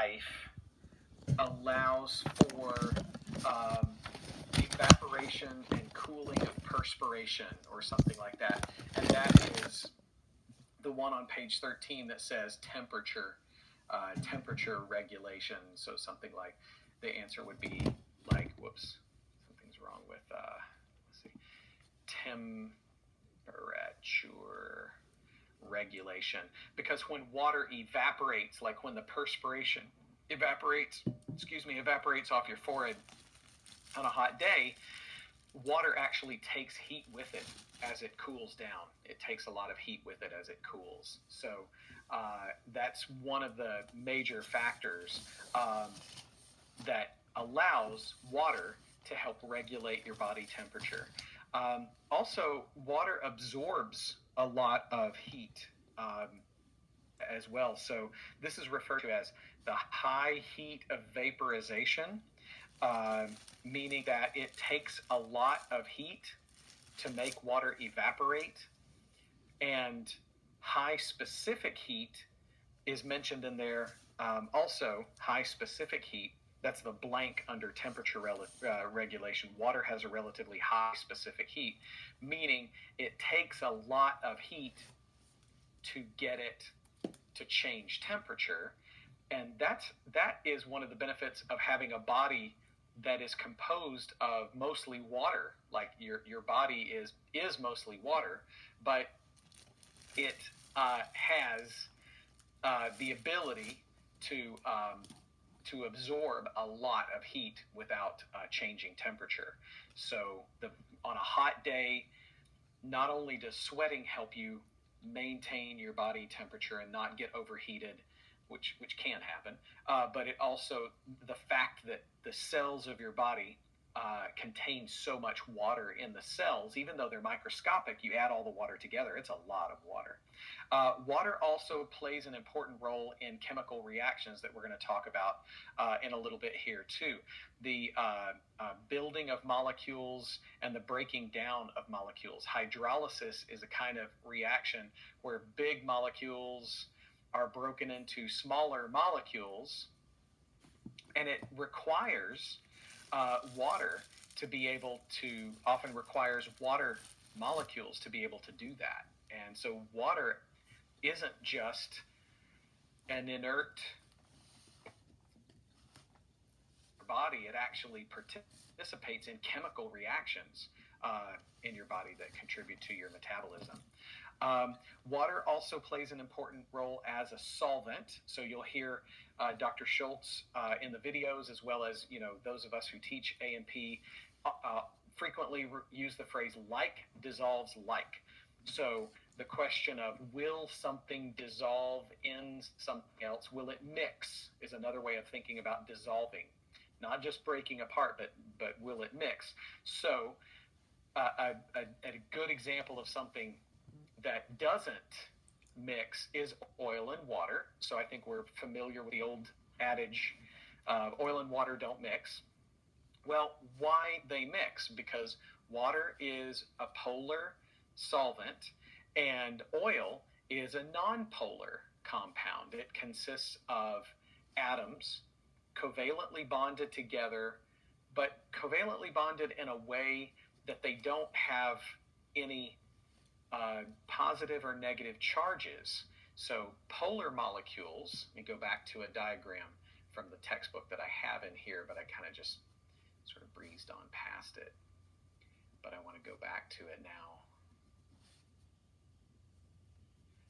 life allows for um, evaporation and cooling of perspiration or something like that. And that is the one on page 13 that says temperature regulation. So something like the answer would be like, whoops, something's wrong with, let's see, temperature regulation. Because when water evaporates, like when the perspiration evaporates off your forehead on a hot day, water actually takes heat with it as it cools down. It takes a lot of heat with it as it cools. So that's one of the major factors that allows water to help regulate your body temperature. Also, water absorbs a lot of heat as well. So this is referred to as the high heat of vaporization, uh, meaning that it takes a lot of heat to make water evaporate, and high specific heat is mentioned in there. Also, high specific heat, that's the blank under temperature regulation. Water has a relatively high specific heat, meaning it takes a lot of heat to get it to change temperature. And that is one of the benefits of having a body that is composed of mostly water. Like your body is mostly water, but it has the ability to absorb a lot of heat without changing temperature. So on a hot day, not only does sweating help you maintain your body temperature and not get overheated, which can happen, but it also, the fact that the cells of your body contain so much water in the cells, even though they're microscopic, you add all the water together, it's a lot of water. Water also plays an important role in chemical reactions that we're going to talk about in a little bit here too. The building of molecules and the breaking down of molecules. Hydrolysis is a kind of reaction where big molecules are broken into smaller molecules, and it requires water to be able to, often requires water molecules to be able to do that. And so water isn't just an inert body, it actually participates in chemical reactions in your body that contribute to your metabolism. Water also plays an important role as a solvent. So you'll hear Dr. Schultz in the videos, as well as those of us who teach A&P, frequently use the phrase "like dissolves like." So the question of will something dissolve in something else? Will it mix? Is another way of thinking about dissolving, not just breaking apart, but will it mix? So a good example of something that doesn't mix is oil and water. So I think we're familiar with the old adage, oil and water don't mix. Well, why they mix? Because water is a polar solvent and oil is a nonpolar compound. It consists of atoms covalently bonded together, but covalently bonded in a way that they don't have any positive or negative charges. So polar molecules, let me go back to a diagram from the textbook that I have in here, but I kind of just sort of breezed on past it. But I want to go back to it now.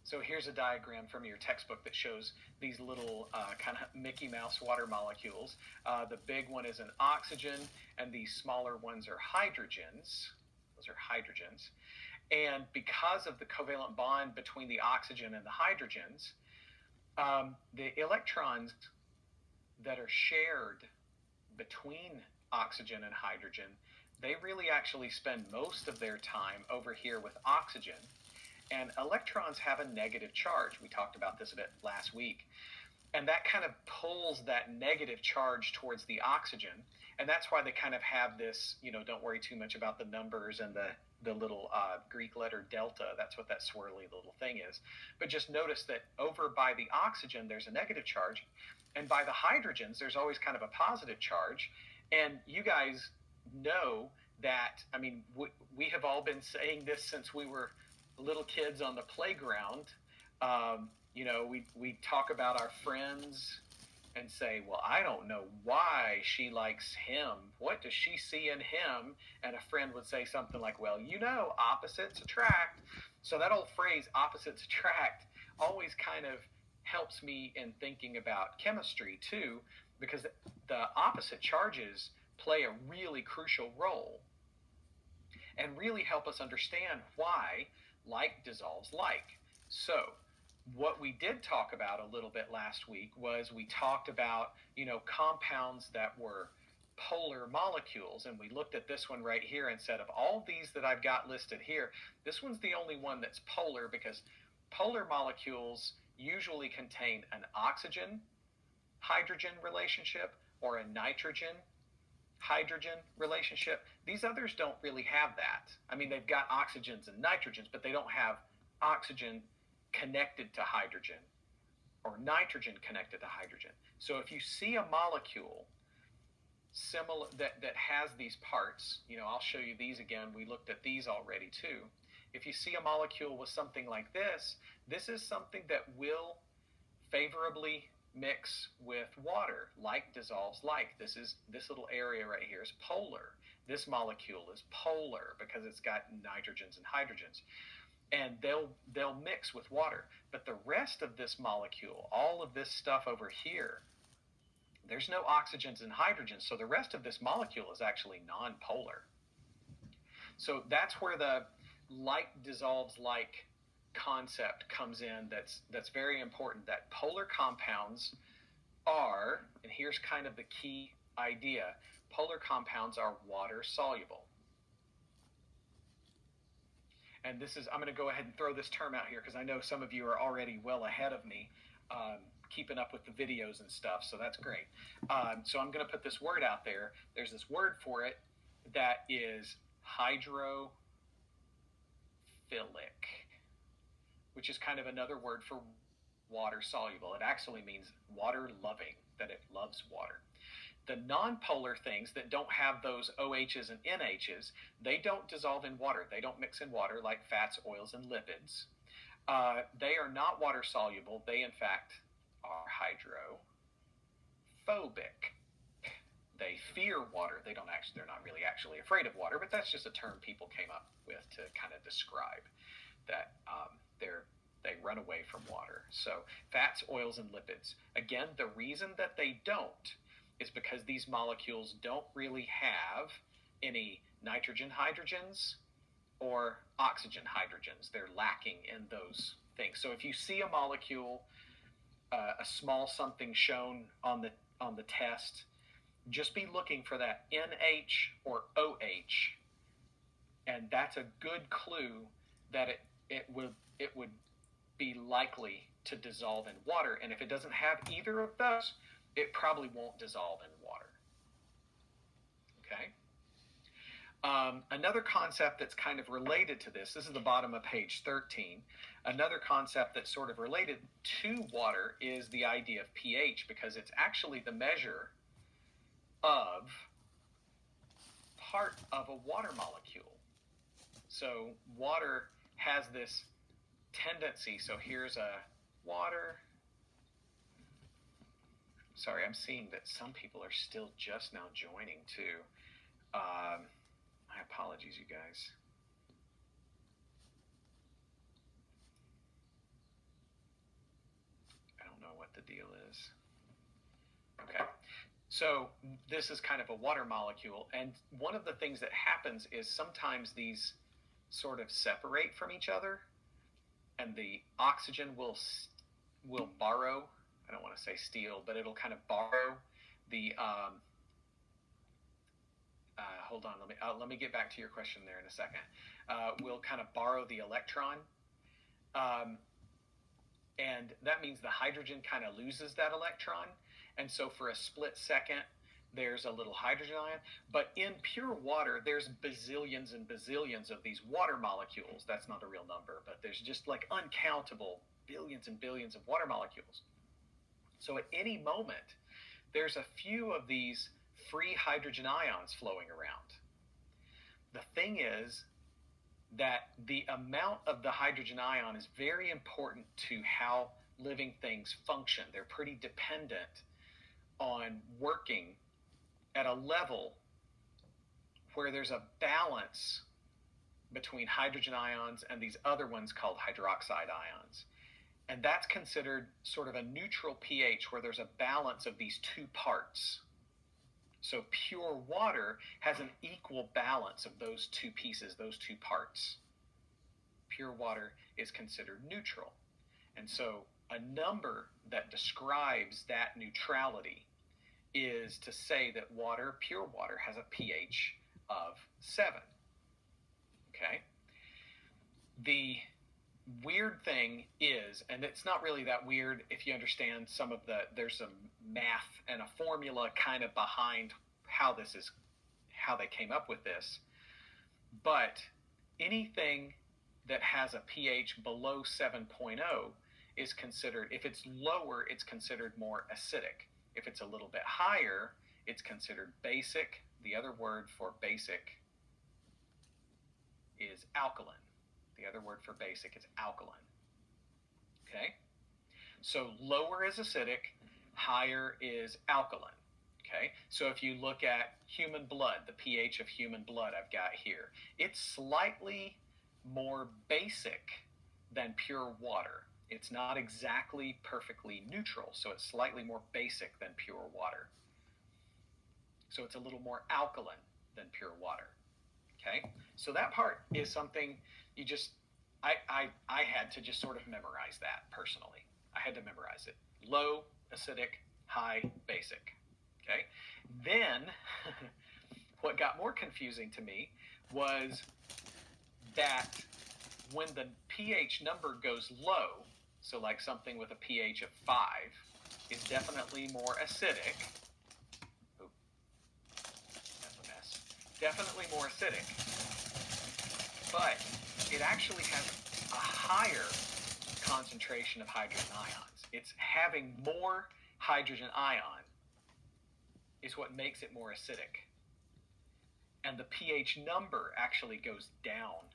So here's a diagram from your textbook that shows these little kind of Mickey Mouse water molecules. The big one is an oxygen, and these smaller ones are hydrogens. Those are hydrogens. And because of the covalent bond between the oxygen and the hydrogens, the electrons that are shared between oxygen and hydrogen, they really actually spend most of their time over here with oxygen. And electrons have a negative charge. We talked about this a bit last week. And that kind of pulls that negative charge towards the oxygen. And that's why they kind of have this, don't worry too much about the numbers and the little Greek letter delta. That's what that swirly little thing is. But just notice that over by the oxygen, there's a negative charge. And by the hydrogens, there's always kind of a positive charge. And you guys know that, I mean, we have all been saying this since we were little kids on the playground. We talk about our friends and say, well, I don't know why she likes him. What does she see in him? And a friend would say something like, well, opposites attract. So that old phrase, opposites attract, always kind of helps me in thinking about chemistry too, because the opposite charges play a really crucial role and really help us understand why like dissolves like. So, what we did talk about a little bit last week was we talked about, compounds that were polar molecules, and we looked at this one right here and said, of all these that I've got listed here, this one's the only one that's polar, because polar molecules usually contain an oxygen hydrogen relationship or a nitrogen hydrogen relationship. These others don't really have that. I mean, they've got oxygens and nitrogens, but they don't have oxygen connected to hydrogen or nitrogen connected to hydrogen. So if you see a molecule similar that has these parts, I'll show you these again. We looked at these already too. If you see a molecule with something like this is something that will favorably mix with water. Like dissolves like. This little area right here is polar. This molecule is polar because it's got nitrogens and hydrogens. And they'll mix with water. But the rest of this molecule, all of this stuff over here, there's no oxygens and hydrogens. So the rest of this molecule is actually non-polar. So that's where the like dissolves like concept comes in. That's very important, that polar compounds are, and here's kind of the key idea, polar compounds are water soluble. And I'm going to go ahead and throw this term out here because I know some of you are already well ahead of me, keeping up with the videos and stuff, so that's great. So I'm going to put this word out there. There's this word for it that is hydrophilic, which is kind of another word for water soluble. It actually means water loving, that it loves water. The nonpolar things that don't have those OHs and NHs, they don't dissolve in water. They don't mix in water like fats, oils, and lipids. They are not water soluble. They, in fact, are hydrophobic. They fear water. They're not really actually afraid of water, but that's just a term people came up with to kind of describe that they run away from water. So fats, oils, and lipids. Again, the reason that they don't is because these molecules don't really have any nitrogen hydrogens or oxygen hydrogens. They're lacking in those things. So if you see a molecule, a small something shown on the test, just be looking for that NH or OH, and that's a good clue that it would be likely to dissolve in water. And if it doesn't have either of those, it probably won't dissolve in water. Okay. Another concept that's kind of related to this is the bottom of page 13. Another concept that's sort of related to water is the idea of pH, because it's actually the measure of part of a water molecule. So water has this tendency. So here's a water. Sorry, I'm seeing that some people are still just now joining too. My apologies, you guys. I don't know what the deal is. Okay. So this is kind of a water molecule, and one of the things that happens is sometimes these sort of separate from each other, and the oxygen will borrow, I don't want to say steal, but it'll kind of borrow the hold on, let me get back to your question there in a second. We'll kind of borrow the electron, and that means the hydrogen kind of loses that electron, and so for a split second there's a little hydrogen ion. But in pure water, there's bazillions and bazillions of these water molecules. That's not a real number, but there's just like uncountable billions and billions of water molecules. So at any moment, there's a few of these free hydrogen ions flowing around. The thing is that the amount of the hydrogen ion is very important to how living things function. They're pretty dependent on working at a level where there's a balance between hydrogen ions and these other ones called hydroxide ions. And that's considered sort of a neutral pH where there's a balance of these two parts. So pure water has an equal balance of those two pieces, those two parts. Pure water is considered neutral. And so a number that describes that neutrality is to say that water, pure water, has a pH of 7. Okay? The weird thing is, and it's not really that weird if you understand there's some math and a formula kind of behind how they came up with this, but anything that has a pH below 7.0 is considered, if it's lower, it's considered more acidic. If it's a little bit higher, it's considered basic. The other word for basic is alkaline. The other word for basic is alkaline. Okay? So lower is acidic, higher is alkaline. Okay? So if you look at human blood, the pH of human blood I've got here, it's slightly more basic than pure water. It's not exactly perfectly neutral, so it's slightly more basic than pure water. So it's a little more alkaline than pure water. Okay? So that part is something you just, I had to just sort of memorize that personally. I had to memorize it. Low, acidic, high, basic. Okay? Then, what got more confusing to me was that when the pH number goes low, so like something with a pH of 5 is definitely more acidic. Oop, that's a mess. Definitely more acidic. But it actually has a higher concentration of hydrogen ions. It's having more hydrogen ion is what makes it more acidic. And the pH number actually goes down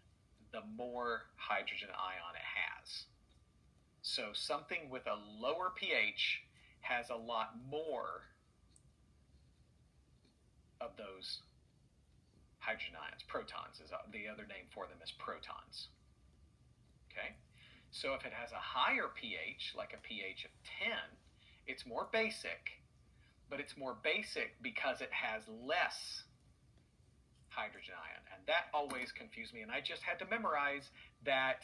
the more hydrogen ion it has. So something with a lower pH has a lot more of those hydrogen ions. Protons is the other name for them, is protons. Okay? So if it has a higher pH, like a pH of 10, it's more basic, but it's more basic because it has less hydrogen ion. And that always confused me, and I just had to memorize that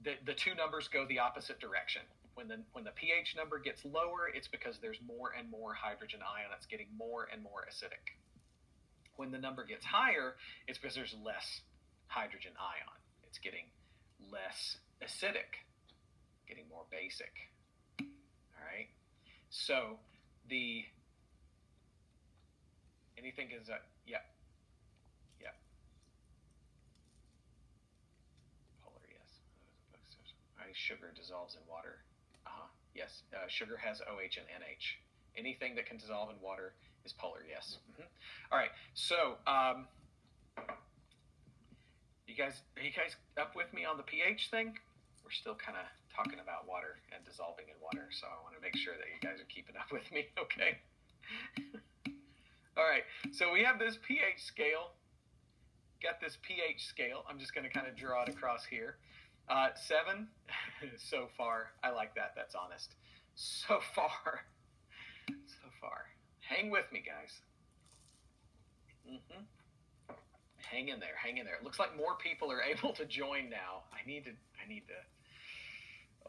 the two numbers go the opposite direction. When the pH number gets lower, it's because there's more and more hydrogen ion that's getting more and more acidic. When the number gets higher, it's because there's less hydrogen ion. It's getting less acidic, getting more basic. All right? So anything is yeah. Polar, yes. Sugar dissolves in water. Yes. Sugar has OH and NH. Anything that can dissolve in water is polar, yes. All right. So, are you guys up with me on the pH thing? We're still kind of talking about water and dissolving in water, so I want to make sure that you guys are keeping up with me, okay? All right. So we have this pH scale. Got this pH scale. I'm just going to kind of draw it across here. 7 so far. I like that. That's honest. So far. Hang with me, guys. Hang in there. It looks like more people are able to join now. I need to.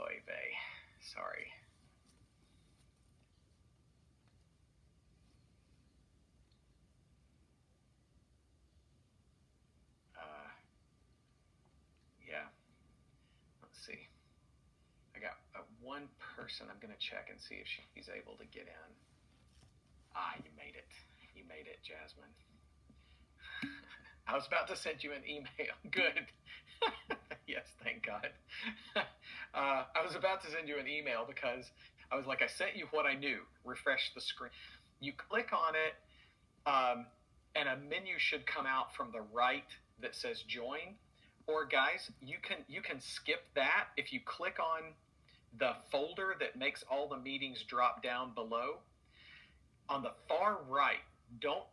Oy vey. Sorry. Yeah. Let's see. I got one person. I'm going to check and see if she's able to get in. You made it. You made it, Jasmine. I was about to send you an email. Good. Yes, thank God. I was about to send you an email because I was like, I sent you what I knew. Refresh the screen. You click on it, and a menu should come out from the right that says join. Or guys, you can skip that if you click on the folder that makes all the meetings drop down below. On the far right,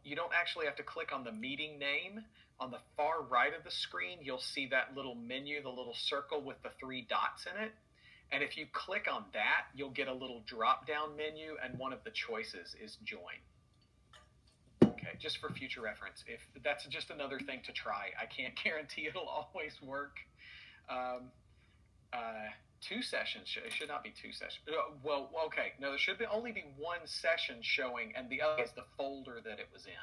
you don't actually have to click on the meeting name. On the far right of the screen, you'll see that little menu, the little circle with the 3 dots in it. And if you click on that, you'll get a little drop down menu, and one of the choices is join. Okay, just for future reference. If that's just another thing to try. I can't guarantee it'll always work. 2 sessions. It should not be 2 sessions. Well, okay. No, there should only be 1 session showing, and the other is the folder that it was in.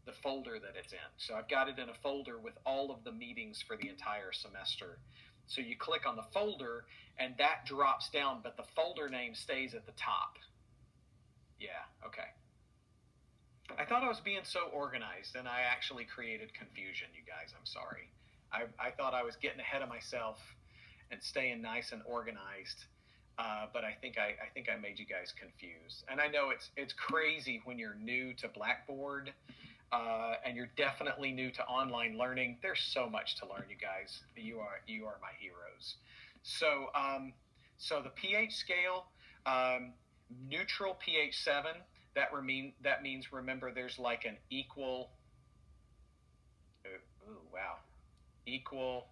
The folder that it's in. So I've got it in a folder with all of the meetings for the entire semester. So you click on the folder, and that drops down, but the folder name stays at the top. Yeah, okay. I thought I was being so organized, and I actually created confusion, you guys. I'm sorry. I thought I was getting ahead of myself and staying nice and organized, but I think I made you guys confused. And I know it's crazy when you're new to Blackboard, and you're definitely new to online learning. There's so much to learn, you guys. You are my heroes. So so the pH scale, neutral pH 7. That means, remember, there's like an equal. Ooh, wow, equal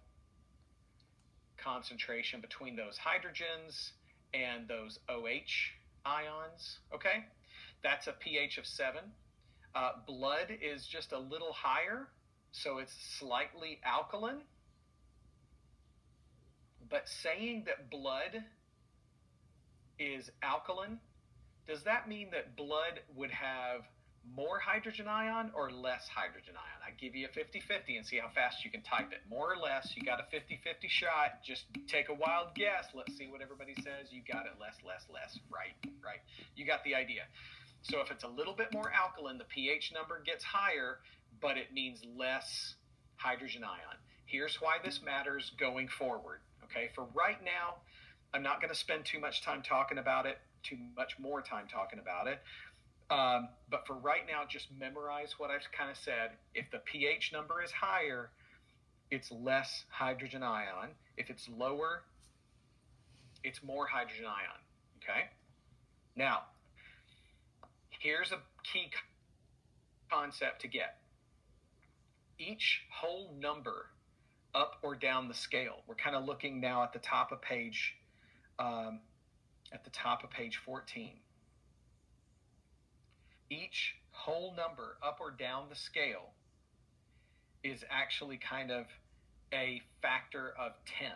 concentration between those hydrogens and those OH ions. Okay, that's a pH of 7. Blood is just a little higher, so it's slightly alkaline. But saying that blood is alkaline, does that mean that blood would have more hydrogen ion or less hydrogen ion? I give you a 50-50 and see how fast you can type it. More or less, you got a 50-50 shot. Just take a wild guess. Let's see what everybody says. You got it. Less. Right. You got the idea. So if it's a little bit more alkaline, the pH number gets higher, but it means less hydrogen ion. Here's why this matters going forward. Okay, for right now, I'm not going to spend too much time talking about it, too much more time talking about it. But for right now, just memorize what I've kind of said. If the pH number is higher, it's less hydrogen ion. If it's lower, it's more hydrogen ion. Okay? Now, here's a key concept to get. Each whole number up or down the scale. We're kind of looking now at the top of page 14. Each whole number up or down the scale is actually kind of a factor of 10,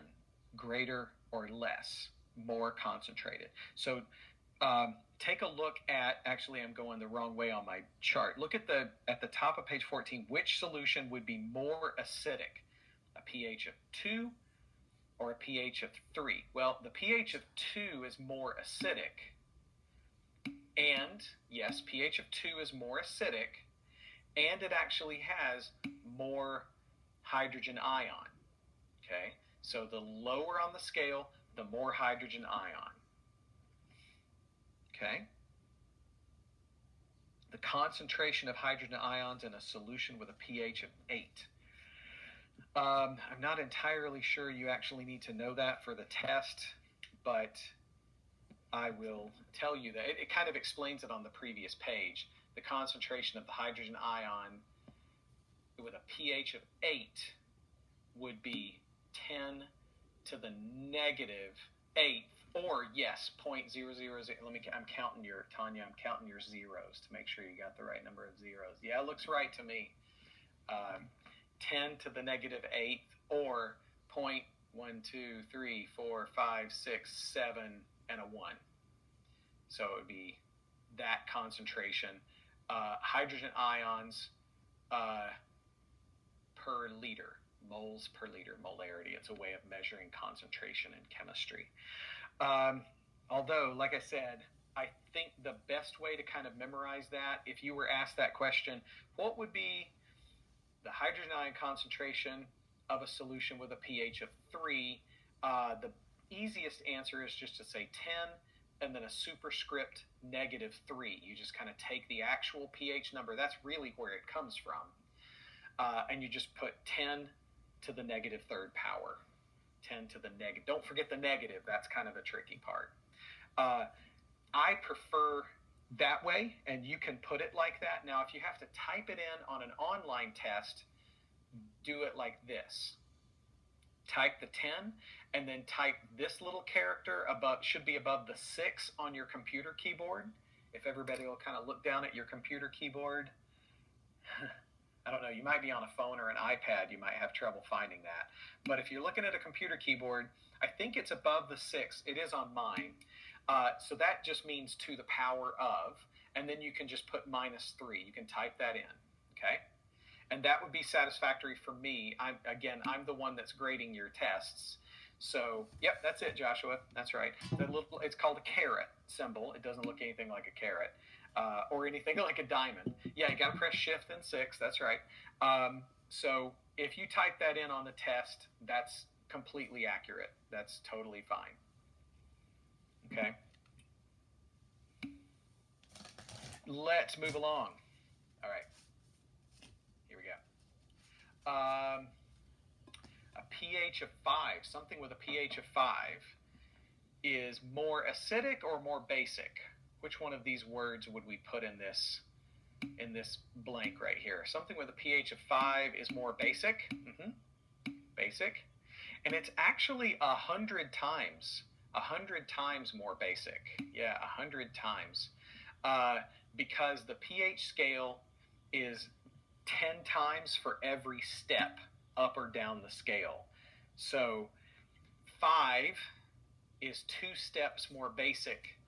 greater or less, more concentrated. So take a look at, actually I'm going the wrong way on my chart. Look at the top of page 14, which solution would be more acidic? A pH of 2 or a pH of 3? Well, the pH of 2 is more acidic. And yes, pH of 2 is more acidic, and it actually has more hydrogen ion. Okay, so the lower on the scale, the more hydrogen ion. Okay, the concentration of hydrogen ions in a solution with a pH of 8. I'm not entirely sure you actually need to know that for the test, but I will tell you that it kind of explains it on the previous page. The concentration of the hydrogen ion with a pH of 8 would be 10 to the negative 8th, or yes, 0.000. I'm counting your, Tanya, I'm counting your zeros to make sure you got the right number of zeros. Yeah, it looks right to me. 10 to the negative 8th, or 0.1, 2, 3, 4, 5, 6, 7, and a 1. So it would be that concentration. Hydrogen ions per liter, moles per liter, molarity. It's a way of measuring concentration in chemistry. Although, like I said, I think the best way to kind of memorize that, if you were asked that question, what would be the hydrogen ion concentration of a solution with a pH of 3? The easiest answer is just to say 10 and then a superscript -3. You just kind of take the actual pH number. That's really where it comes from. And you just put 10 to the -3rd power. 10 to the negative. Don't forget the negative. That's kind of a tricky part. I prefer that way, and you can put it like that. Now, if you have to type it in on an online test, do it like this. Type the 10, and then type this little character above, should be above the 6 on your computer keyboard. If everybody will kind of look down at your computer keyboard. I don't know, you might be on a phone or an iPad, you might have trouble finding that. But if you're looking at a computer keyboard, I think it's above the 6. It is on mine. So that just means to the power of, and then you can just put -3. You can type that in, okay? And that would be satisfactory for me. I'm the one that's grading your tests. So, yep, that's it, Joshua. That's right. It's called a caret symbol. It doesn't look anything like a carrot. Or anything like a diamond. Yeah, you got to press Shift and 6. That's right. So if you type that in on the test, that's completely accurate. That's totally fine. Okay. Let's move along. All right. Here we go. A pH of 5, something with a pH of 5, is more acidic or more basic? Which one of these words would we put in this blank right here? Something with a pH of 5 is more basic. Basic. And it's actually 100 times more basic. Yeah, 100 times. Because the pH scale is 10 times for every step up or down the scale. So 5 is 2 steps more basic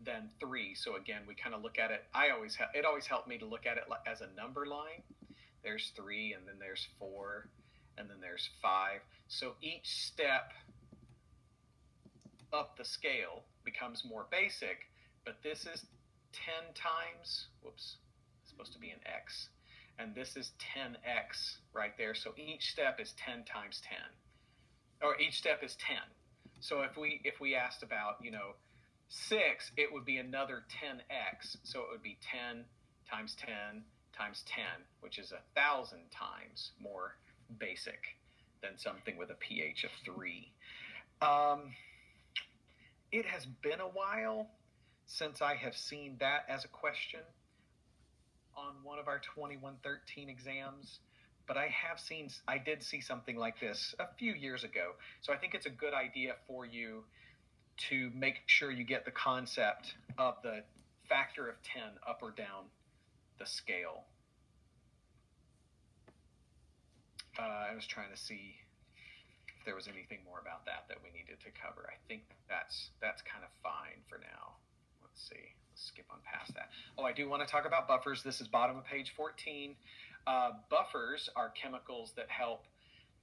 than 3. So again, we kind of look at it. It always helped me to look at it as a number line. There's 3, and then there's 4, and then there's 5. So each step up the scale becomes more basic, but this is 10 times. Whoops, it's supposed to be an X, and this is 10x right there. So each step is 10 times 10, or each step is 10. So if we asked about 6, it would be another 10x. So it would be 10 times 10 times 10, which is 1,000 times more basic than something with a pH of 3. It has been a while since I have seen that as a question on one of our 2113 exams, but I did see something like this a few years ago. So I think it's a good idea for you to make sure you get the concept of the factor of 10 up or down the scale. I was trying to see if there was anything more about that we needed to cover. I think that's kind of fine for now. Let's see. Let's skip on past that. Oh, I do want to talk about buffers. This is bottom of page 14. Buffers are chemicals that help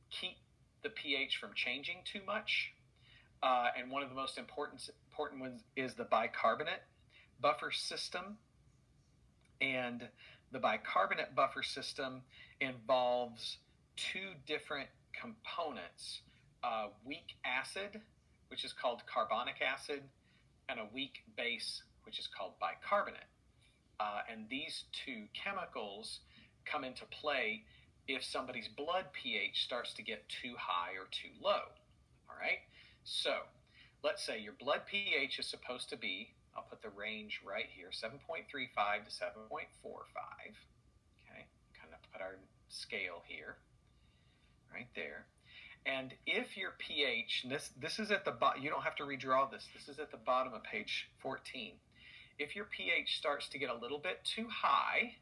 keep the pH from changing too much. And one of the most important ones is the bicarbonate buffer system. And the bicarbonate buffer system involves 2 different components: weak acid, which is called carbonic acid, and a weak base, which is called bicarbonate. And these 2 chemicals come into play if somebody's blood pH starts to get too high or too low. All right? So let's say your blood pH is supposed to be, I'll put the range right here, 7.35 to 7.45. Okay, kind of put our scale here, right there. And if your pH, and this is at the bottom, you don't have to redraw this. This is at the bottom of page 14. If your pH starts to get a little bit too high,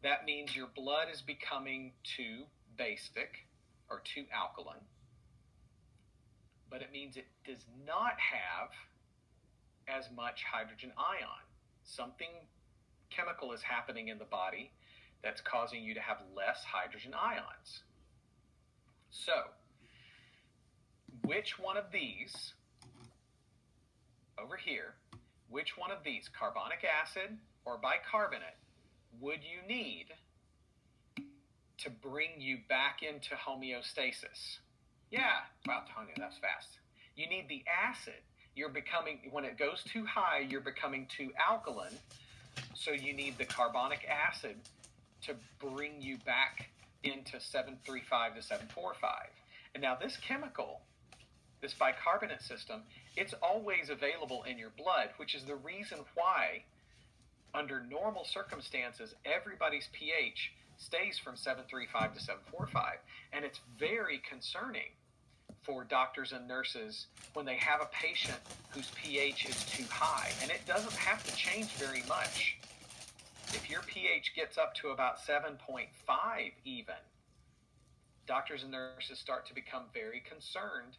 that means your blood is becoming too basic or too alkaline. But it means it does not have as much hydrogen ion. Something chemical is happening in the body that's causing you to have less hydrogen ions. So, which one of these, over here, which one of these, carbonic acid or bicarbonate, would you need to bring you back into homeostasis? Yeah, wow, Tanya, that's fast. You need the acid. when it goes too high, you're becoming too alkaline. So you need the carbonic acid to bring you back into 735 to 745. And now this chemical, this bicarbonate system, it's always available in your blood, which is the reason why under normal circumstances, everybody's pH stays from 735 to 745. And it's very concerning for doctors and nurses when they have a patient whose pH is too high. And it doesn't have to change very much. If your pH gets up to about 7.5 even, doctors and nurses start to become very concerned,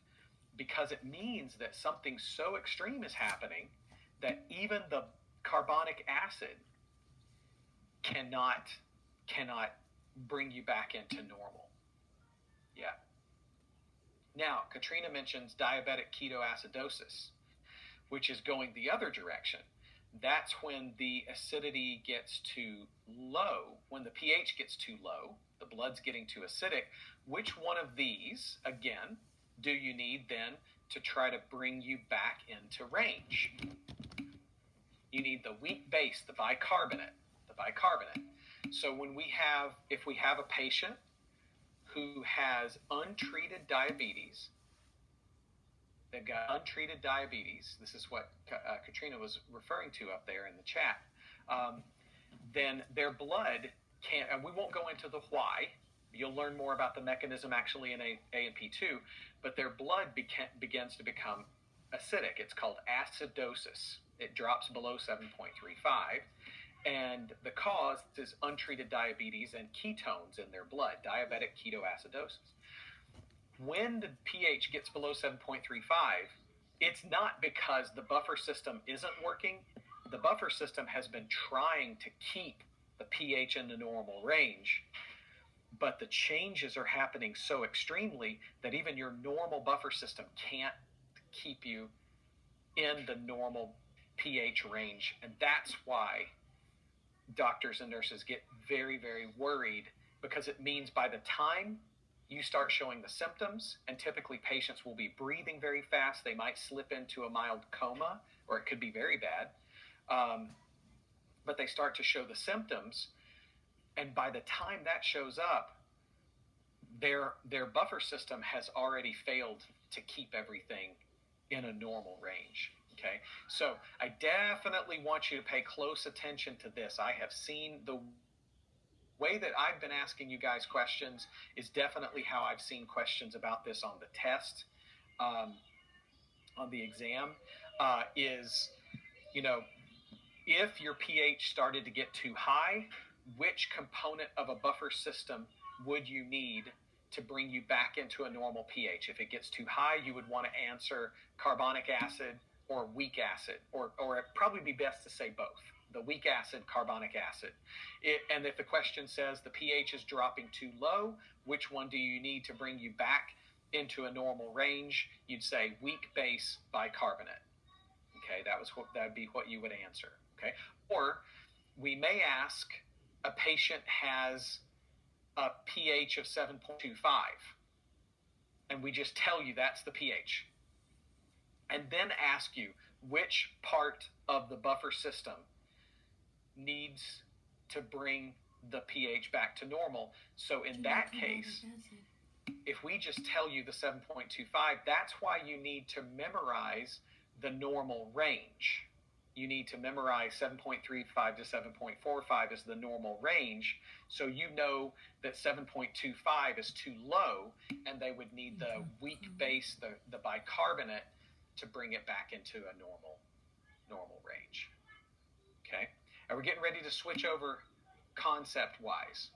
because it means that something so extreme is happening that even the carbonic acid cannot bring you back into normal. Yeah. Now, Katrina mentions diabetic ketoacidosis, which is going the other direction. That's when the acidity gets too low, when the pH gets too low, the blood's getting too acidic. Which one of these, again, do you need then to try to bring you back into range? You need the weak base, the bicarbonate. So if we have a patient who has untreated diabetes, they've got untreated diabetes, this is what Katrina was referring to up there in the chat, then their blood can't, and we won't go into the why, you'll learn more about the mechanism actually in A&P2, but their blood begins to become acidic. It's called acidosis. It drops below 7.35, and the cause is untreated diabetes and ketones in their blood, diabetic ketoacidosis. When the pH gets below 7.35, it's not because the buffer system isn't working. The buffer system has been trying to keep the pH in the normal range, but the changes are happening so extremely that even your normal buffer system can't keep you in the normal pH range. And that's why doctors and nurses get very, very worried, because it means by the time you start showing the symptoms, and typically patients will be breathing very fast, they might slip into a mild coma, or it could be very bad, but they start to show the symptoms, and by the time that shows up, their buffer system has already failed to keep everything in a normal range. Okay, so I definitely want you to pay close attention to this. I have seen the way that I've been asking you guys questions is definitely how I've seen questions about this on the test, on the exam, is, if your pH started to get too high, which component of a buffer system would you need to bring you back into a normal pH? If it gets too high, you would want to answer carbonic acid or weak acid, or it'd probably be best to say both, the weak acid, carbonic acid. And if the question says the pH is dropping too low, which one do you need to bring you back into a normal range? You'd say weak base bicarbonate. Okay, that'd be what you would answer. Okay, or we may ask, a patient has a pH of 7.25, and we just tell you that's the pH, and then ask you which part of the buffer system needs to bring the pH back to normal. So in that case, if we just tell you the 7.25, that's why you need to memorize the normal range. You need to memorize 7.35 to 7.45 as the normal range, so you know that 7.25 is too low, and they would need the weak base, the bicarbonate, to bring it back into a normal range. Okay, and we're getting ready to switch over concept-wise.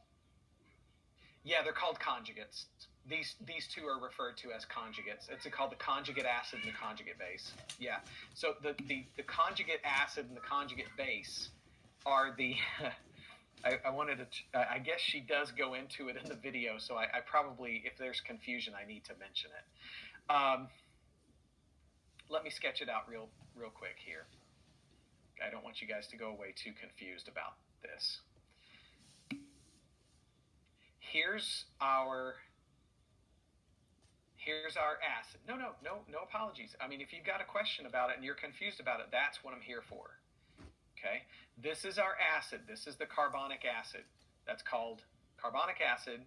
Yeah, they're called conjugates. These two are referred to as conjugates. It's called the conjugate acid and the conjugate base. Yeah. So the conjugate acid and the conjugate base are the I wanted to, I guess she does go into it in the video, so I probably, if there's confusion, I need to mention it. Let me sketch it out real quick here. I don't want you guys to go away too confused about this. Here's Here's our acid. No apologies. I mean, if you've got a question about it and you're confused about it, that's what I'm here for. Okay? This is our acid. This is the carbonic acid. That's called carbonic acid.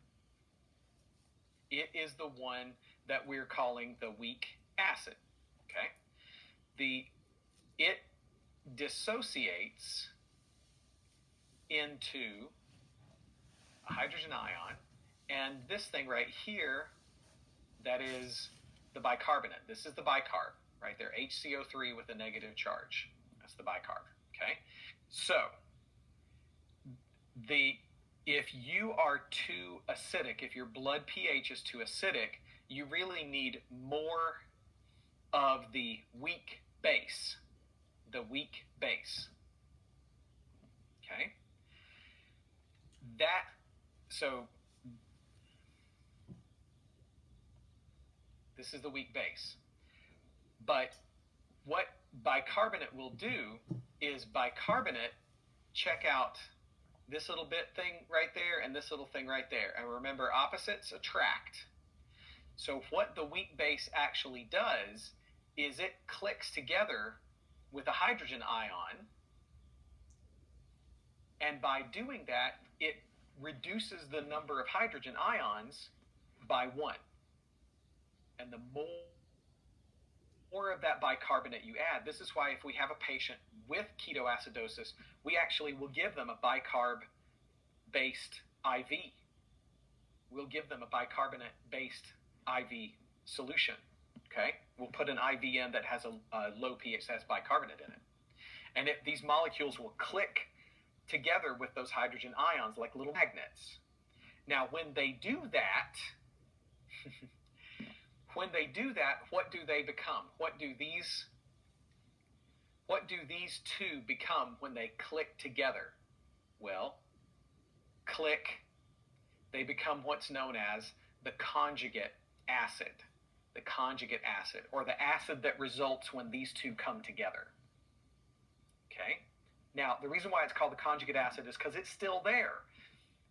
It is the one that we're calling the weak acid. Okay? It dissociates into a hydrogen ion, and this thing right here, that is the bicarbonate. This is the bicarb right there, HCO3 with a negative charge. That's the bicarb. Okay, so if you are too acidic, if your blood pH is too acidic, you really need more of the weak base. The weak base. Okay? So this is the weak base. But what bicarbonate will do is bicarbonate, check out this little bit thing right there and this little thing right there. And remember, opposites attract. So what the weak base actually does is it clicks together with a hydrogen ion, and by doing that, it reduces the number of hydrogen ions by 1. And the more of that bicarbonate you add, this is why if we have a patient with ketoacidosis, we actually will give them a bicarb-based IV. We'll give them a bicarbonate-based IV solution. Okay, we'll put an IV in that has a low pH, that has bicarbonate in it, and these molecules will click together with those hydrogen ions like little magnets. Now, when they do that, what do they become? What do these two become when they click together? Well, they become what's known as the conjugate acid. The conjugate acid, or the acid that results when these two come together. Okay? Now, the reason why it's called the conjugate acid is because it's still there.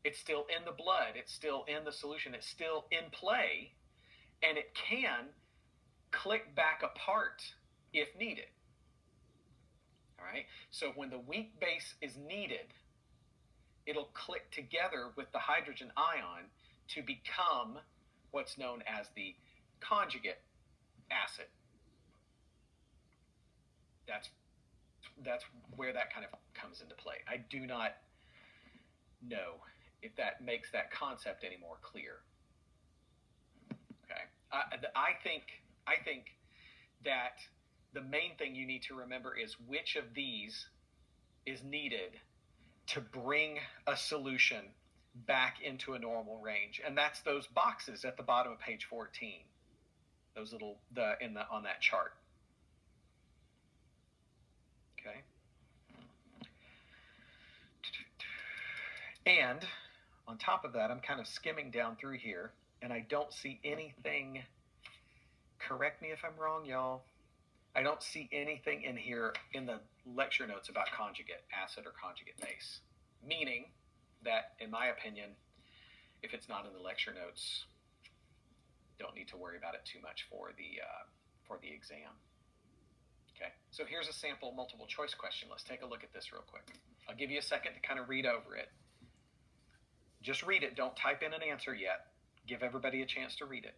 It's still in the blood. It's still in the solution. It's still in play, and it can click back apart if needed. All right? So when the weak base is needed, it'll click together with the hydrogen ion to become what's known as the conjugate acid. That's where that kind of comes into play. I do not know if that makes that concept any more clear. Okay, I think that the main thing you need to remember is which of these is needed to bring a solution back into a normal range, and that's those boxes at the bottom of page 14. Those little on that chart. Okay. And on top of that, I'm kind of skimming down through here, and I don't see anything. Correct me if I'm wrong, y'all. I don't see anything in here in the lecture notes about conjugate acid or conjugate base. Meaning that, in my opinion, if it's not in the lecture notes, don't need to worry about it too much for the exam. Okay, so here's a sample multiple choice question. Let's take a look at this real quick. I'll give you a second to kind of read over it. Just read it. Don't type in an answer yet. Give everybody a chance to read it.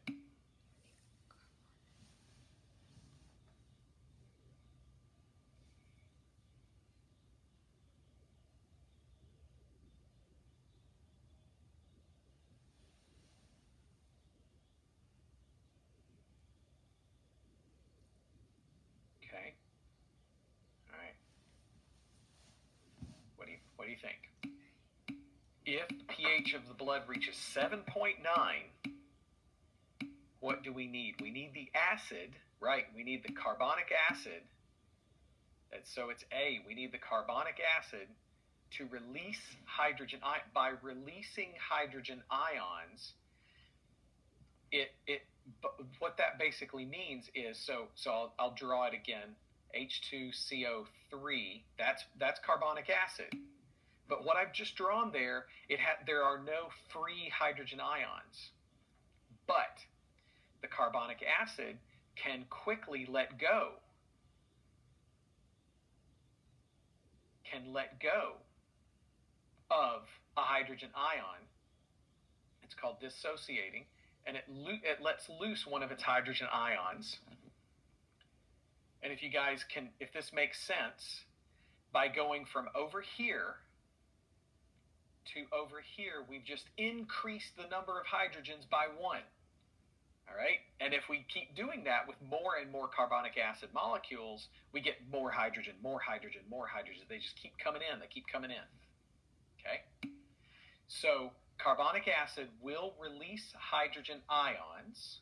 Okay. All right. What do you think? If pH of the blood reaches 7.9, what do we need? We need the acid, right? We need the carbonic acid. And so it's A. We need the carbonic acid to release hydrogen. By releasing hydrogen ions, what that basically means is, so I'll draw it again. H2CO3. That's carbonic acid. But what I've just drawn there, there are no free hydrogen ions. But the carbonic acid can quickly let go of a hydrogen ion. It's called dissociating, and it lets loose one of its hydrogen ions. And if you guys can, if this makes sense, by going from over here to over here, we've just increased the number of hydrogens by 1. All right? And if we keep doing that with more and more carbonic acid molecules, we get more hydrogen, more hydrogen, more hydrogen. They just keep coming in. They keep coming in. Okay? So carbonic acid will release hydrogen ions,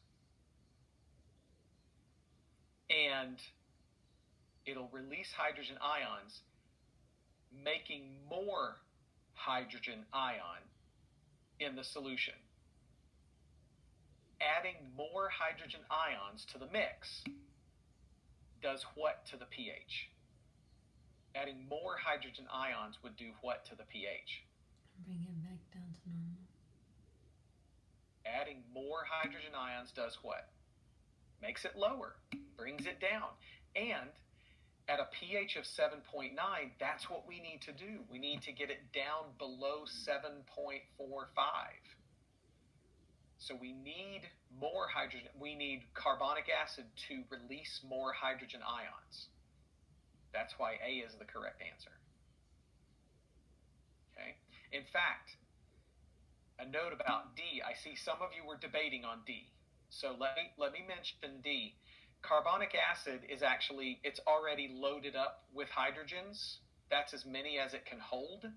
and it'll release hydrogen ions, making more hydrogen ion in the solution. Adding more hydrogen ions to the mix does what to the pH? Adding more hydrogen ions would do what to the pH? Bring it back down to normal. Adding more hydrogen ions does what? Makes it lower, brings it down. And at a pH of 7.9, that's what we need to do. We need to get it down below 7.45. So we need more hydrogen. We need carbonic acid to release more hydrogen ions. That's why A is the correct answer. Okay. In fact, a note about D. I see some of you were debating on D. So let me mention D. Carbonic acid is actually, it's already loaded up with hydrogens. That's as many as it can hold.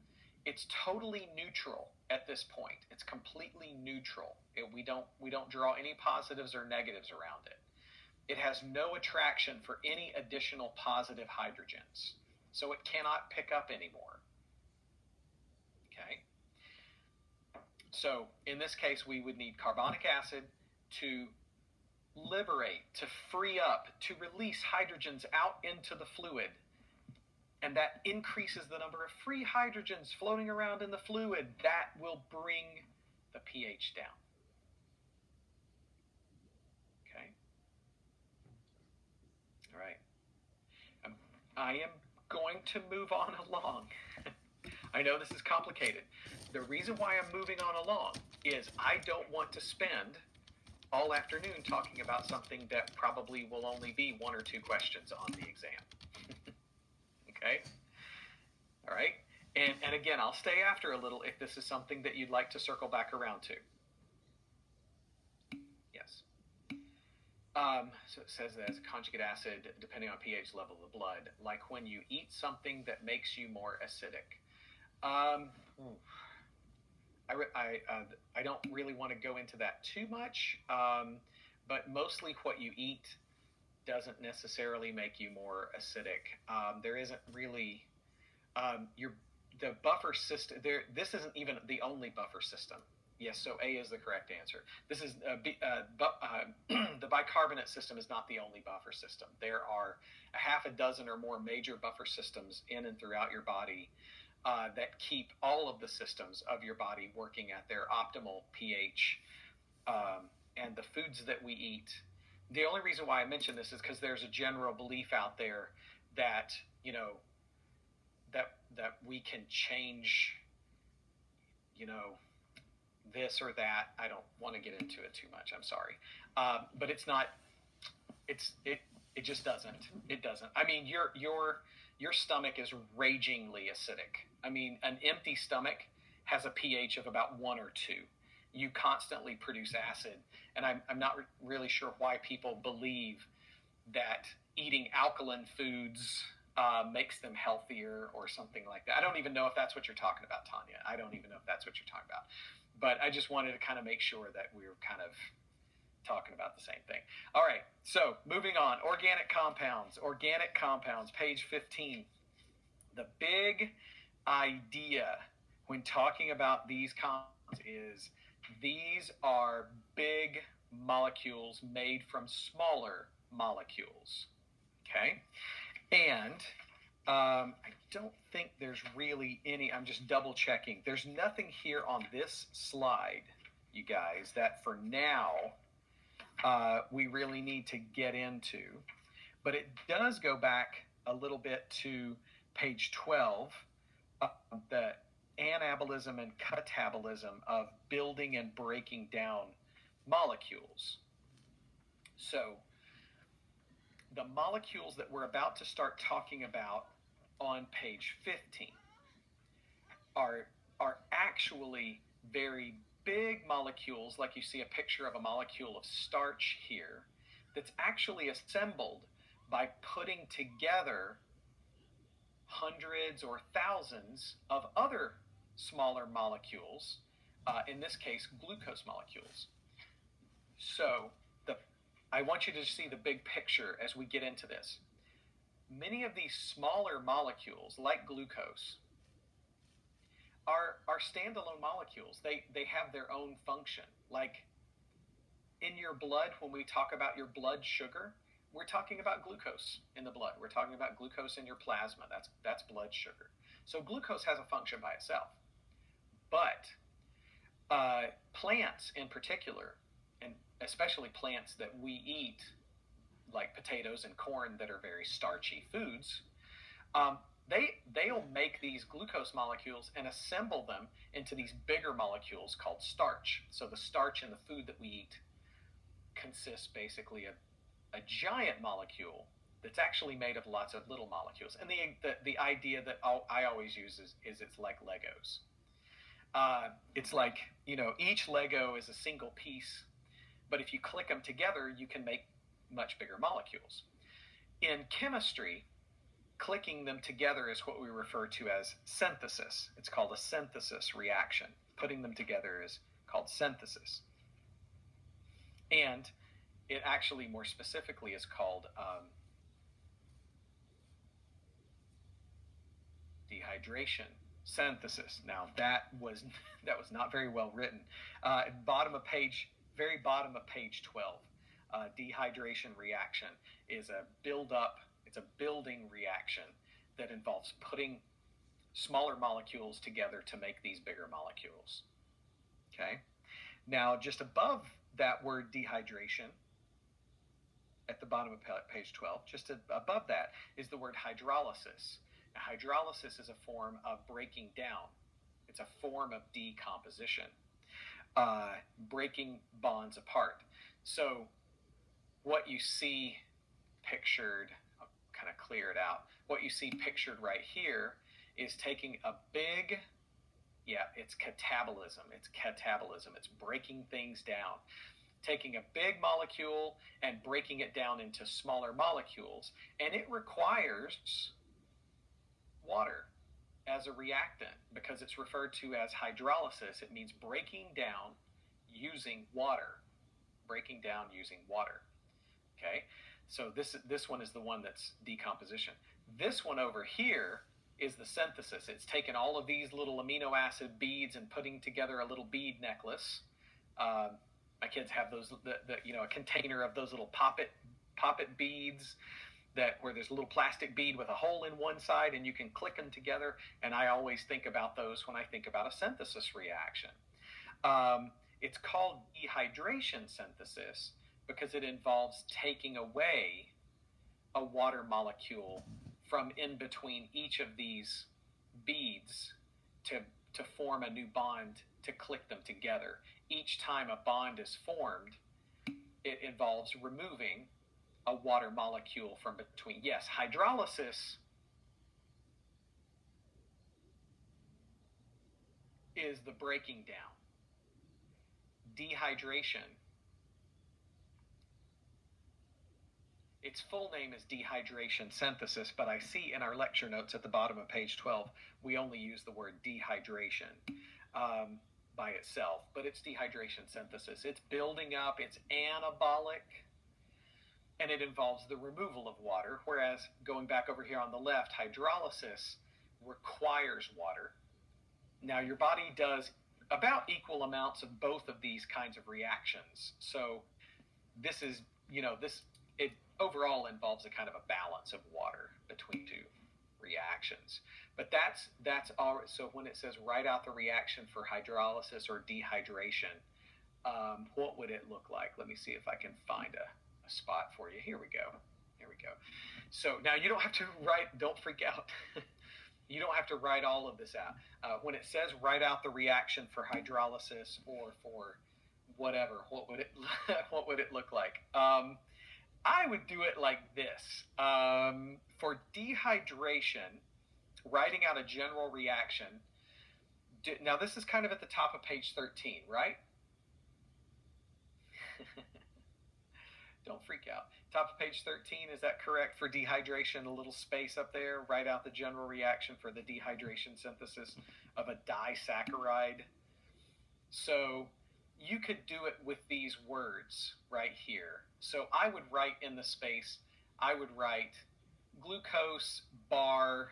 It's totally neutral at this point. It's completely neutral. We don't draw any positives or negatives around it. It has no attraction for any additional positive hydrogens. So it cannot pick up anymore. Okay? So in this case, we would need carbonic acid to liberate, to free up, to release hydrogens out into the fluid. And that increases the number of free hydrogens floating around in the fluid. That will bring the pH down. Okay? All right. I am going to move on along. I know this is complicated. The reason why I'm moving on along is I don't want to spend all afternoon talking about something that probably will only be 1 or 2 questions on the exam. Okay? All right? And again, I'll stay after a little if this is something that you'd like to circle back around to. Yes. So it says that as a conjugate acid, depending on pH level of the blood, like when you eat something that makes you more acidic. I don't really want to go into that too much, but mostly what you eat doesn't necessarily make you more acidic. There isn't really the buffer system. This isn't even the only buffer system. Yes, so A is the correct answer. This is the bicarbonate system is not the only buffer system. There are a half a dozen or more major buffer systems in and throughout your body that keep all of the systems of your body working at their optimal pH. And the foods that we eat, the only reason why I mention this is because there's a general belief out there that, you know, that we can change, you know, this or that. I don't want to get into it too much. I'm sorry. But it's not, it just doesn't. It doesn't. I mean, your stomach is ragingly acidic. I mean, an empty stomach has a pH of about 1 or 2. You constantly produce acid. And I'm not really sure why people believe that eating alkaline foods makes them healthier or something like that. I don't even know if that's what you're talking about, Tanya. I don't even know if that's what you're talking about. But I just wanted to kind of make sure that we were kind of talking about the same thing. All right, so moving on. Organic compounds, page 15. The big idea when talking about these compounds is these are big molecules made from smaller molecules, okay? And I don't think there's really any, I'm just double checking. There's nothing here on this slide, you guys, that for now we really need to get into. But it does go back a little bit to page 12, the anabolism and catabolism of building and breaking down molecules. So, the molecules that we're about to start talking about on page 15 are, are actually very big molecules, like you see a picture of a molecule of starch here, that's actually assembled by putting together hundreds or thousands of other smaller molecules, in this case, glucose molecules. So I want you to see the big picture as we get into this. Many of these smaller molecules, like glucose, are standalone molecules. They have their own function. Like in your blood, when we talk about your blood sugar, we're talking about glucose in the blood. We're talking about glucose in your plasma. That's blood sugar. So glucose has a function by itself. But plants in particular, and especially plants that we eat, like potatoes and corn that are very starchy foods, they'll make these glucose molecules and assemble them into these bigger molecules called starch. So the starch in the food that we eat consists basically of a giant molecule that's actually made of lots of little molecules. And the idea that I always use is it's like Legos. It's like, each Lego is a single piece, but if you click them together, you can make much bigger molecules. In chemistry, clicking them together is what we refer to as synthesis. It's called a synthesis reaction. Putting them together is called synthesis. And it actually, more specifically, is called dehydration synthesis. Now that was not very well written. Very bottom of page 12. Dehydration reaction is a build-up. It's a building reaction that involves putting smaller molecules together to make these bigger molecules. Okay. Now, just above that word dehydration, at the bottom of page 12, just above that is the word hydrolysis. Now, hydrolysis is a form of breaking down. It's a form of decomposition, breaking bonds apart. So what you see pictured, I'll kind of clear it out. What you see pictured right here is taking a big, it's catabolism. It's catabolism. It's breaking things down. Taking a big molecule and breaking it down into smaller molecules. And it requires water as a reactant because it's referred to as hydrolysis. It means breaking down using water. Breaking down using water. Okay, so this one is the one that's decomposition. This one over here is the synthesis. It's taken all of these little amino acid beads and putting together a little bead necklace. My kids have those, a container of those little poppet beads where there's a little plastic bead with a hole in one side and you can click them together. And I always think about those when I think about a synthesis reaction. It's called dehydration synthesis because it involves taking away a water molecule from in between each of these beads to form a new bond to click them together. Each time a bond is formed, it involves removing a water molecule from between. Yes, hydrolysis is the breaking down. Dehydration, its full name is dehydration synthesis, but I see in our lecture notes at the bottom of page 12, we only use the word dehydration by itself, but it's dehydration synthesis. It's building up, it's anabolic, and it involves the removal of water, whereas going back over here on the left, hydrolysis requires water. Now, your body does about equal amounts of both of these kinds of reactions. So this is, it overall involves a kind of a balance of water between two reactions. But that's all. So when it says write out the reaction for hydrolysis or dehydration, what would it look like? Let me see if I can find a spot for you. Here we go. Here we go. So now you don't have to write, don't freak out. You don't have to write all of this out. When it says write out the reaction for hydrolysis or for whatever, what would it what would it look like? I would do it like this. For dehydration, writing out a general reaction. Now this is kind of at the top of page 13, right? Don't freak out. Top of page 13, is that correct? For dehydration, a little space up there, write out the general reaction for the dehydration synthesis of a disaccharide. So you could do it with these words right here. So I would write in the space, I would write glucose bar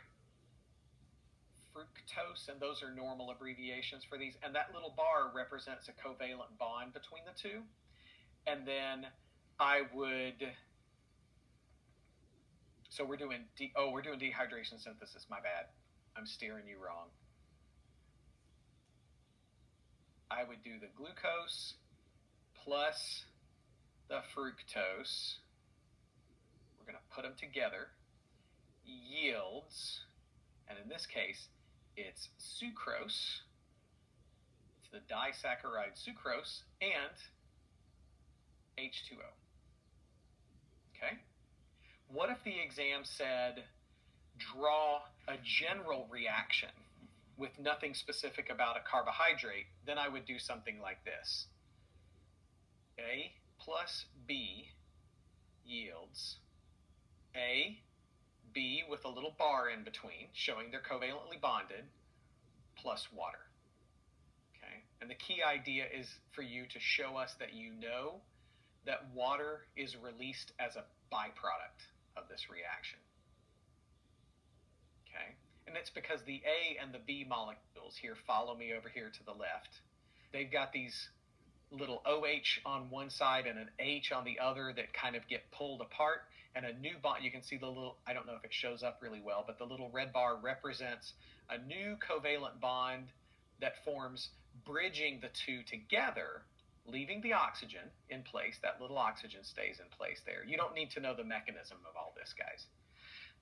fructose, and those are normal abbreviations for these. And that little bar represents a covalent bond between the two. And then I would, so we're doing dehydration synthesis, my bad. I'm steering you wrong. I would do the glucose plus the fructose. We're going to put them together. Yields, and in this case, it's sucrose. It's the disaccharide sucrose and H2O. Okay? What if the exam said, draw a general reaction with nothing specific about a carbohydrate? Then I would do something like this. A plus B yields A, B with a little bar in between, showing they're covalently bonded, plus water. Okay? And the key idea is for you to show us that you know that water is released as a byproduct of this reaction. Okay? And it's because the A and the B molecules here, follow me over here to the left, they've got these little OH on one side and an H on the other that kind of get pulled apart, and a new bond. You can see the little, I don't know if it shows up really well, but the little red bar represents a new covalent bond that forms, bridging the two together, leaving the oxygen in place. That little oxygen stays in place there. You don't need to know the mechanism of all this, guys.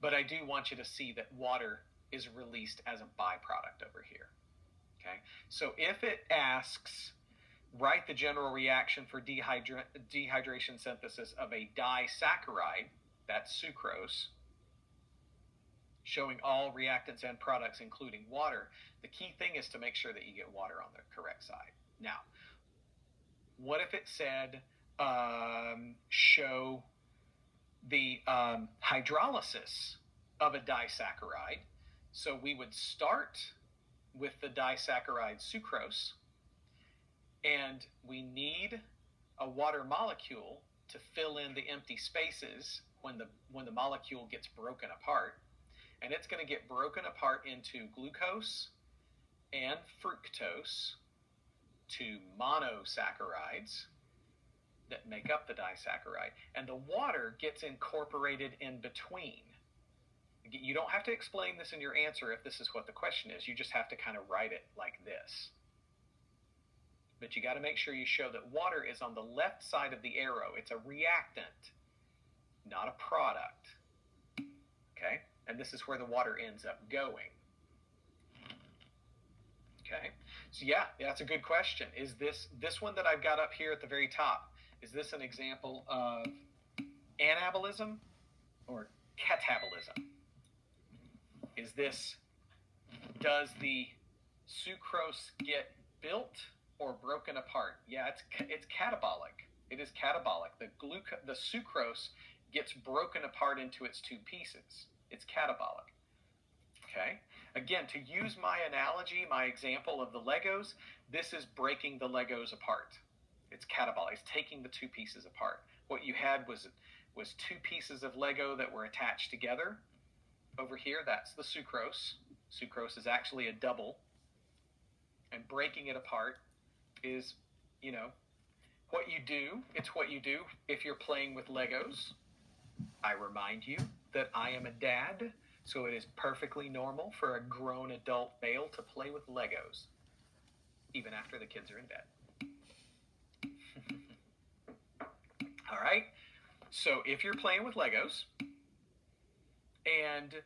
But I do want you to see that water is released as a byproduct over here. Okay? So if it asks, write the general reaction for dehydration synthesis of a disaccharide, that's sucrose, showing all reactants and products including water, the key thing is to make sure that you get water on the correct side. Now, what if it said, show the hydrolysis of a disaccharide? So we would start with the disaccharide sucrose, and we need a water molecule to fill in the empty spaces when the molecule gets broken apart. And it's going to get broken apart into glucose and fructose, two monosaccharides that make up the disaccharide. And the water gets incorporated in between. You don't have to explain this in your answer if this is what the question is. You just have to kind of write it like this. But you got to make sure you show that water is on the left side of the arrow. It's a reactant, not a product. Okay? And this is where the water ends up going. Okay? So yeah, that's a good question. Is this one that I've got up here at the very top, is this an example of anabolism or catabolism? Is this, does the sucrose get built or broken apart? Yeah, it's catabolic. It is catabolic. The sucrose gets broken apart into its two pieces. It's catabolic. Okay? Again, to use my analogy, my example of the Legos, this is breaking the Legos apart. It's catabolic. It's taking the two pieces apart. What you had was two pieces of Lego that were attached together. Over here, that's the sucrose. Sucrose is actually a double. And breaking it apart is, what you do. It's what you do if you're playing with Legos. I remind you that I am a dad, so it is perfectly normal for a grown adult male to play with Legos, even after the kids are in bed. All right. So if you're playing with Legos and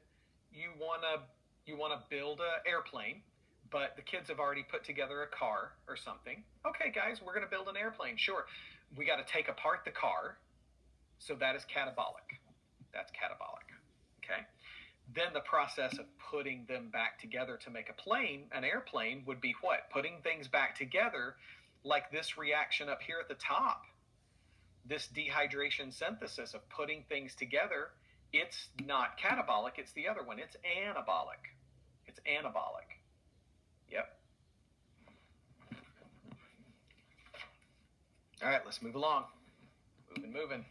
you wanna build an airplane, but the kids have already put together a car or something. Okay, guys, we're gonna build an airplane. Sure, we got to take apart the car, so that is catabolic. That's catabolic. Okay. Then the process of putting them back together to make a plane, an airplane, would be what? Putting things back together, like this reaction up here at the top, this dehydration synthesis of putting things together. It's not catabolic, it's the other one. It's anabolic. It's anabolic. Yep. All right, let's move along. Moving.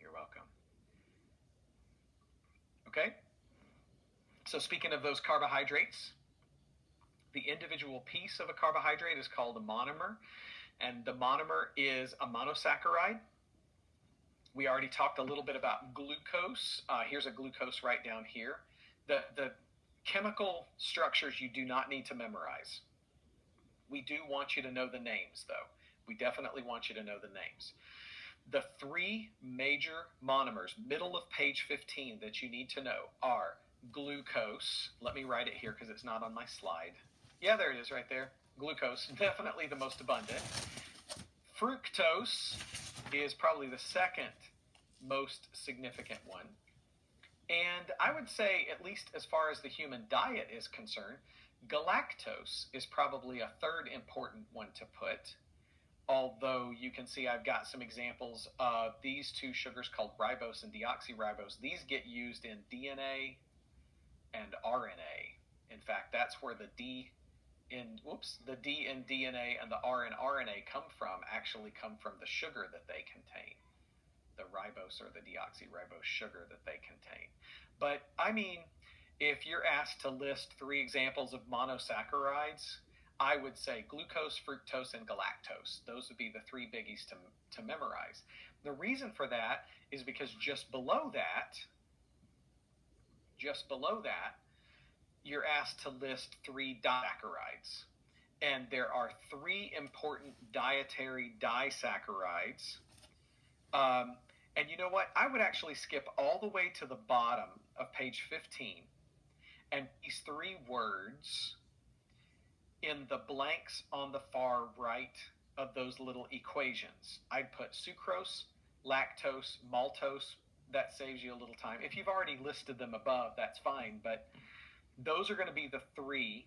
You're welcome. Okay. So speaking of those carbohydrates, the individual piece of a carbohydrate is called a monomer, and the monomer is a monosaccharide. We already talked a little bit about glucose. Here's a glucose right down here. The chemical structures you do not need to memorize. We do want you to know the names, though. We definitely want you to know the names. The three major monomers, middle of page 15, that you need to know are glucose. Let me write it here because it's not on my slide. Yeah, there it is right there. Glucose, definitely the most abundant. Fructose is probably the second most significant one. And I would say, at least as far as the human diet is concerned, galactose is probably a third important one to put. Although you can see I've got some examples of these two sugars called ribose and deoxyribose. These get used in DNA and RNA. In fact, that's where the D in DNA and the R in RNA actually come from the sugar that they contain, the ribose or the deoxyribose sugar that they contain. But I mean, if you're asked to list 3 examples of monosaccharides, I would say glucose, fructose, and galactose. Those would be the 3 biggies to memorize. The reason for that is because just below that, you're asked to list 3 disaccharides. And there are 3 important dietary disaccharides. And you know what? I would actually skip all the way to the bottom of page 15. And these 3 words in the blanks on the far right of those little equations. I'd put sucrose, lactose, maltose. That saves you a little time. If you've already listed them above, that's fine, but those are going to be the 3.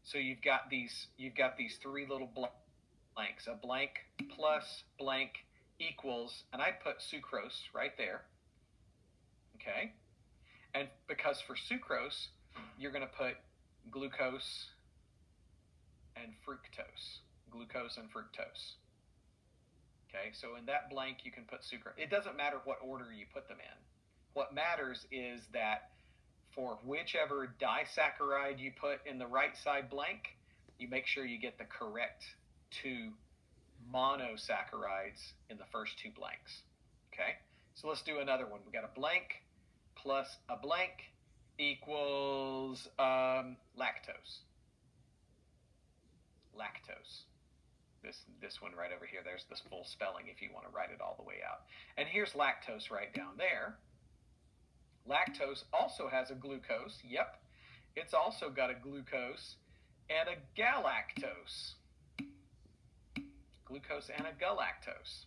So you've got these 3 little blanks. A blank plus blank equals, and I'd put sucrose right there. Okay? And because for sucrose, you're going to put glucose and fructose. Glucose and fructose. Okay, so in that blank you can put sucrose. It doesn't matter what order you put them in. What matters is that for whichever disaccharide you put in the right side blank, you make sure you get the correct 2 monosaccharides in the first 2 blanks. Okay, so let's do another one. We got a blank plus a blank equals lactose. Lactose. This one right over here, there's this full spelling if you want to write it all the way out. And here's lactose right down there. Lactose also has a glucose. Yep. It's also got a glucose and a galactose. Glucose and a galactose.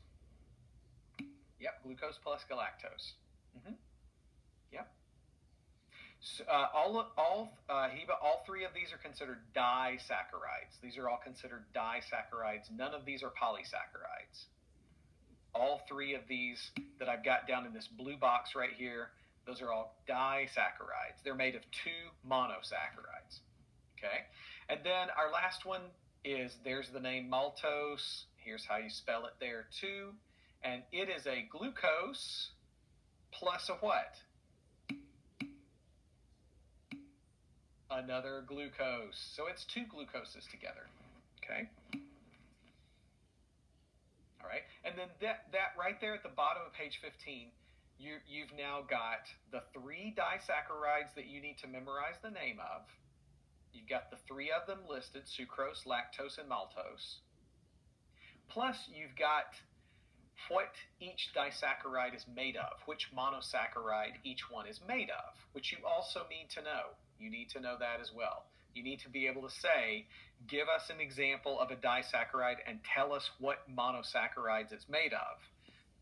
Yep, glucose plus galactose. Yep. So, Heba, all 3 of these are considered disaccharides. These are all considered disaccharides. None of these are polysaccharides. All 3 of these that I've got down in this blue box right here, those are all disaccharides. They're made of 2 monosaccharides. Okay? And then our last one is, there's the name maltose. Here's how you spell it there too. And it is a glucose plus a what? Another glucose. So it's 2 glucoses together. Okay? All right. And then that right there at the bottom of page 15, you've now got the 3 disaccharides that you need to memorize the name of. You've got the 3 of them listed, sucrose, lactose, and maltose. Plus, you've got what each disaccharide is made of, which monosaccharide each one is made of, which you also need to know. You need to know that as well. You need to be able to say, give us an example of a disaccharide and tell us what monosaccharides it's made of.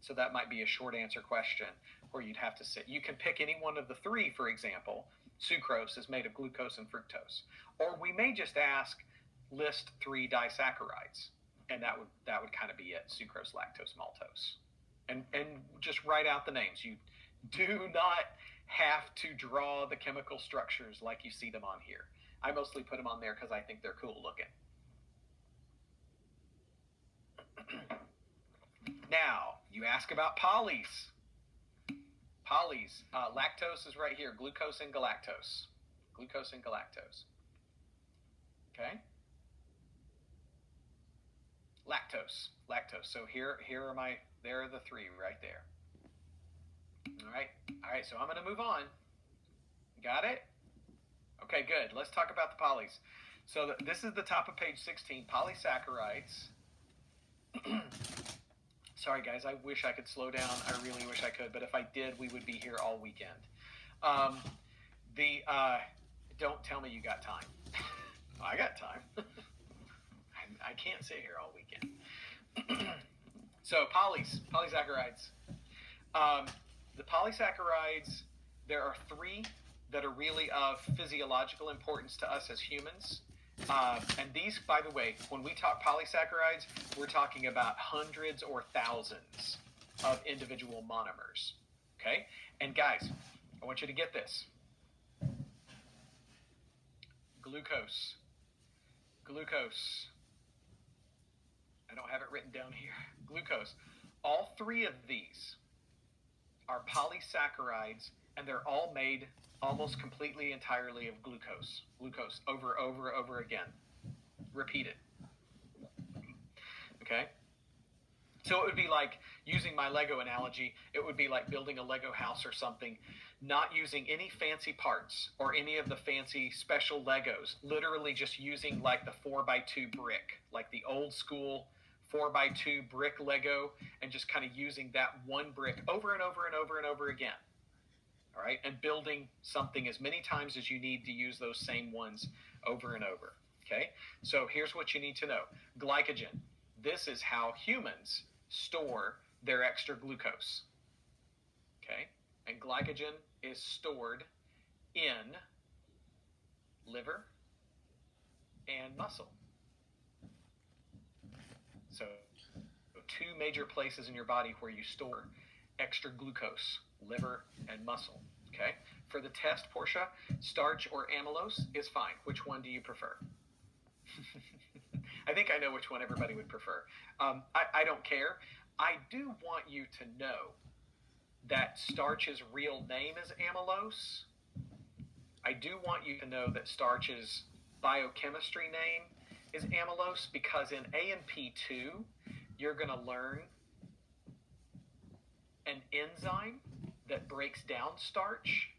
So that might be a short answer question where you'd have to sit. You can pick any one of the three, for example. Sucrose is made of glucose and fructose. Or we may just ask, list 3 disaccharides. And that would kind of be it: sucrose, lactose, maltose. And just write out the names. You do not have to draw the chemical structures like you see them on here. I mostly put them on there because I think they're cool looking. Now, you ask about polys. Polys, lactose is right here, glucose and galactose. Glucose and galactose. Okay? Lactose. So here are there are the 3 right there. All right, so I'm going to move on. Got it? Okay, good. Let's talk about the polys. So this is the top of page 16, polysaccharides. Sorry, guys, I wish I could slow down. I really wish I could, but if I did, we would be here all weekend. Don't tell me you got time. I got time. I can't sit here all weekend. So polysaccharides. The polysaccharides, there are 3 that are really of physiological importance to us as humans. And these, by the way, when we talk polysaccharides, we're talking about hundreds or thousands of individual monomers. Okay? And guys, I want you to get this. Glucose. I don't have it written down here. Glucose. All 3 of these are polysaccharides, and they're all made almost completely entirely of glucose. Glucose over again. Repeated. Okay? So it would be like, using my Lego analogy, it would be like building a Lego house or something, not using any fancy parts or any of the fancy special Legos, literally just using like the 4x2 brick, like the old school 4x2 brick Lego, and just kind of using that one brick over and over again. All right, and building something as many times as you need to use those same ones over and over. Okay, so here's what you need to know. Glycogen. This is how humans store their extra glucose. Okay, and glycogen is stored in liver and muscle. So 2 major places in your body where you store extra glucose: liver and muscle. Okay? For the test, Portia, starch or amylose is fine. Which one do you prefer? I think I know which one everybody would prefer. I don't care. I do want you to know that starch's real name is amylose. I do want you to know that starch's biochemistry name is amylose, because in A&P2, you're going to learn an enzyme that breaks down starch,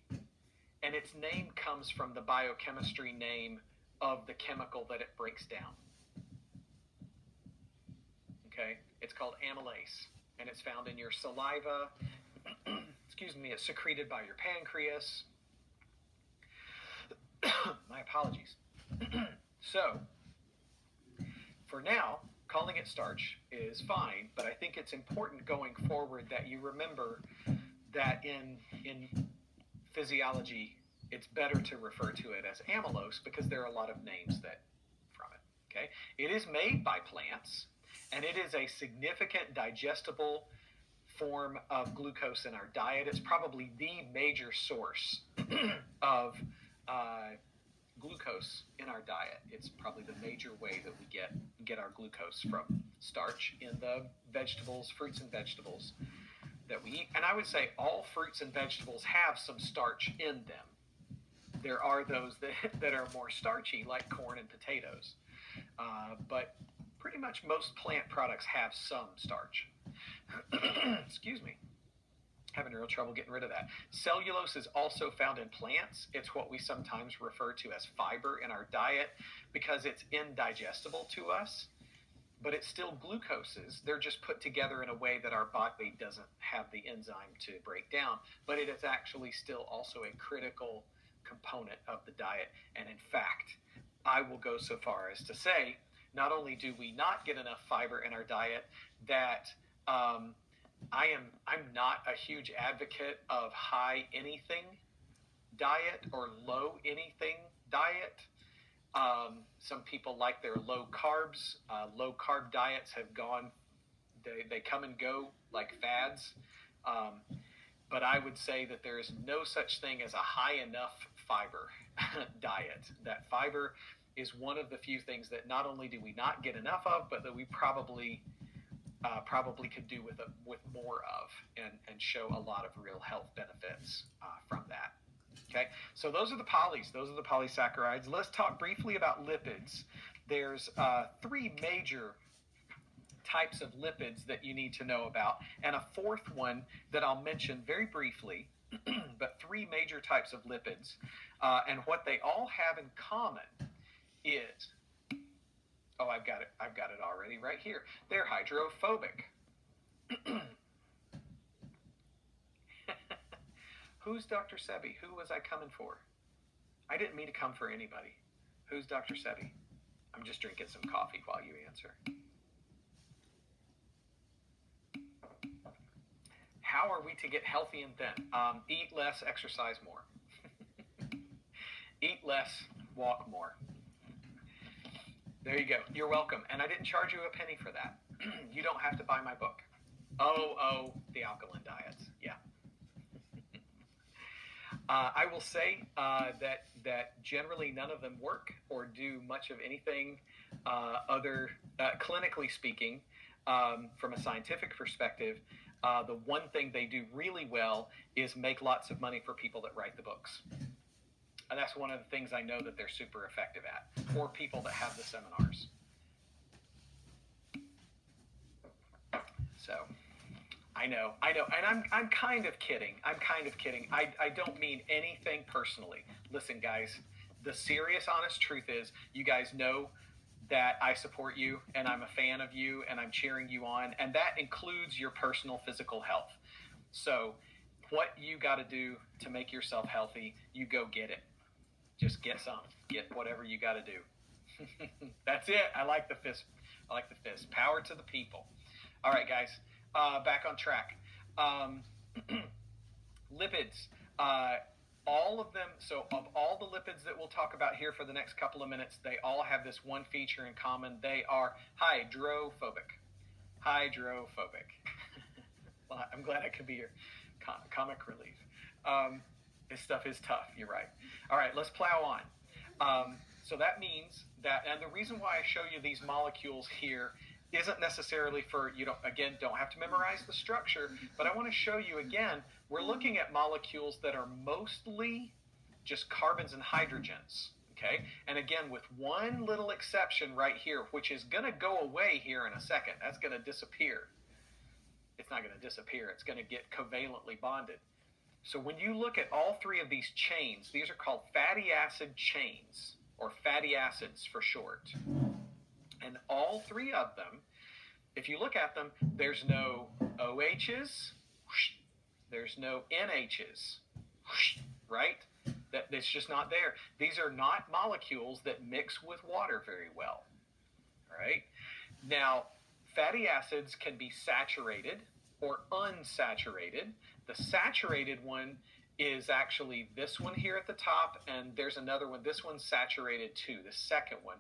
and its name comes from the biochemistry name of the chemical that it breaks down. Okay? It's called amylase, and it's found in your saliva. Excuse me, it's secreted by your pancreas. My apologies. So, for now, calling it starch is fine, but I think it's important going forward that you remember that in physiology, it's better to refer to it as amylose, because there are a lot of names that from it. Okay, it is made by plants, and it is a significant digestible form of glucose in our diet. It's probably the major source of glucose in our diet. It's probably the major way that we get our glucose from starch in the vegetables, fruits and vegetables that we eat. And I would say all fruits and vegetables have some starch in them. There are those that are more starchy, like corn and potatoes. But pretty much most plant products have some starch. Excuse me. Having real trouble getting rid of that. Cellulose is also found in plants. It's what we sometimes refer to as fiber in our diet, because it's indigestible to us. but it's still glucoses. They're just put together in a way that our body doesn't have the enzyme to break down, but it is actually still also a critical component of the diet. And in fact, I will go so far as to say, not only do we not get enough fiber in our diet, that I'm not a huge advocate of high anything diet or low anything diet. Some people like their low carbs. Low carb diets have gone, they come and go like fads. But I would say that there is no such thing as a high enough fiber diet. That fiber is one of the few things that not only do we not get enough of, but that we probably could do with more of, and show a lot of real health benefits from that. Okay, so those are the polys. Those are the polysaccharides. Let's talk briefly about lipids. There's three major types of lipids that you need to know about, and a fourth one that I'll mention very briefly, but three major types of lipids. And what they all have in common is, oh, I've got it already right here. They're hydrophobic. Who's Dr. Sebi? Who was I coming for? I didn't mean to come for anybody. Who's Dr. Sebi? I'm just drinking some coffee while you answer. How are we to get healthy and thin? Eat less, exercise more. Eat less, walk more. There you go. You're welcome. And I didn't charge you a penny for that. You don't have to buy my book. Oh, the alkaline diets. Yeah. I will say that generally none of them work or do much of anything other, clinically speaking, from a scientific perspective. The one thing they do really well is make lots of money for people that write the books. And that's one of the things I know that they're super effective at, or people that have the seminars. So, I know, and I'm kind of kidding. I don't mean anything personally. Listen, guys, the serious, honest truth is, you guys know that I support you, and I'm a fan of you, and I'm cheering you on, and that includes your personal physical health. So, what you got to do to make yourself healthy, you go get it. Just get some. Get whatever you got to do. That's it. I like the fist. Power to the people. All right, guys. Back on track. Lipids. All of them. So, of all the lipids that we'll talk about here for the next couple of minutes, they all have this one feature in common. They are hydrophobic. Hydrophobic. Well, I'm glad I could be your comic relief. This stuff is tough. You're right. All right, let's plow on. So that means that, and the reason why I show you these molecules here isn't necessarily for, you don't have to memorize the structure, but I want to show you again, we're looking at molecules that are mostly just carbons and hydrogens. Okay, and again, with one little exception right here, which is going to go away here in a second. That's going to disappear. It's not going to disappear. It's going to get covalently bonded. So when you look at all three of these chains, these are called fatty acid chains, or fatty acids for short. And all three of them, if you look at them, there's no OHs, there's no NHs, right? That's just not there. These are not molecules that mix with water very well, right? Now, fatty acids can be saturated or unsaturated. The saturated one is actually this one here at the top, and there's another one. This one's saturated too, the second one.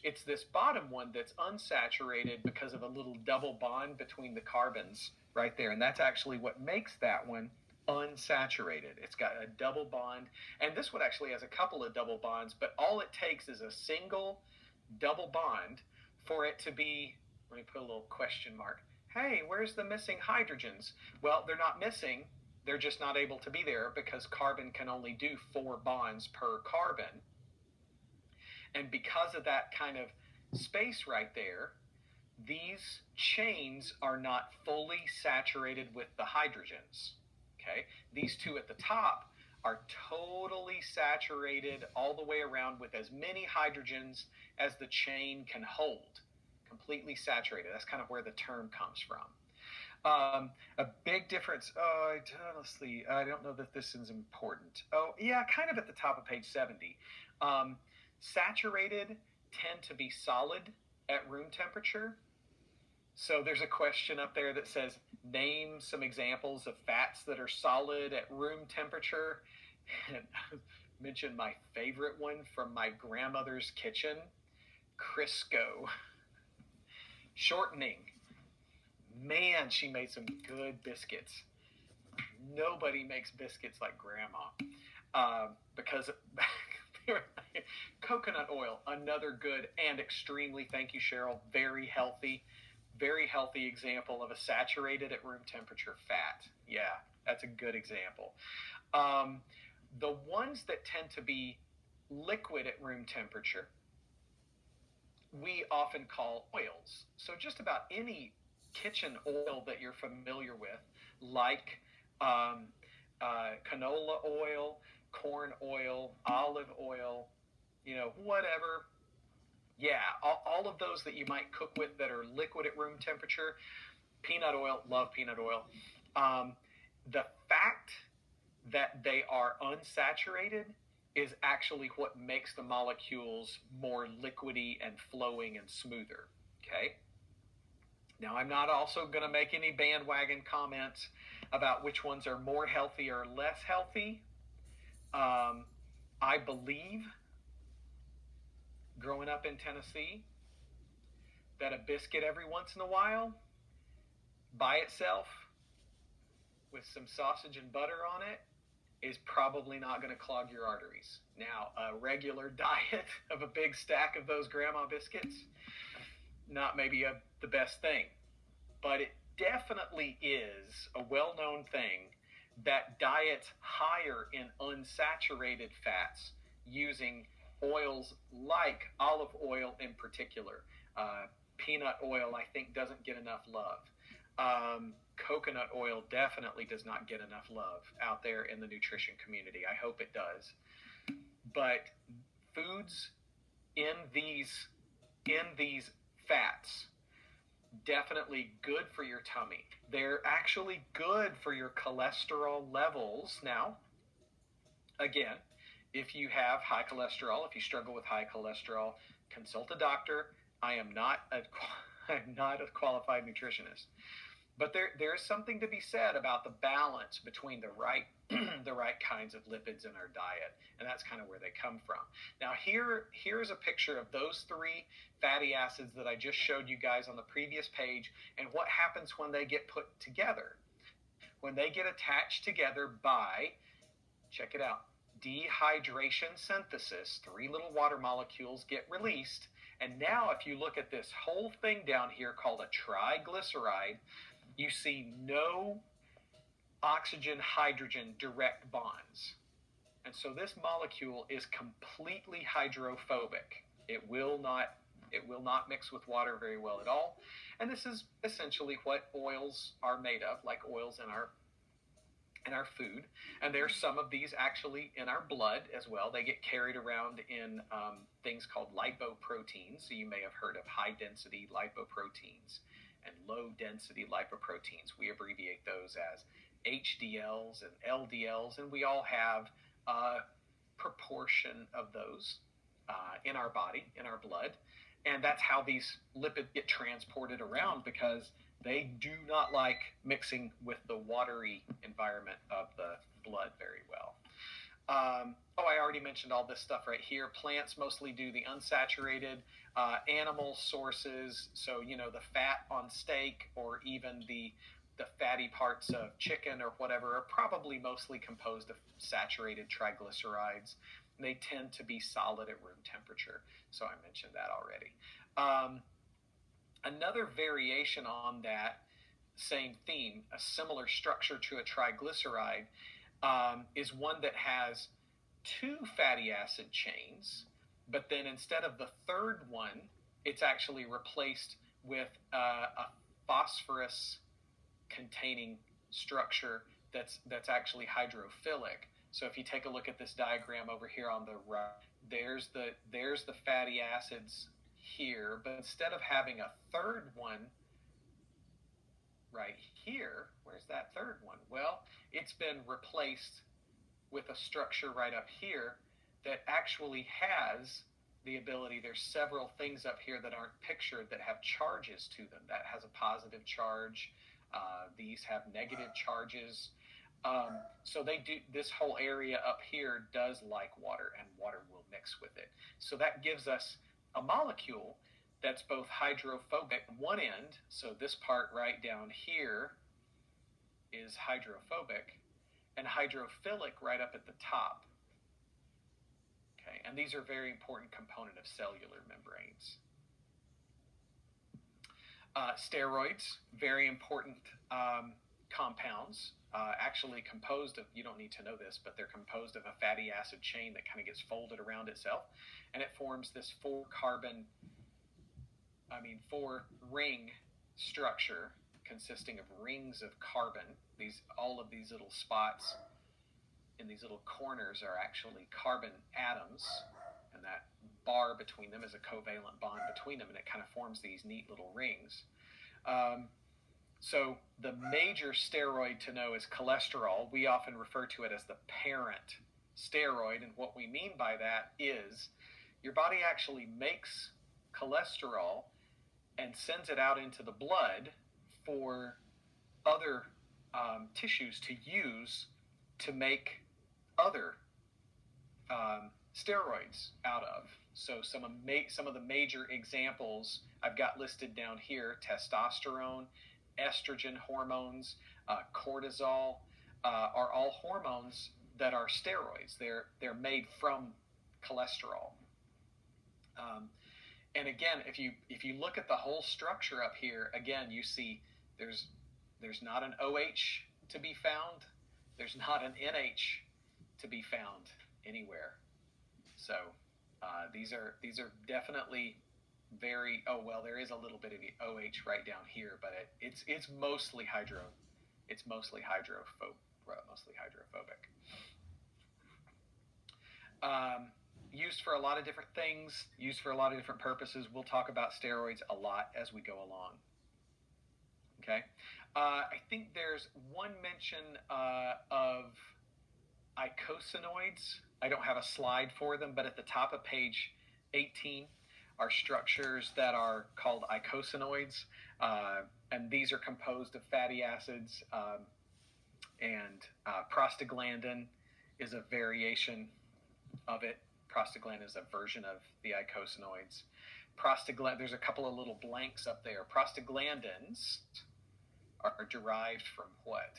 It's this bottom one that's unsaturated because of a little double bond between the carbons right there, and that's actually what makes that one unsaturated. It's got a double bond, and this one actually has a couple of double bonds, but all it takes is a single double bond for it to be, let me put a little question mark. Hey, where's the missing hydrogens? Well, they're not missing. They're just not able to be there because carbon can only do 4 bonds per carbon. And because of that kind of space right there, these chains are not fully saturated with the hydrogens. Okay? These two at the top are totally saturated all the way around with as many hydrogens as the chain can hold. completely saturated. That's kind of where the term comes from. A big difference. Oh, honestly, I don't know that this is important. Oh, yeah, kind of at the top of page 70. Um, Saturated tend to be solid at room temperature. So there's a question up there that says, name some examples of fats that are solid at room temperature. And mention my favorite one from my grandmother's kitchen, Crisco. Shortening. Man, she made some good biscuits. Nobody makes biscuits like Grandma, because coconut oil, another good and extremely, thank you, Cheryl, very healthy example of a saturated at room temperature fat. Yeah, that's a good example. The ones that tend to be liquid at room temperature, we often call oils. So just about any kitchen oil that you're familiar with, like um, canola oil, corn oil, olive oil, whatever. Yeah, all of those that you might cook with that are liquid at room temperature. Peanut oil, love peanut oil. The fact that they are unsaturated is actually what makes the molecules more liquidy and flowing and smoother. Okay? Now, I'm not also going to make any bandwagon comments about which ones are more healthy or less healthy. I believe, growing up in Tennessee, that a biscuit every once in a while, by itself, with some sausage and butter on it, is probably not going to clog your arteries. Now, a regular diet of a big stack of those grandma biscuits, not maybe the best thing. But it definitely is a well-known thing that diets higher in unsaturated fats using oils like olive oil in particular. Peanut oil, I think, doesn't get enough love. Coconut oil definitely does not get enough love out there in the nutrition community. I hope it does. But foods in these fats, definitely good for your tummy. They're actually good for your cholesterol levels. Now, again, if you have high cholesterol, if you struggle with high cholesterol, consult a doctor. I am not a qualified nutritionist. But there is something to be said about the balance between the right kinds of lipids in our diet, and that's kind of where they come from. Now here's a picture of those three fatty acids that I just showed you guys on the previous page, and what happens when they get put together. When they get attached together by, check it out, dehydration synthesis, 3 little water molecules get released, and now if you look at this whole thing down here called a triglyceride, you see no oxygen-hydrogen direct bonds. And so this molecule is completely hydrophobic. It will not mix with water very well at all. And this is essentially what oils are made of, like oils in our food. And there's some of these actually in our blood as well. They get carried around in things called lipoproteins. So you may have heard of high-density lipoproteins and low-density lipoproteins. We abbreviate those as HDLs and LDLs, and we all have a proportion of those in our body, in our blood. And that's how these lipids get transported around, because they do not like mixing with the watery environment of the blood very well. I already mentioned all this stuff right here. Plants mostly do the unsaturated. Animal sources, so the fat on steak or even the fatty parts of chicken or whatever, are probably mostly composed of saturated triglycerides. They tend to be solid at room temperature, so I mentioned that already. Another variation on that same theme, a similar structure to a triglyceride, is one that has 2 fatty acid chains, but then instead of the third one, it's actually replaced with a phosphorus containing structure that's actually hydrophilic. So if you take a look at this diagram over here on the right, there's the fatty acids here, but instead of having a third one right here, where's that third one? Well, it's been replaced with a structure right up here that actually has the ability. There's several things up here that aren't pictured that have charges to them. That has a positive charge. These have negative charges. So they do, this whole area up here does like water, and water will mix with it. So that gives us a molecule that's both hydrophobic on one end. So this part right down here is hydrophobic, and hydrophilic right up at the top. Okay, and these are very important component of cellular membranes. Steroids, very important compounds, actually composed of, you don't need to know this, but they're composed of a fatty acid chain that kind of gets folded around itself, and it forms this four ring structure consisting of rings of carbon. All of these little spots in these little corners are actually carbon atoms, and that bar between them is a covalent bond between them, and it kind of forms these neat little rings. So the major steroid to know is cholesterol. We often refer to it as the parent steroid, and what we mean by that is your body actually makes cholesterol and sends it out into the blood for other tissues to use to make other steroids out of. So some of the major examples I've got listed down here: testosterone, estrogen hormones, cortisol, are all hormones that are steroids. They're made from cholesterol. And again, if you look at the whole structure up here, again, you see there's not an OH to be found. There's not an NH to be found anywhere. So these are definitely very, oh well, there is a little bit of the OH right down here, but it's mostly hydrophobic. Used for a lot of different things, used for a lot of different purposes. We'll talk about steroids a lot as we go along. Okay, I think there's one mention of eicosanoids. I don't have a slide for them, but at the top of page 18 are structures that are called eicosanoids, and these are composed of fatty acids, and prostaglandin is a variation of it. Prostaglandin is a version of the eicosanoids. There's a couple of little blanks up there. Prostaglandins are derived from what?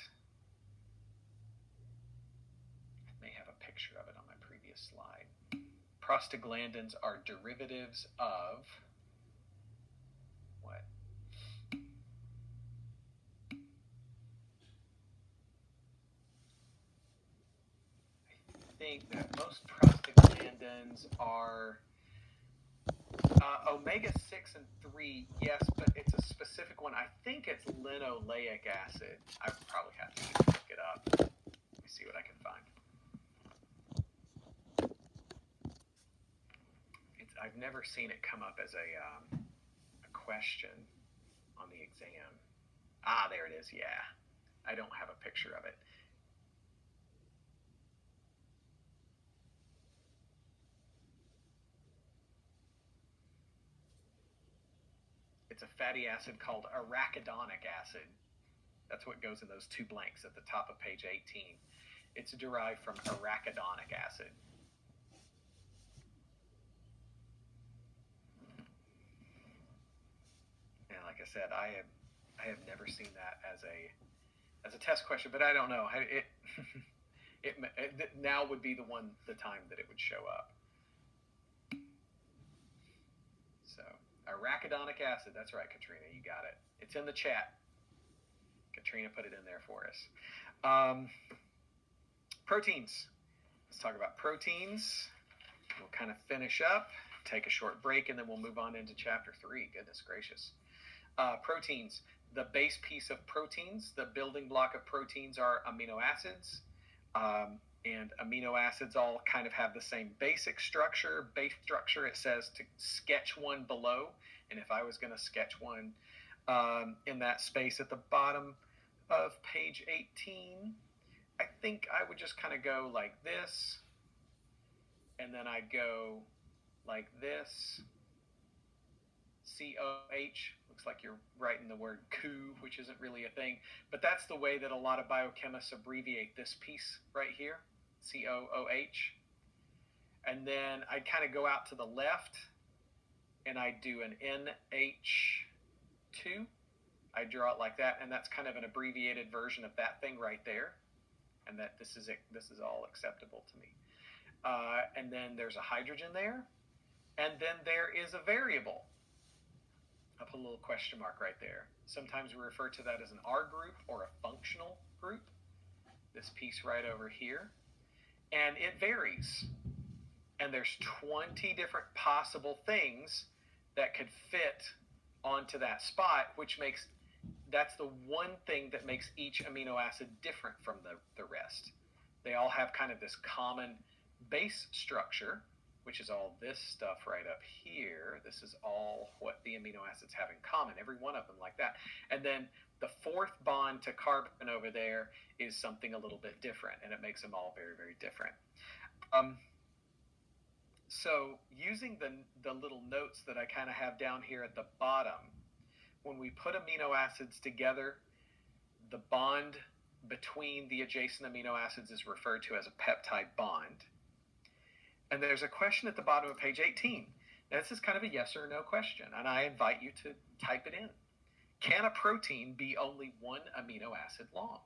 I may have a picture of it on my previous slide. Prostaglandins are derivatives of what? I think that most prostaglandins are omega-6 and 3, yes, but it's a specific one. I think it's linoleic acid. I would probably have to look it up. Let me see what I can find. I've never seen it come up as a question on the exam. Ah, there it is. Yeah, I don't have a picture of it. It's a fatty acid called arachidonic acid. That's what goes in those two blanks at the top of page 18. It's derived from arachidonic acid. And like I said, I have never seen that as a test question, but I don't know. It now would be the time that it would show up. So arachidonic acid, that's right, Katrina, you got it. It's in the chat. Katrina put it in there for us. Proteins. Let's talk about proteins. We'll kind of finish up, take a short break, and then we'll move on into chapter 3. Goodness gracious. Proteins. The base piece of proteins, the building block of proteins, are amino acids. And amino acids all kind of have the same basic structure. Base structure, it says to sketch one below. And if I was going to sketch one in that space at the bottom of page 18, I think I would just kind of go like this. And then I'd go like this. COH, looks like you're writing the word coup, which isn't really a thing, but that's the way that a lot of biochemists abbreviate this piece right here, COOH. And then I'd kind of go out to the left and I'd do an NH2. I draw it like that, and that's kind of an abbreviated version of that thing right there. And that this is all acceptable to me. And then there's a hydrogen there, and then there is a variable. I'll put a little question mark right there. Sometimes we refer to that as an R group or a functional group. This piece right over here. And it varies. And there's 20 different possible things that could fit onto that spot, which makes, that's the one thing that makes each amino acid different from the rest. They all have kind of this common base structure, which is all this stuff right up here. This is all what the amino acids have in common, every one of them like that. And then the fourth bond to carbon over there is something a little bit different, and it makes them all very, very different. So using the little notes that I kind of have down here at the bottom, when we put amino acids together, the bond between the adjacent amino acids is referred to as a peptide bond. And there's a question at the bottom of page 18. Now, this is kind of a yes or no question, and I invite you to type it in. Can a protein be only one amino acid long?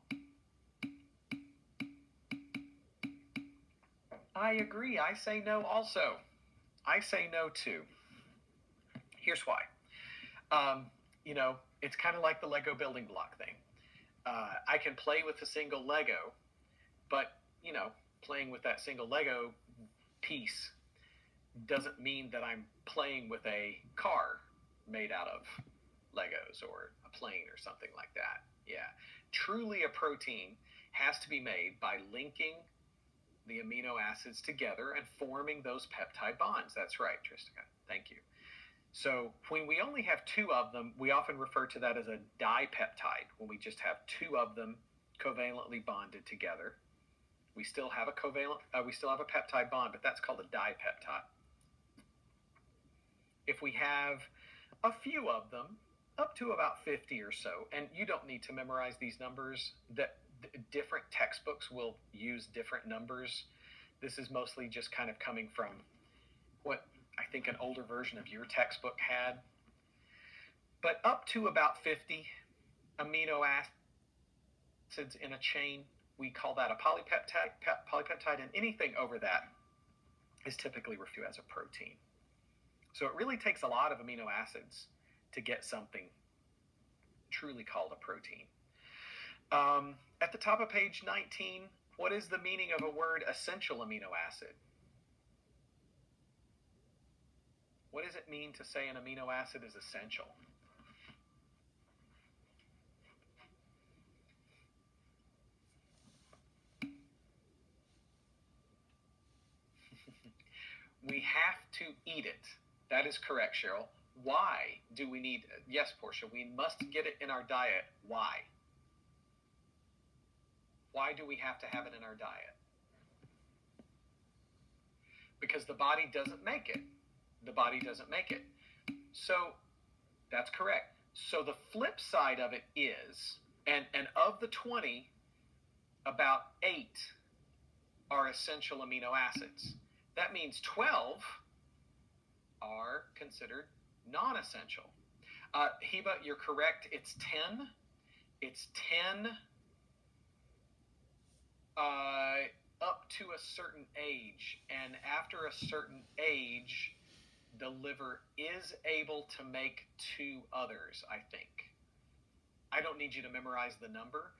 I agree. I say no also. I say no too. Here's why. It's kind of like the Lego building block thing. I can play with a single Lego, but, playing with that single Lego piece doesn't mean that I'm playing with a car made out of Legos or a plane or something like that. Yeah. Truly, a protein has to be made by linking the amino acids together and forming those peptide bonds. That's right, Tristika. Thank you. So when we only have two of them, we often refer to that as a dipeptide, when we just have two of them covalently bonded together. We still have a peptide bond, but that's called a dipeptide. If we have a few of them, up to about 50 or so, and you don't need to memorize these numbers, that different textbooks will use different numbers. This is mostly just kind of coming from what I think an older version of your textbook had. But up to about 50 amino acids in a chain, we call that a polypeptide, and anything over that is typically referred to as a protein. So it really takes a lot of amino acids to get something truly called a protein. At the top of page 19, what is the meaning of a word essential amino acid? What does it mean to say an amino acid is essential? We have to eat it. That is correct, Cheryl. Why do we need it? Yes, Portia, we must get it in our diet. Why? Why do we have to have it in our diet? Because the body doesn't make it. The body doesn't make it. So that's correct. So the flip side of it is, and of the 20, about 8 are essential amino acids. That means 12 are considered non-essential. Heba, you're correct. It's 10. It's 10 up to a certain age. And after a certain age, the liver is able to make 2 others, I think. I don't need you to memorize the number,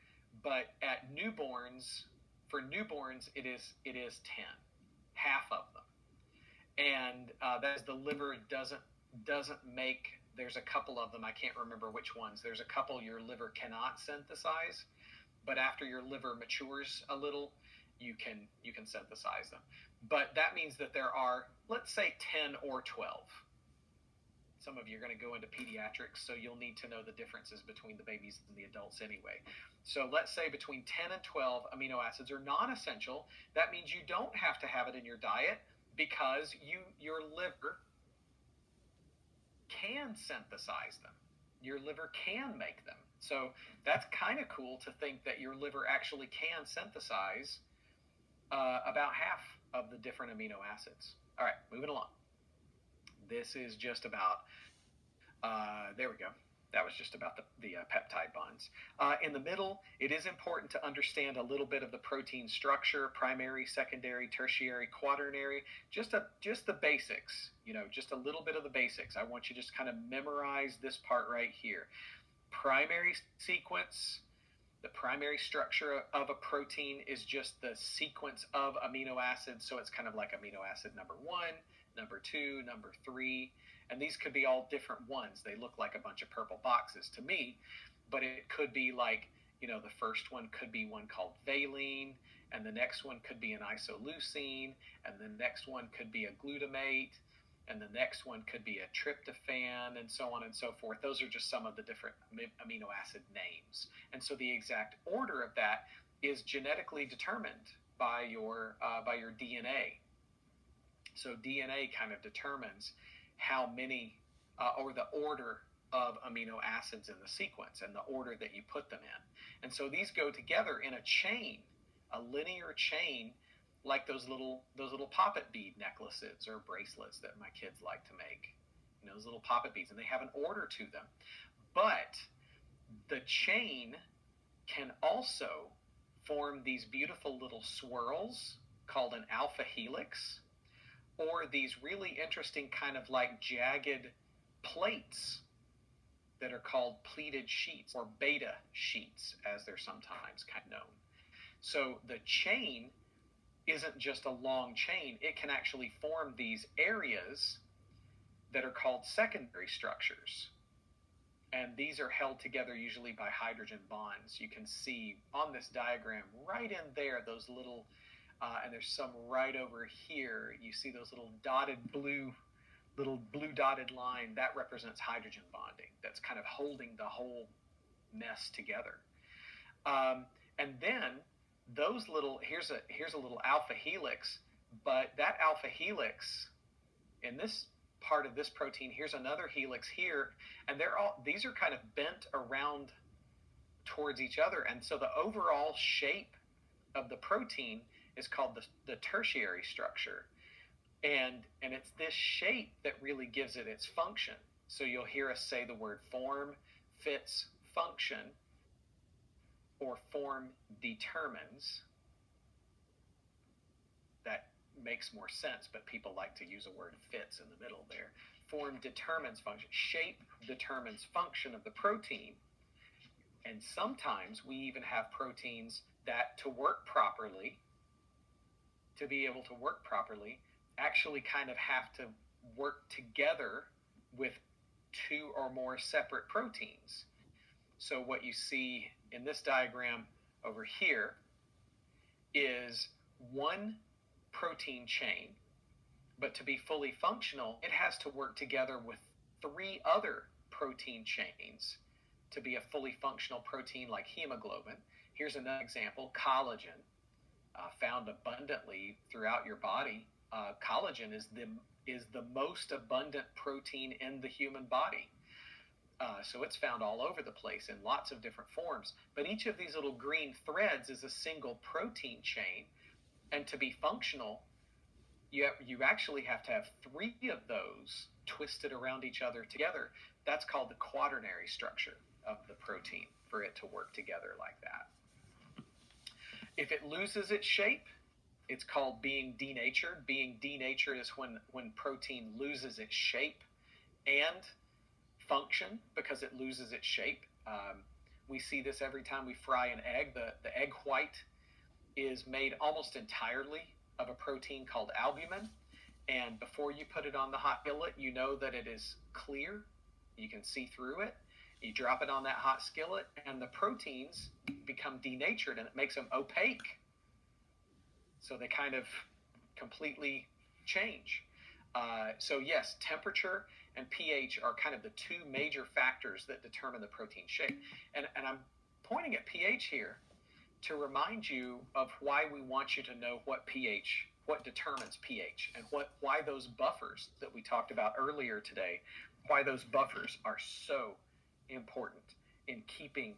but at newborns, for newborns, it is 10, half of them. And that is, the liver doesn't make, there's a couple of them, I can't remember which ones. There's a couple your liver cannot synthesize, but after your liver matures a little, you can synthesize them. But that means that there are, let's say, 10 or 12. Some of you are going to go into pediatrics, so you'll need to know the differences between the babies and the adults anyway. So let's say between 10 and 12 amino acids are non-essential. That means you don't have to have it in your diet because your liver can synthesize them. Your liver can make them. So that's kind of cool to think that your liver actually can synthesize about half of the different amino acids. All right, moving along. This is just about, there we go. That was just about the peptide bonds. In the middle, it is important to understand a little bit of the protein structure: primary, secondary, tertiary, quaternary, just the basics, just a little bit of the basics. I want you to just kind of memorize this part right here. Primary sequence, the primary structure of a protein is just the sequence of amino acids. So it's kind of like amino acid number 1, number 2, number 3. And these could be all different ones. They look like a bunch of purple boxes to me, but it could be like, the first one could be one called valine, and the next one could be an isoleucine, and the next one could be a glutamate, and the next one could be a tryptophan, and so on and so forth. Those are just some of the different amino acid names. And so the exact order of that is genetically determined by your DNA. So DNA kind of determines how many, or the order of amino acids in the sequence and the order that you put them in. And so these go together in a chain, a linear chain, like those little poppet bead necklaces or bracelets that my kids like to make. Those little poppet beads, and they have an order to them. But the chain can also form these beautiful little swirls called an alpha helix, or these really interesting kind of like jagged plates that are called pleated sheets, or beta sheets, as they're sometimes kind of known. So the chain isn't just a long chain. It can actually form these areas that are called secondary structures. And these are held together usually by hydrogen bonds. You can see on this diagram right in there those little, and there's some right over here. You see those little blue dotted line. That represents hydrogen bonding. That's kind of holding the whole mess together. And then those little, here's a little alpha helix, but that alpha helix in this part of this protein, here's another helix here, and these are kind of bent around towards each other. And so the overall shape of the protein is called the tertiary structure. And it's this shape that really gives it its function. So you'll hear us say the word form, fits, function, or form determines. That makes more sense, but people like to use a word fits in the middle there. Form determines function. Shape determines function of the protein. And sometimes we even have proteins that, to work properly, to be able to work properly, actually kind of have to work together with 2 or more separate proteins. So what you see in this diagram over here is one protein chain, but to be fully functional, it has to work together with 3 other protein chains to be a fully functional protein, like hemoglobin. Here's another example: collagen, found abundantly throughout your body. Collagen is the most abundant protein in the human body. So it's found all over the place in lots of different forms. But each of these little green threads is a single protein chain. And to be functional, you actually have to have 3 of those twisted around each other together. That's called the quaternary structure of the protein, for it to work together like that. If it loses its shape, it's called being denatured. Being denatured is when protein loses its shape and function because it loses its shape. We see this every time we fry an egg. The egg white is made almost entirely of a protein called albumin. And before you put it on the hot skillet, you know that it is clear. You can see through it. You drop it on that hot skillet, and the proteins become denatured, and it makes them opaque. So they kind of completely change. So yes, temperature and pH are kind of the two major factors that determine the protein shape. And I'm pointing at pH here to remind you of why we want you to know what determines pH, and why those buffers that we talked about earlier today, why those buffers are so important in keeping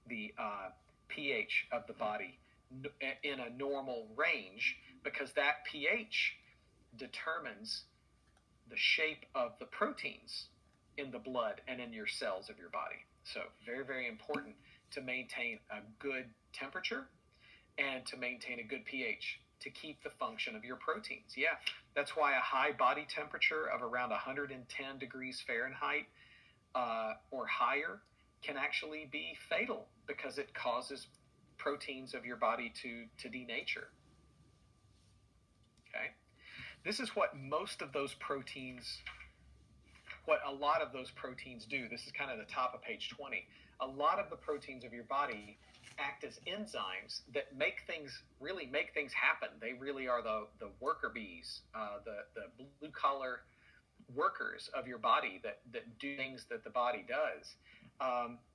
the pH of the body in a normal range, because that pH determines the shape of the proteins in the blood and in your cells of your body. So very, very important to maintain a good temperature and to maintain a good pH to keep the function of your proteins. Yeah, that's why a high body temperature of around 110 degrees Fahrenheit or higher can actually be fatal, because it causes proteins of your body to denature. Okay, this is what a lot of those proteins do. This is kind of the top of page 20. A lot of the proteins of your body act as enzymes that really make things happen. They really are the worker bees, the blue collar workers of your body that do things that the body does.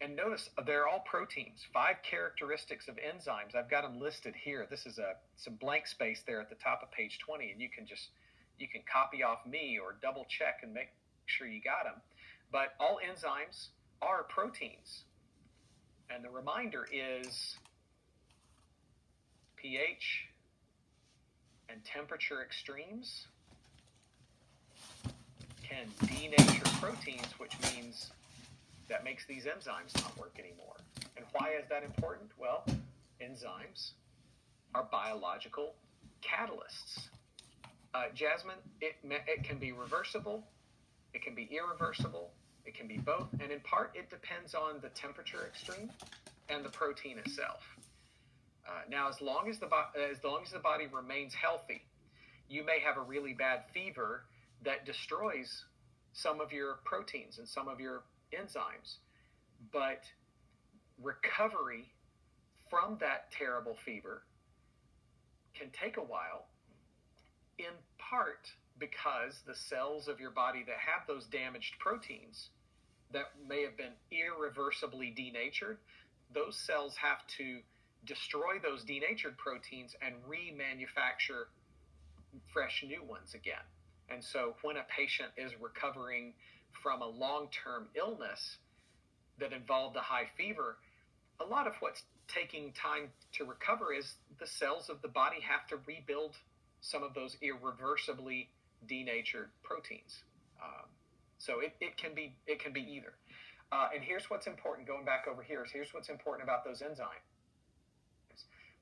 And notice they're all proteins. 5 characteristics of enzymes. I've got them listed here. This is some blank space there at the top of page 20, and you can copy off me or double check and make sure you got them. But all enzymes are proteins. And the reminder is pH and temperature extremes can denature proteins, which means that makes these enzymes not work anymore. And why is that important? Well, enzymes are biological catalysts. Jasmine, it can be reversible, it can be irreversible, it can be both, and in part it depends on the temperature extreme and the protein itself. Now, as long as the body remains healthy, you may have a really bad fever that destroys some of your proteins and some of your enzymes, but recovery from that terrible fever can take a while, in part because the cells of your body that have those damaged proteins that may have been irreversibly denatured, those cells have to destroy those denatured proteins and remanufacture fresh new ones again. And so when a patient is recovering from a long-term illness that involved a high fever, a lot of what's taking time to recover is the cells of the body have to rebuild some of those irreversibly denatured proteins. So it can be either. And here's what's important. Going back over here, here's what's important about those enzymes.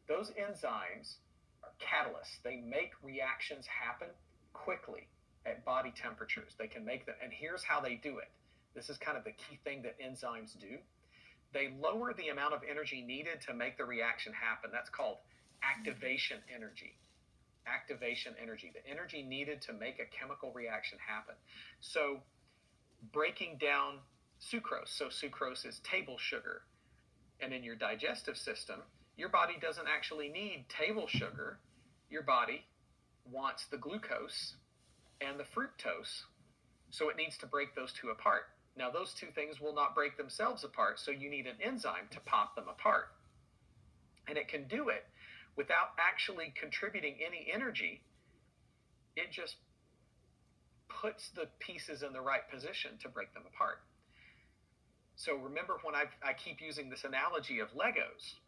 Those enzymes are catalysts. They make reactions happen quickly at body temperatures. They can make them, and here's how they do it. This is kind of the key thing that enzymes do. They lower the amount of energy needed to make the reaction happen. That's called activation energy. Activation energy, the energy needed to make a chemical reaction happen. So breaking down sucrose. So sucrose is table sugar. And in your digestive system, your body doesn't actually need table sugar. Your body wants the glucose and the fructose. So it needs to break those two apart. Now, those two things will not break themselves apart, so you need an enzyme to pop them apart. And it can do it without actually contributing any energy. It just puts the pieces in the right position to break them apart. So remember, when I keep using this analogy of Legos,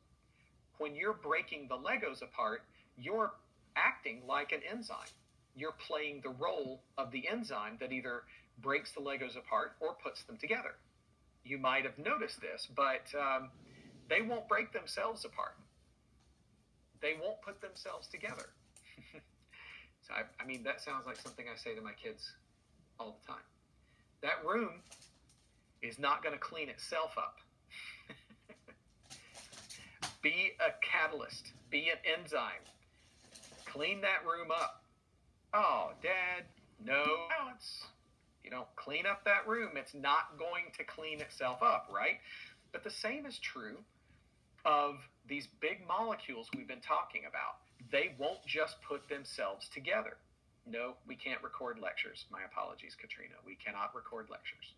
when you're breaking the Legos apart, you're acting like an enzyme. You're playing the role of the enzyme that either breaks the Legos apart or puts them together. You might have noticed this, but they won't break themselves apart. They won't put themselves together. So, I mean, that sounds like something I say to my kids all the time. That room is not going to clean itself up. Be a catalyst. Be an enzyme. Clean that room up. Oh, Dad, no balance. You don't clean up that room, it's not going to clean itself up, right? But the same is true of these big molecules we've been talking about. they won't just put themselves together. No, we can't record lectures. My apologies, Katrina. We cannot record lectures.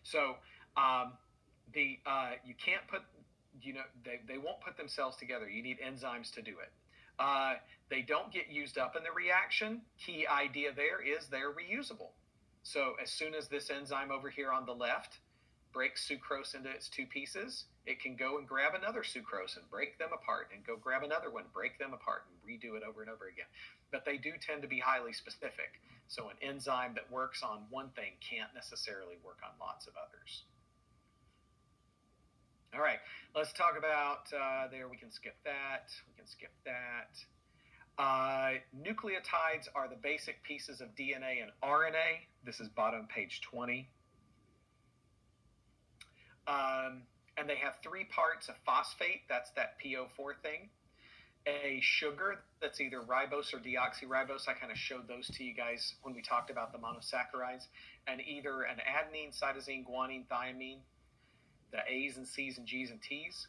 So you can't put, they won't put themselves together. You need enzymes to do it. They don't get used up in the reaction. Key idea there is they're reusable. So as soon as this enzyme over here on the left breaks sucrose into its two pieces, it can go and grab another sucrose and break them apart, and go grab another one, break them apart, and redo it over and over again. But they do tend to be highly specific. So an enzyme that works on one thing can't necessarily work on lots of others. All right, let's talk about there. We can skip that. We can skip that. Nucleotides are the basic pieces of DNA and RNA. This is bottom page 20. And they have three parts: a phosphate, that's that PO4 thing, a sugar that's either ribose or deoxyribose. I kind of showed those to you guys when we talked about the monosaccharides, and either an adenine, cytosine, guanine, thymine, the A's and C's and G's and T's.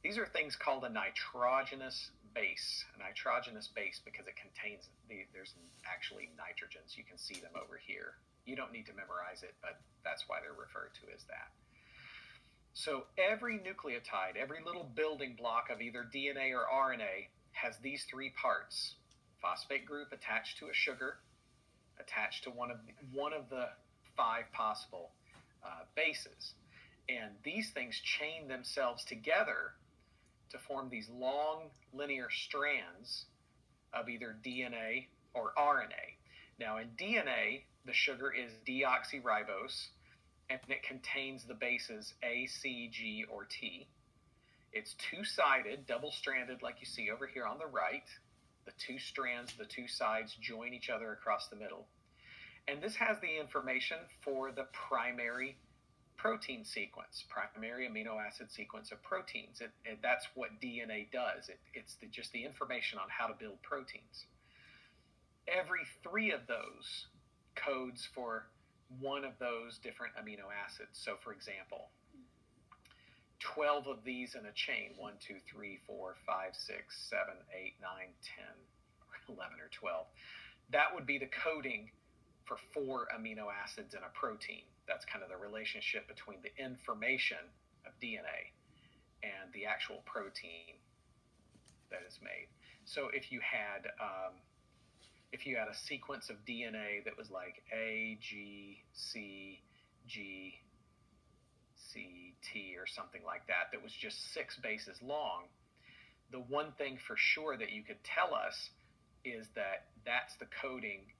These are things called a nitrogenous base. A nitrogenous base because it contains, there's actually nitrogens. You can see them over here. You don't need to memorize it, but that's why they're referred to as that. So every nucleotide, every little building block of either DNA or RNA has these three parts: phosphate group attached to a sugar, attached to one of the five possible bases. And these things chain themselves together to form these long linear strands of either DNA or RNA. Now in DNA, the sugar is deoxyribose, and it contains the bases A, C, G, or T. It's two-sided, double-stranded, like you see over here on the right. The two strands, the two sides join each other across the middle. And this has the information for the primary protein sequence, primary amino acid sequence of proteins. That's what DNA does. It's just the information on how to build proteins. Every three of those codes for one of those different amino acids. So for example, 12 of these in a chain, 1, 2, 3, 4, 5, 6, 7, 8, 9, 10, 11 or 12. That would be the coding for 4 amino acids in a protein. That's kind of the relationship between the information of DNA and the actual protein that is made. So if you had a sequence of DNA that was like A, G, C, G, C, T, or something like that, that was just 6 bases long, the one thing for sure that you could tell us is that that's the coding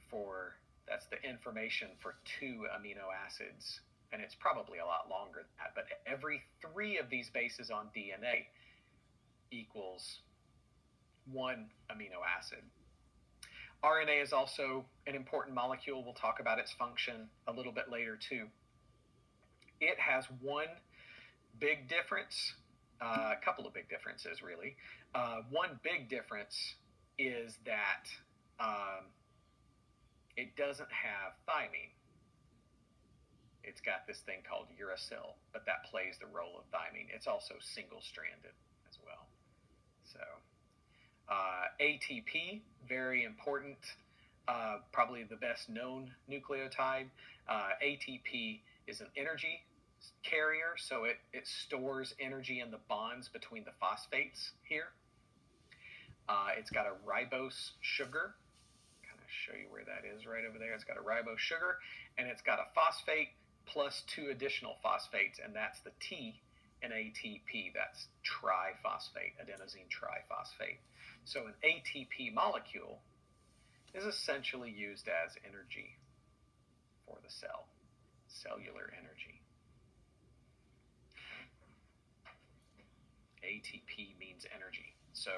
for, that's the information for 2 amino acids. And it's probably a lot longer than that, but every 3 of these bases on DNA equals 1 amino acid. RNA is also an important molecule. We'll talk about its function a little bit later too. It has one big difference, a couple of big differences really. One big difference is that it doesn't have thymine. It's got this thing called uracil, but that plays the role of thymine. It's also single-stranded as well. So ATP, very important, probably the best known nucleotide. ATP is an energy carrier, so it stores energy in the bonds between the phosphates here. It's got a ribose sugar. Kind of show you where that is right over there. It's got a ribose sugar, and it's got a phosphate plus 2 additional phosphates, and that's the T in ATP. That's triphosphate, adenosine triphosphate. So an ATP molecule is essentially used as energy for the cell, cellular energy. ATP means energy. So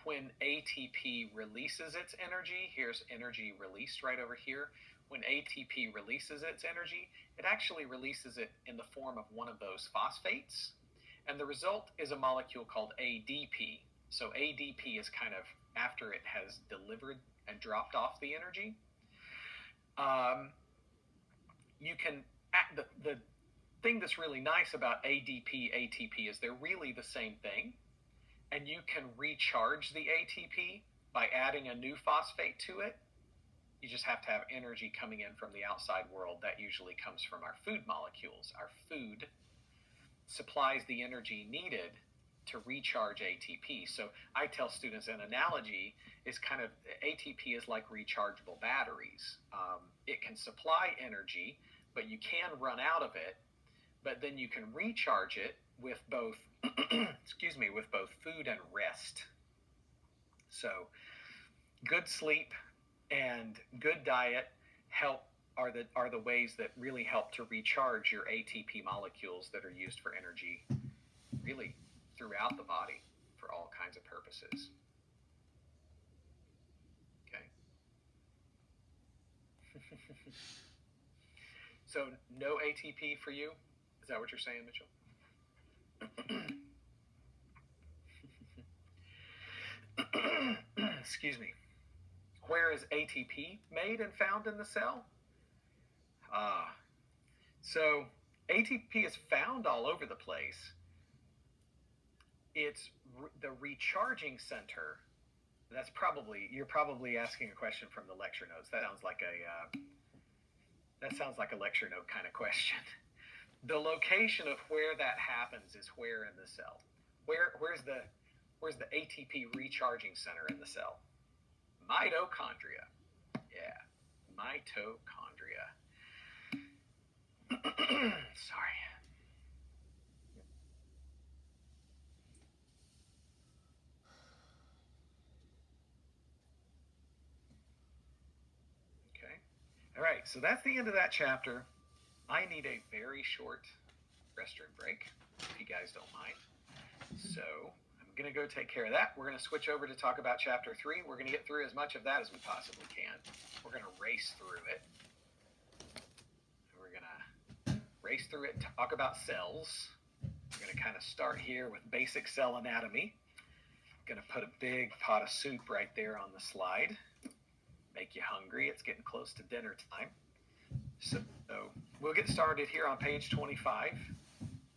when ATP releases its energy, here's energy released right over here. When ATP releases its energy, it actually releases it in the form of one of those phosphates. And the result is a molecule called ADP. So ADP is kind of after it has delivered and dropped off the energy. The thing that's really nice about ADP, ATP is they're really the same thing. and you can recharge the ATP by adding a new phosphate to it. You just have to have energy coming in from the outside world. That usually comes from our food molecules. Our food supplies the energy needed to recharge ATP. So I tell students an analogy is kind of ATP is like rechargeable batteries. It can supply energy, but you can run out of it. But then you can recharge it with both, with both food and rest. So good sleep and good diet are the ways that really help to recharge your ATP molecules that are used for energy, really throughout the body for all kinds of purposes. Okay. So no ATP for you? Is that what you're saying, Mitchell? Excuse me. Where is ATP made and found in the cell? So ATP is found all over the place. It's the recharging center. You're probably asking a question from the lecture notes. That sounds like a lecture note kind of question. The location of where that happens is where in the cell? Where's the ATP recharging center in the cell? Mitochondria. Yeah, mitochondria. Sorry. Okay. All right, so that's the end of that chapter. I need a very short restroom break, if you guys don't mind. So I'm going to go take care of that. We're going to switch over to talk about chapter 3. We're going to get through as much of that as we possibly can. We're going to race through it. We're going to race through it, talk about cells. We're going to kind of start here with basic cell anatomy. Going to put a big pot of soup right there on the slide. Make you hungry. It's getting close to dinner time. So we'll get started here on page 25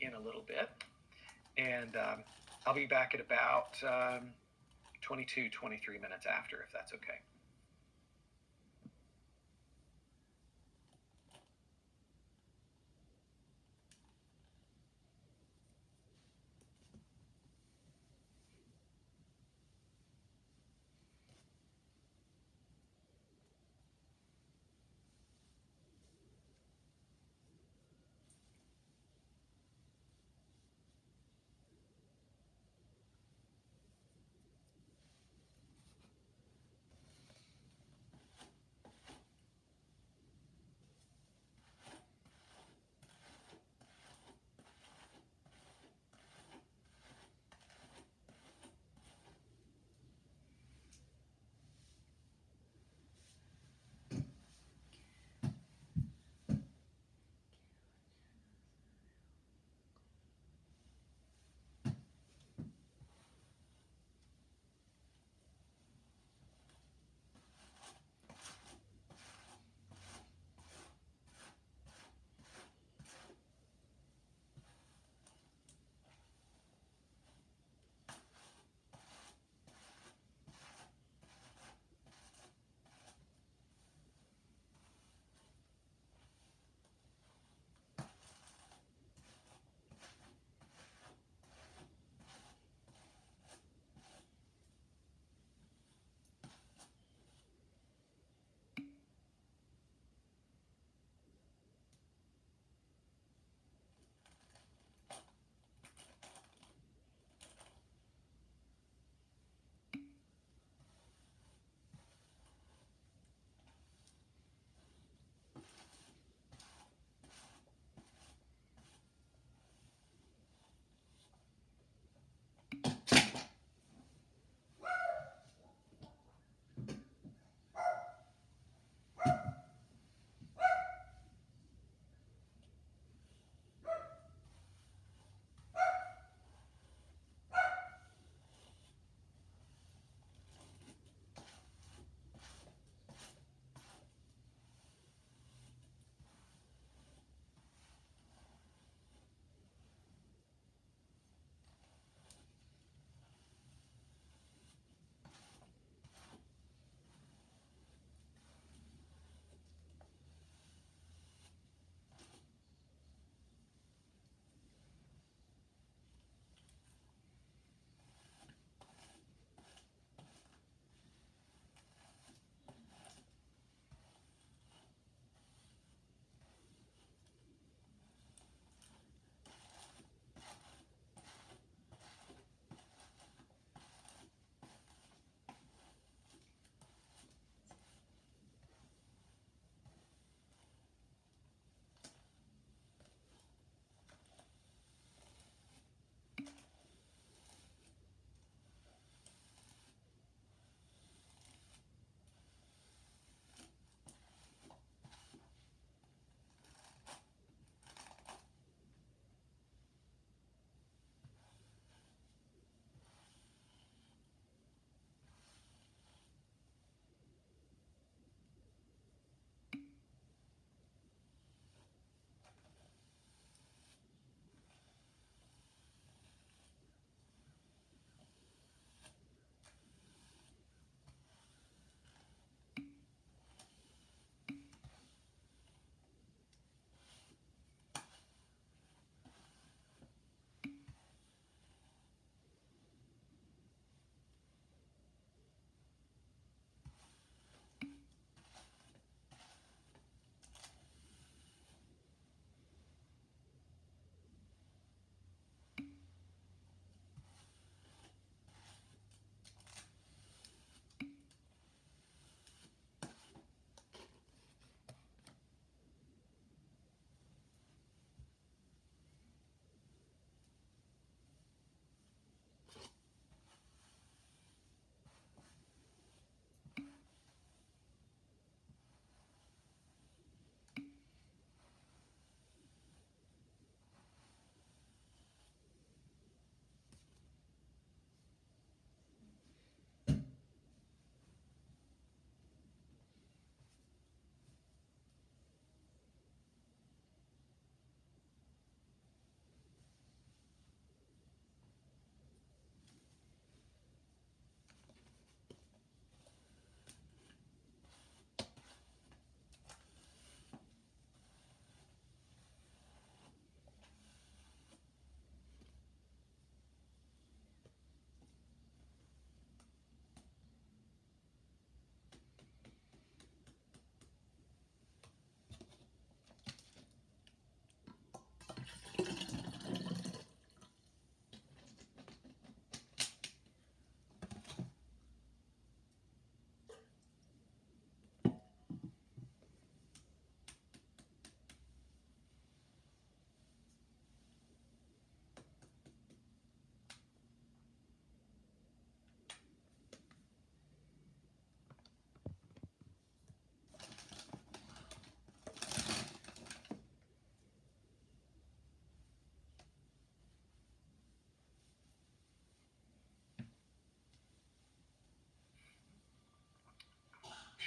in a little bit. And I'll be back at about 22, 23 minutes after, if that's okay.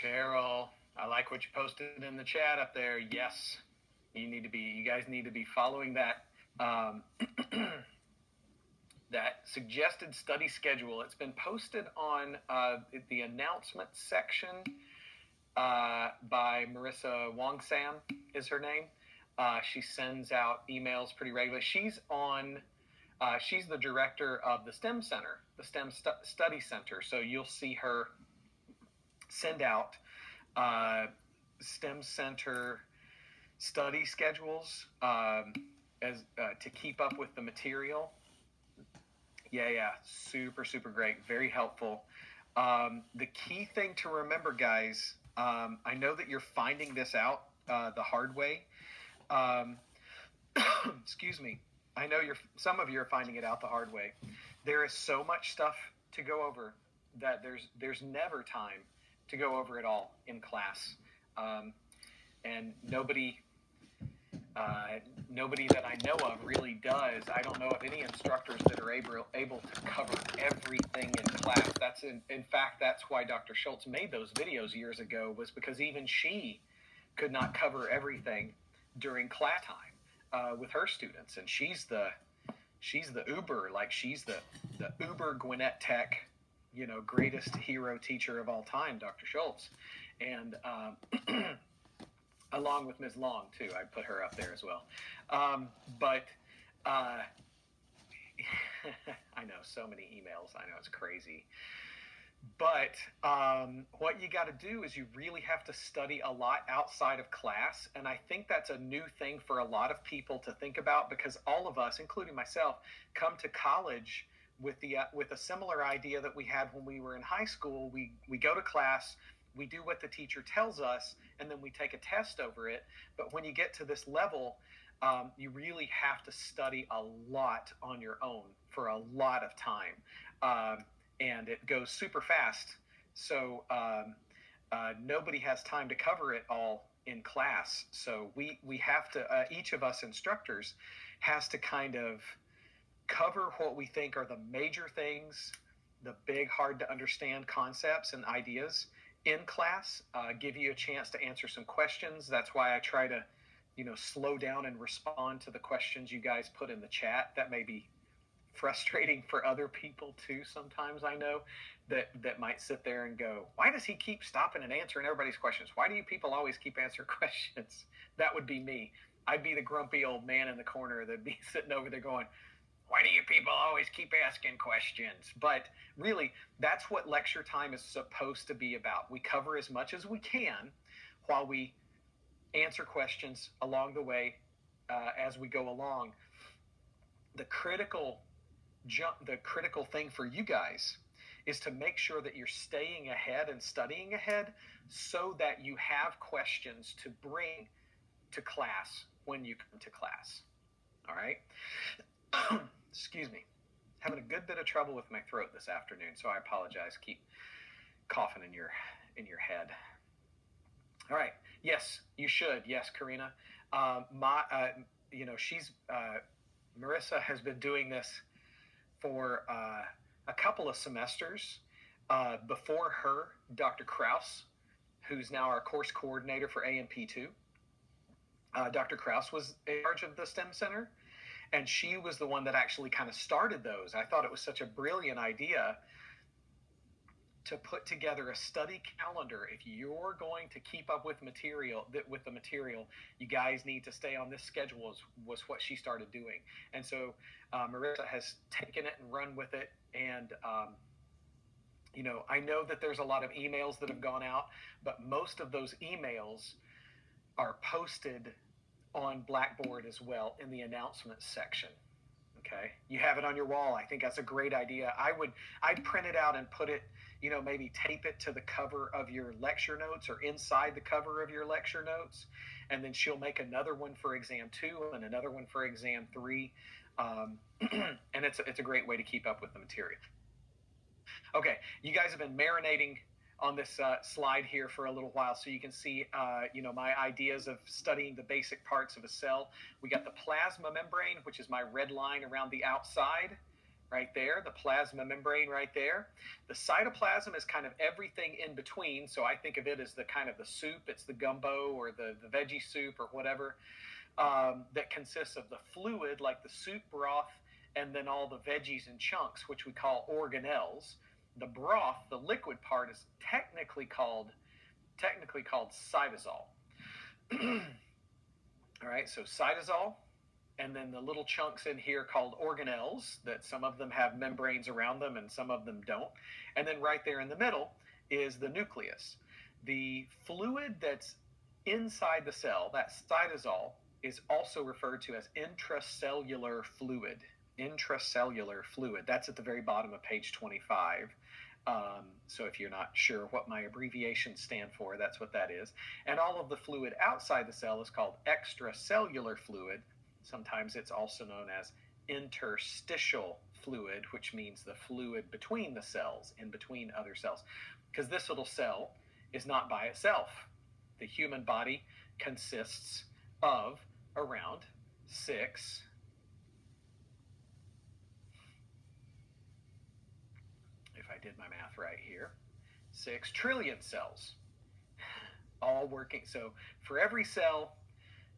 Cheryl, I like what you posted in the chat up there. Yes, you guys need to be following that that suggested study schedule. It's been posted on the announcement section by Marissa Wongsam is her name. She sends out emails pretty regularly. She's the director of the STEM Center, the STEM Study Center. So you'll see her send out STEM Center study schedules as to keep up with the material. Yeah, super great, very helpful. The key thing to remember, guys, I know that you're finding this out the hard way. Excuse me. I know some of you are finding it out the hard way. There is so much stuff to go over that there's never time to go over it all in class, and nobody that I know of really does. I don't know of any instructors that are able to cover everything in class. In fact, that's why Dr. Schultz made those videos years ago, was because even she could not cover everything during class time with her students. And she's the uber, like she's the uber Gwinnett Tech, greatest hero teacher of all time, Dr. Schultz. And along with Ms. Long, too. I put her up there as well. But I know, so many emails. I know, it's crazy. But what you got to do is you really have to study a lot outside of class. And I think that's a new thing for a lot of people to think about, because all of us, including myself, come to college with a similar idea that we had when we were in high school. We go to class, we do what the teacher tells us, and then we take a test over it. But when you get to this level, you really have to study a lot on your own for a lot of time. And it goes super fast. So nobody has time to cover it all in class. So we have to, each of us instructors has to kind of cover what we think are the major things, the big, hard to understand concepts and ideas in class, give you a chance to answer some questions. That's why I try to, slow down and respond to the questions you guys put in the chat. That may be frustrating for other people too sometimes. I know that might sit there and go, why does he keep stopping and answering everybody's questions? Why do you people always keep answering questions? That would be me. I'd be the grumpy old man in the corner that'd be sitting over there going, why do you people always keep asking questions? But really, that's what lecture time is supposed to be about. We cover as much as we can while we answer questions along the way as we go along. The critical thing for you guys is to make sure that you're staying ahead and studying ahead so that you have questions to bring to class when you come to class. All right? Excuse me. Having a good bit of trouble with my throat this afternoon, so I apologize. Keep coughing in your head. All right. Yes, you should. Yes, Karina. She's Marissa has been doing this for a couple of semesters. Before her, Dr. Kraus, who's now our course coordinator for AMP2. Dr. Kraus was in charge of the STEM Center, and she was the one that actually kind of started those. I thought it was such a brilliant idea to put together a study calendar. If you're going to keep up with the material, you guys need to stay on this schedule, was what she started doing. And so Marissa has taken it and run with it. And, I know that there's a lot of emails that have gone out, but most of those emails are posted on Blackboard as well in the announcements section. Okay, you have it on your wall. I think that's a great idea. I'd print it out and put it, maybe tape it to the cover of your lecture notes or inside the cover of your lecture notes, and then she'll make another one for exam 2 and another one for exam 3, and it's a great way to keep up with the material. Okay, you guys have been marinating on this slide here for a little while, so you can see, my ideas of studying the basic parts of a cell. We got the plasma membrane, which is my red line around the outside, right there, the plasma membrane right there. The cytoplasm is kind of everything in between. So I think of it as the kind of the soup. It's the gumbo or the veggie soup or whatever, that consists of the fluid, like the soup broth, and then all the veggies and chunks, which we call organelles. The broth, the liquid part, is technically called cytosol. All right, so cytosol, and then the little chunks in here called organelles, that some of them have membranes around them and some of them don't. And then right there in the middle is the nucleus. The fluid that's inside the cell, that cytosol, is also referred to as intracellular fluid. Intracellular fluid. That's at the very bottom of page 25. So if you're not sure what my abbreviations stand for, that's what that is. And all of the fluid outside the cell is called extracellular fluid. Sometimes it's also known as interstitial fluid, which means the fluid between the cells, in between other cells. Because this little cell is not by itself. The human body consists of around 6, if I did my math right here, 6 trillion cells, all working. So for every cell,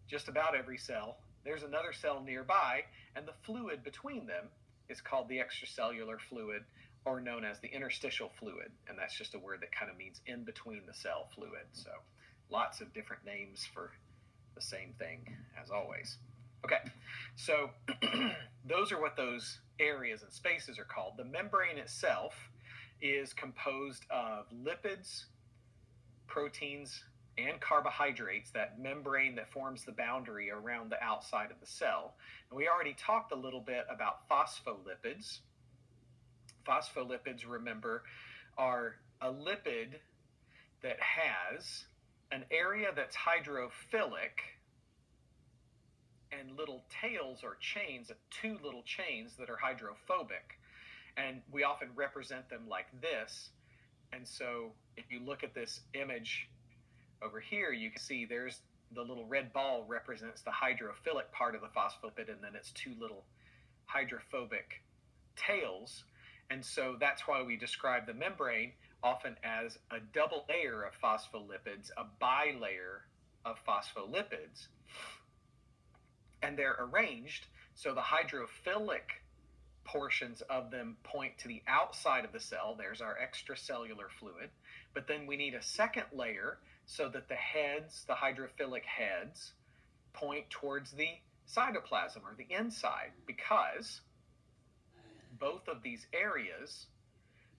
just about every cell, there's another cell nearby, and the fluid between them is called the extracellular fluid, or known as the interstitial fluid. And that's just a word that kind of means in between the cell fluid. So lots of different names for the same thing, as always. Okay, so those are what those areas and spaces are called. The membrane itself is composed of lipids, proteins, and carbohydrates, that membrane that forms the boundary around the outside of the cell. And we already talked a little bit about phospholipids. Phospholipids, remember, are a lipid that has an area that's hydrophilic and little tails or chains, 2 little chains that are hydrophobic. And we often represent them like this. And so if you look at this image over here, you can see there's the little red ball represents the hydrophilic part of the phospholipid, and then it's 2 little hydrophobic tails. And so that's why we describe the membrane often as a double layer of phospholipids, a bilayer of phospholipids. And they're arranged so the hydrophilic portions of them point to the outside of the cell. There's our extracellular fluid. But then we need a second layer so that the heads, the hydrophilic heads, point towards the cytoplasm, or the inside, because both of these areas,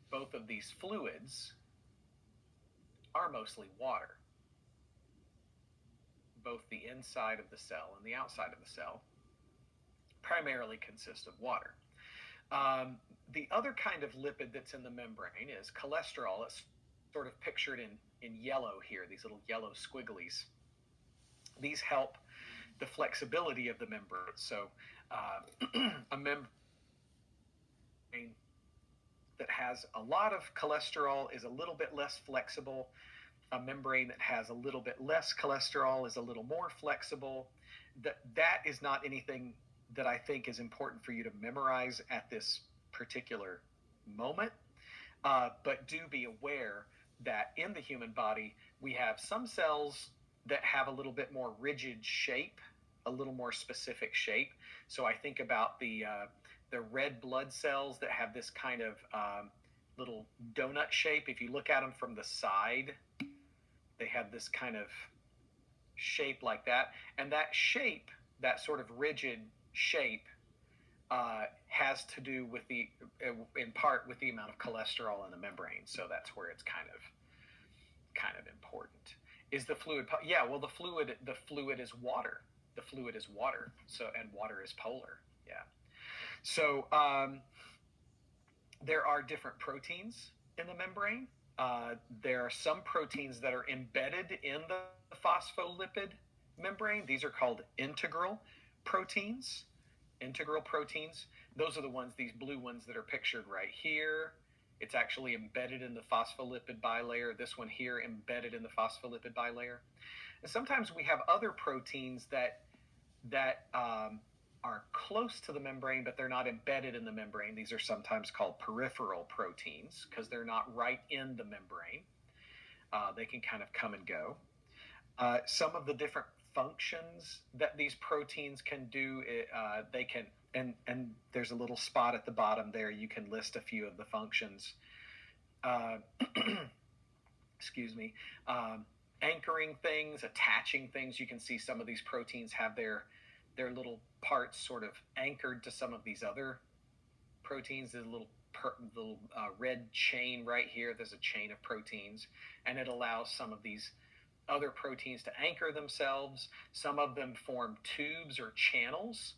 both of these fluids, are mostly water. Both the inside of the cell and the outside of the cell primarily consist of water. The other kind of lipid that's in the membrane is cholesterol. It's sort of pictured in yellow here, these little yellow squigglies. These help the flexibility of the membrane. So a membrane that has a lot of cholesterol is a little bit less flexible. A membrane that has a little bit less cholesterol is a little more flexible. That is not anything that I think is important for you to memorize at this particular moment. But do be aware that in the human body, we have some cells that have a little bit more rigid shape, a little more specific shape. So I think about the red blood cells that have this kind of little donut shape. If you look at them from the side, they have this kind of shape like that. And that shape, that sort of rigid shape, has to do with in part with the amount of cholesterol in the membrane. So that's where it's kind of important. Is the fluid? Yeah, well, the fluid is water. The fluid is water. So, and water is polar. Yeah. So there are different proteins in the membrane. There are some proteins that are embedded in the phospholipid membrane. These are called integral proteins. Integral proteins. Those are the ones, these blue ones that are pictured right here. It's actually embedded in the phospholipid bilayer. This one here embedded in the phospholipid bilayer. And sometimes we have other proteins that are close to the membrane, but they're not embedded in the membrane. These are sometimes called peripheral proteins because they're not right in the membrane. They can kind of come and go. Some of the different functions that these proteins can do, they can, and there's a little spot at the bottom there. You can list a few of the functions. Excuse me. Anchoring things, attaching things. You can see some of these proteins have their little parts sort of anchored to some of these other proteins. There's a little red chain right here. There's a chain of proteins, and it allows some of these other proteins to anchor themselves. Some of them form tubes or channels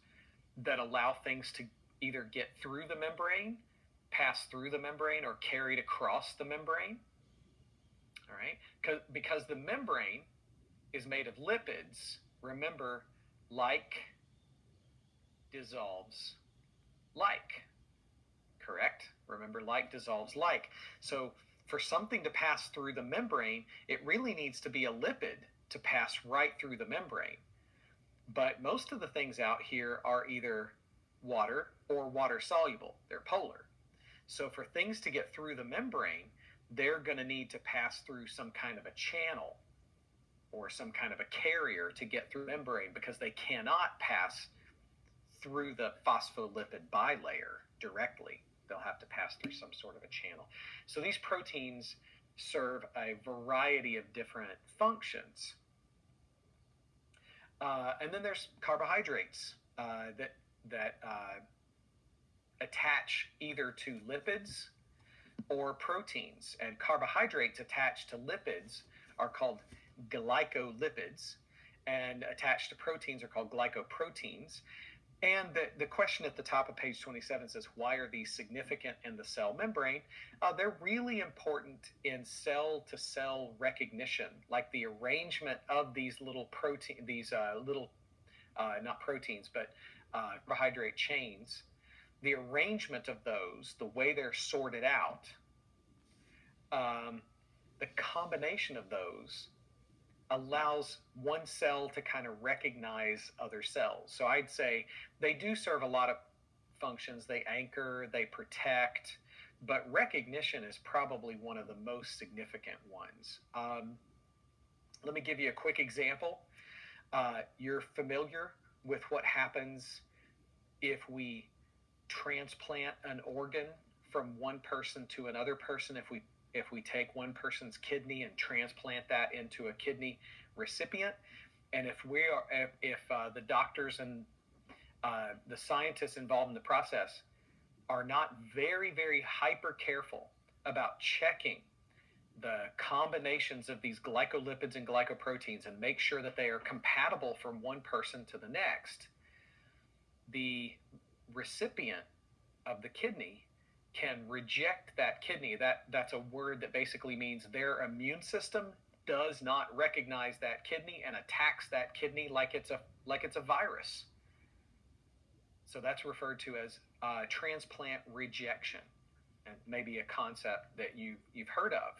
that allow things to either get through the membrane, pass through the membrane, or carried across the membrane. All right, because the membrane is made of lipids. Remember, like dissolves like, correct? Remember, like dissolves like. So for something to pass through the membrane, it really needs to be a lipid to pass right through the membrane. But most of the things out here are either water or water soluble. They're polar. So for things to get through the membrane, they're going to need to pass through some kind of a channel or some kind of a carrier to get through the membrane, because they cannot pass through the phospholipid bilayer directly. They'll have to pass through some sort of a channel. So these proteins serve a variety of different functions. And then there's carbohydrates that attach either to lipids or proteins. And carbohydrates attached to lipids are called glycolipids, and attached to proteins are called glycoproteins. And the question at the top of page 27 says, why are these significant in the cell membrane? They're really important in cell-to-cell recognition, like the arrangement of these little not proteins, but carbohydrate chains. The arrangement of those, the way they're sorted out, the combination of those allows one cell to kind of recognize other cells. So I'd say they do serve a lot of functions. They anchor, they protect, but recognition is probably one of the most significant ones. Let me give you a quick example. You're familiar with what happens if we transplant an organ from one person to another person. If we take one person's kidney and transplant that into a kidney recipient, and if the doctors and the scientists involved in the process are not very, very hyper careful about checking the combinations of these glycolipids and glycoproteins and make sure that they are compatible from one person to the next, the recipient of the kidney can reject that kidney. That's a word that basically means their immune system does not recognize that kidney and attacks that kidney like it's a virus. So that's referred to as transplant rejection, and maybe a concept that you've heard of.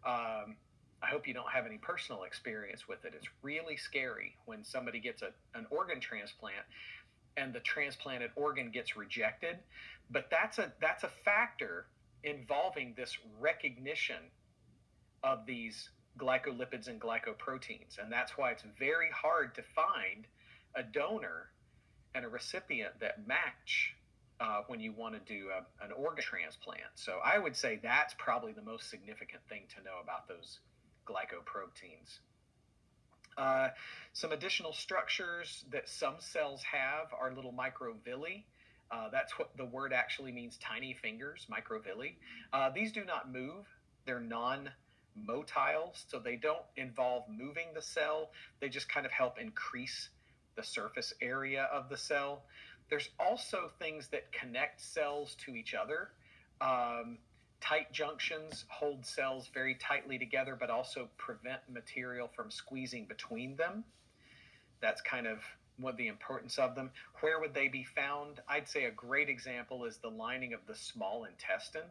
I hope you don't have any personal experience with it. It's really scary when somebody gets an organ transplant and the transplanted organ gets rejected. But that's a factor involving this recognition of these glycolipids and glycoproteins. And that's why it's very hard to find a donor and a recipient that match when you want to do an organ transplant. So I would say that's probably the most significant thing to know about those glycoproteins. Some additional structures that some cells have are little microvilli. That's what the word actually means, tiny fingers, microvilli. These do not move. They're non-motile, so they don't involve moving the cell. They just kind of help increase the surface area of the cell. There's also things that connect cells to each other. Tight junctions hold cells very tightly together, but also prevent material from squeezing between them. That's kind of what the importance of them. Where would they be found? I'd say a great example is the lining of the small intestine.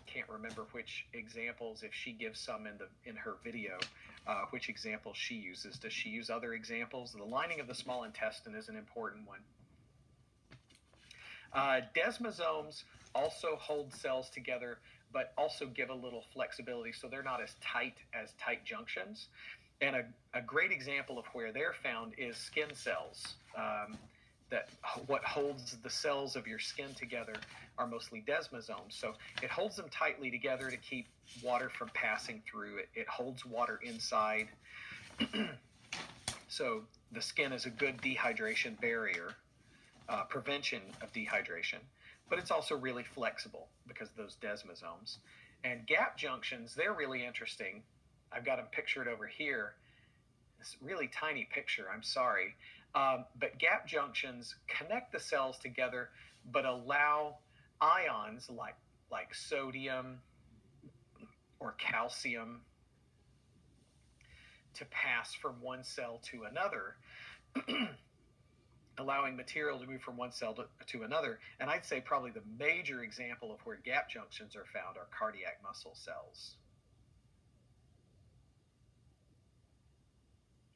Can't remember which examples, if she gives some in her video. which example she uses. Does she use other examples? The lining of the small intestine is an important one. Desmosomes also hold cells together, but also give a little flexibility, so they're not as tight junctions. And a great example of where they're found is skin cells. That what holds the cells of your skin together are mostly desmosomes. So it holds them tightly together to keep water from passing through. It holds water inside. So the skin is a good dehydration barrier, prevention of dehydration, but it's also really flexible because of those desmosomes. And gap junctions, they're really interesting. I've got them pictured over here. This really tiny picture, I'm sorry. But gap junctions connect the cells together, but allow ions like sodium or calcium to pass from one cell to another, allowing material to move from one cell to another. And I'd say probably the major example of where gap junctions are found are cardiac muscle cells.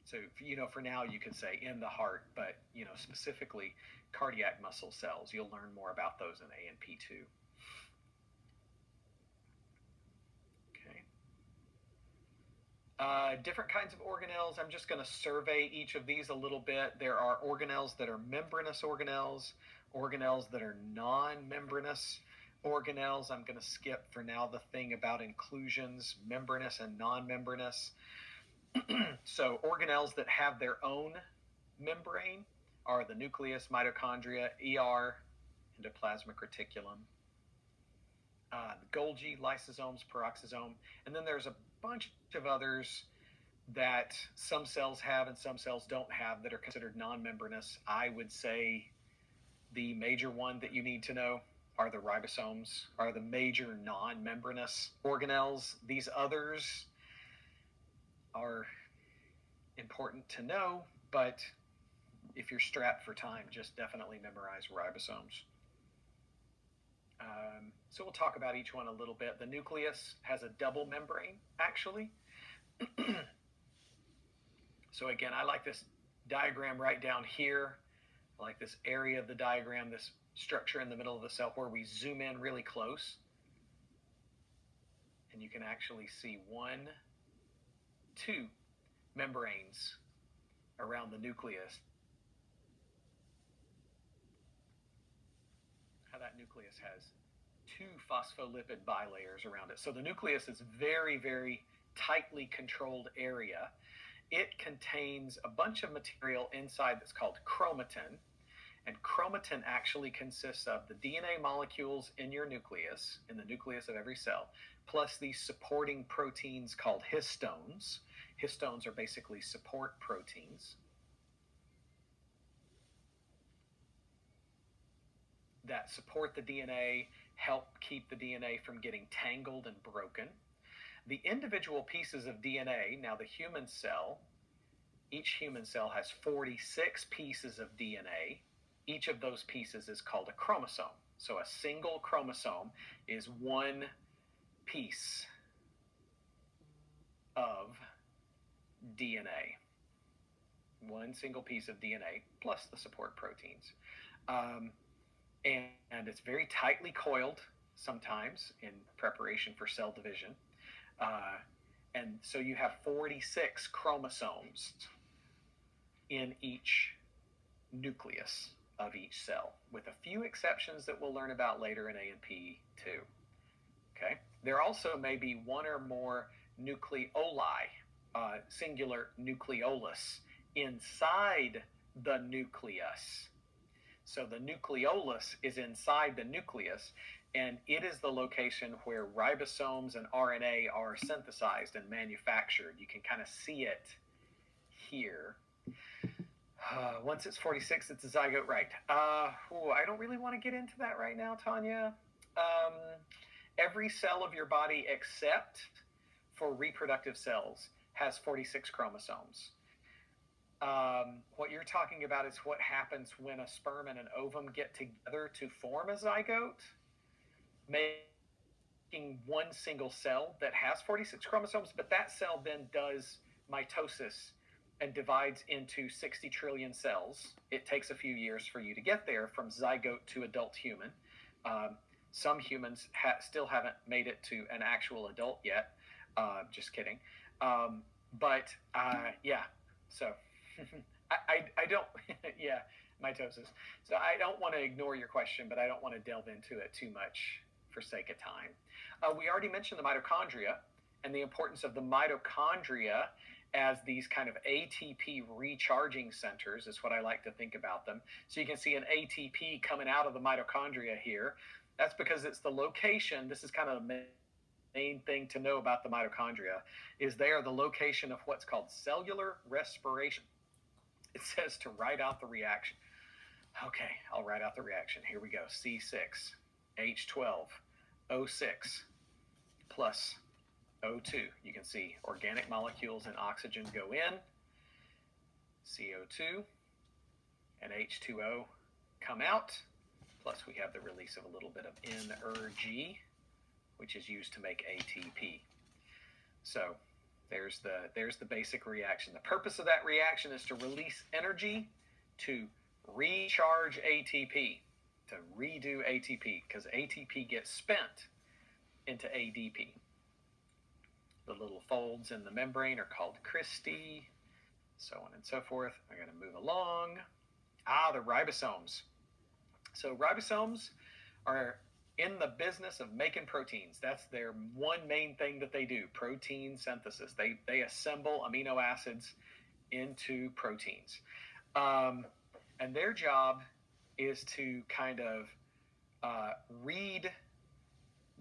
So, for now you could say in the heart, but, specifically cardiac muscle cells. You'll learn more about those in A&P 2. Okay. Different kinds of organelles. I'm just going to survey each of these a little bit. There are organelles that are membranous organelles that are non-membranous organelles. I'm going to skip for now the thing about inclusions, membranous and non-membranous. So organelles that have their own membrane are the nucleus, mitochondria, ER, endoplasmic reticulum, the Golgi, lysosomes, peroxisome, and then there's a bunch of others that some cells have and some cells don't have that are considered non-membranous. I would say the major one that you need to know are the ribosomes, are the major non-membranous organelles. These others are important to know, but if you're strapped for time, just definitely memorize ribosomes. So we'll talk about each one a little bit. The nucleus has a double membrane, actually. So again, I like this diagram right down here. I like this area of the diagram, this structure in the middle of the cell where we zoom in really close. And you can actually see 2 membranes around the nucleus. How that nucleus has 2 phospholipid bilayers around it. So the nucleus is very, very tightly controlled area. It contains a bunch of material inside that's called chromatin. And chromatin actually consists of the DNA molecules in your nucleus, in the nucleus of every cell, plus these supporting proteins called histones. Histones are basically support proteins that support the DNA, help keep the DNA from getting tangled and broken. The individual pieces of DNA, now the human cell, each human cell has 46 pieces of DNA. Each of those pieces is called a chromosome. So a single chromosome is one piece of DNA. One single piece of DNA plus the support proteins. And it's very tightly coiled sometimes in preparation for cell division. And so you have 46 chromosomes in each nucleus of each cell, with a few exceptions that we'll learn about later in A&P 2. Okay? There also may be one or more nucleoli, singular nucleolus, inside the nucleus. So the nucleolus is inside the nucleus, and it is the location where ribosomes and RNA are synthesized and manufactured. You can kind of see it here. Once it's 46, it's a zygote, right? I don't really want to get into that right now, Tanya. Every cell of your body except for reproductive cells has 46 chromosomes. What you're talking about is what happens when a sperm and an ovum get together to form a zygote, making one single cell that has 46 chromosomes, but that cell then does mitosis and divides into 60 trillion cells. It takes a few years for you to get there from zygote to adult human. Some humans still haven't made it to an actual adult yet. Just kidding. Yeah, so I don't, yeah, mitosis. So I don't want to ignore your question, but I don't want to delve into it too much for sake of time. We already mentioned the mitochondria and the importance of the mitochondria as these kind of ATP recharging centers is what I like to think about them. So you can see an ATP coming out of the mitochondria here. That's because it's the location. This is kind of the main thing to know about the mitochondria is they are the location of what's called cellular respiration. It says to write out the reaction. Okay, I'll write out the reaction. Here we go. C6H12O6 plus O2. You can see organic molecules and oxygen go in, CO2 and H2O come out, plus we have the release of a little bit of energy, which is used to make ATP. So there's the basic reaction. The purpose of that reaction is to release energy to recharge ATP, to redo ATP, because ATP gets spent into ADP. The little folds in the membrane are called cristae, so on and so forth. I'm going to move along. The ribosomes. So ribosomes are in the business of making proteins. That's their one main thing that they do, protein synthesis. They assemble amino acids into proteins. And their job is to kind of read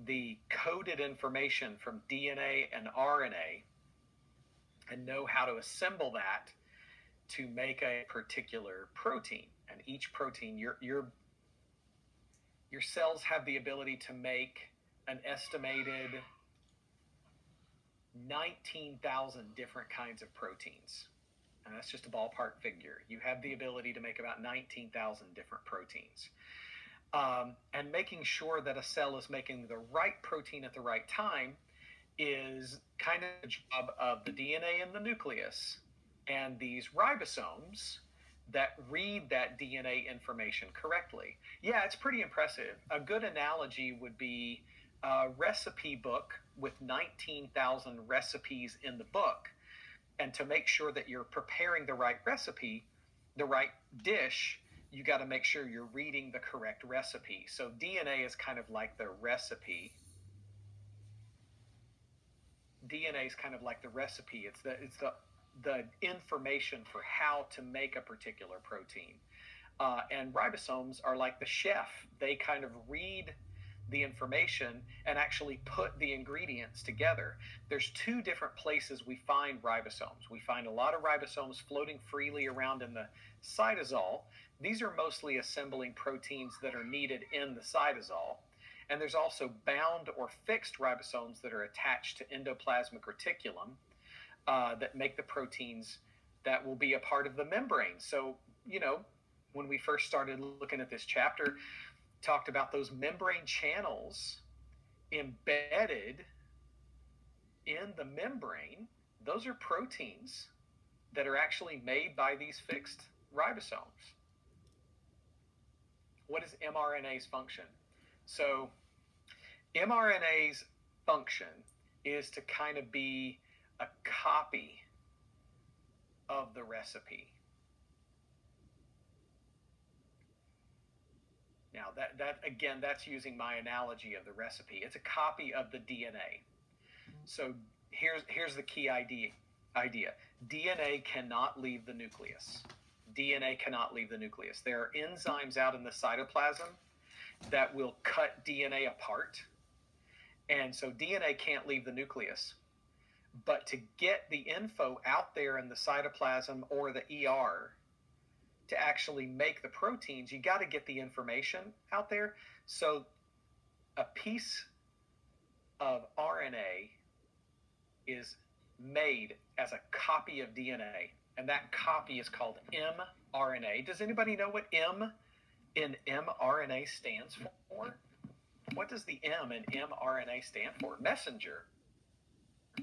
the coded information from DNA and RNA and know how to assemble that to make a particular protein. And each protein, your cells have the ability to make an estimated 19,000 different kinds of proteins. And that's just a ballpark figure. You have the ability to make about 19,000 different proteins. And making sure that a cell is making the right protein at the right time is kind of the job of the DNA in the nucleus and these ribosomes that read that DNA information correctly. Yeah, it's pretty impressive. A good analogy would be a recipe book with 19,000 recipes in the book. And to make sure that you're preparing the right recipe, the right dish, you got to make sure you're reading the correct recipe. So DNA is kind of like the recipe. DNA is kind of like the recipe. It's the information for how to make a particular protein. And ribosomes are like the chef. They kind of read the information and actually put the ingredients together. There's two different places we find ribosomes. We find a lot of ribosomes floating freely around in the cytosol. These are mostly assembling proteins that are needed in the cytosol. And there's also bound or fixed ribosomes that are attached to endoplasmic reticulum that make the proteins that will be a part of the membrane. So, when we first started looking at this chapter, talked about those membrane channels embedded in the membrane. Those are proteins that are actually made by these fixed ribosomes. What is mRNA's function? So mRNA's function is to kind of be a copy of the recipe. Now, that's using my analogy of the recipe. It's a copy of the DNA. So here's the key idea. DNA cannot leave the nucleus. DNA cannot leave the nucleus. There are enzymes out in the cytoplasm that will cut DNA apart. And so DNA can't leave the nucleus. But to get the info out there in the cytoplasm or the ER, to actually make the proteins, you got to get the information out there. So a piece of RNA is made as a copy of DNA, and that copy is called mRNA. Does anybody know what M in mRNA stands for? What does the M in mRNA stand for? Messenger.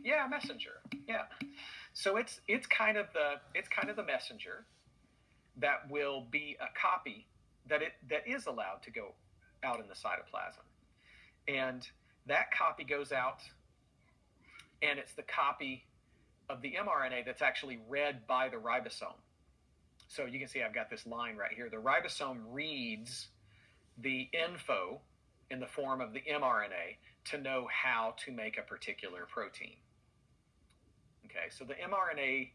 Yeah, messenger. Yeah. So it's kind of the messenger that will be a copy that is allowed to go out in the cytoplasm. And that copy goes out, and it's the copy of the mRNA that's actually read by the ribosome. So you can see I've got this line right here. The ribosome reads the info in the form of the mRNA to know how to make a particular protein. Okay, so the mRNA,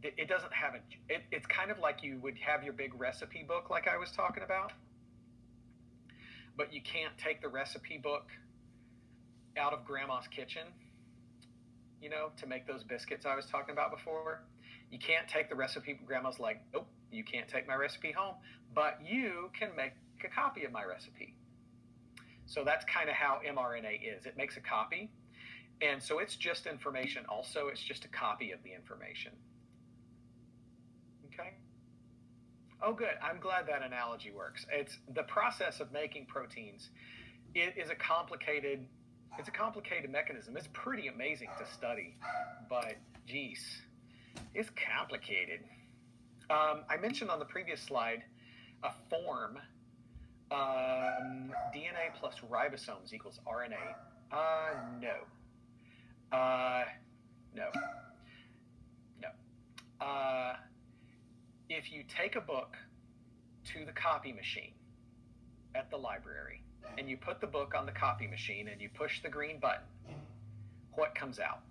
it doesn't have it's kind of like you would have your big recipe book like I was talking about, but you can't take the recipe book out of grandma's kitchen, to make those biscuits I was talking about before. You can't take the recipe. Grandma's like, nope, you can't take my recipe home, but you can make a copy of my recipe. So that's kind of how mRNA is. It makes a copy. And so it's just information also. It's just a copy of the information. Okay? Oh, good. I'm glad that analogy works. It's the process of making proteins. It is a complicated mechanism. It's pretty amazing to study, but geez, it's complicated. I mentioned on the previous slide a form, DNA plus ribosomes equals RNA. No. No. If you take a book to the copy machine at the library and you put the book on the copy machine and you push the green button, what comes out?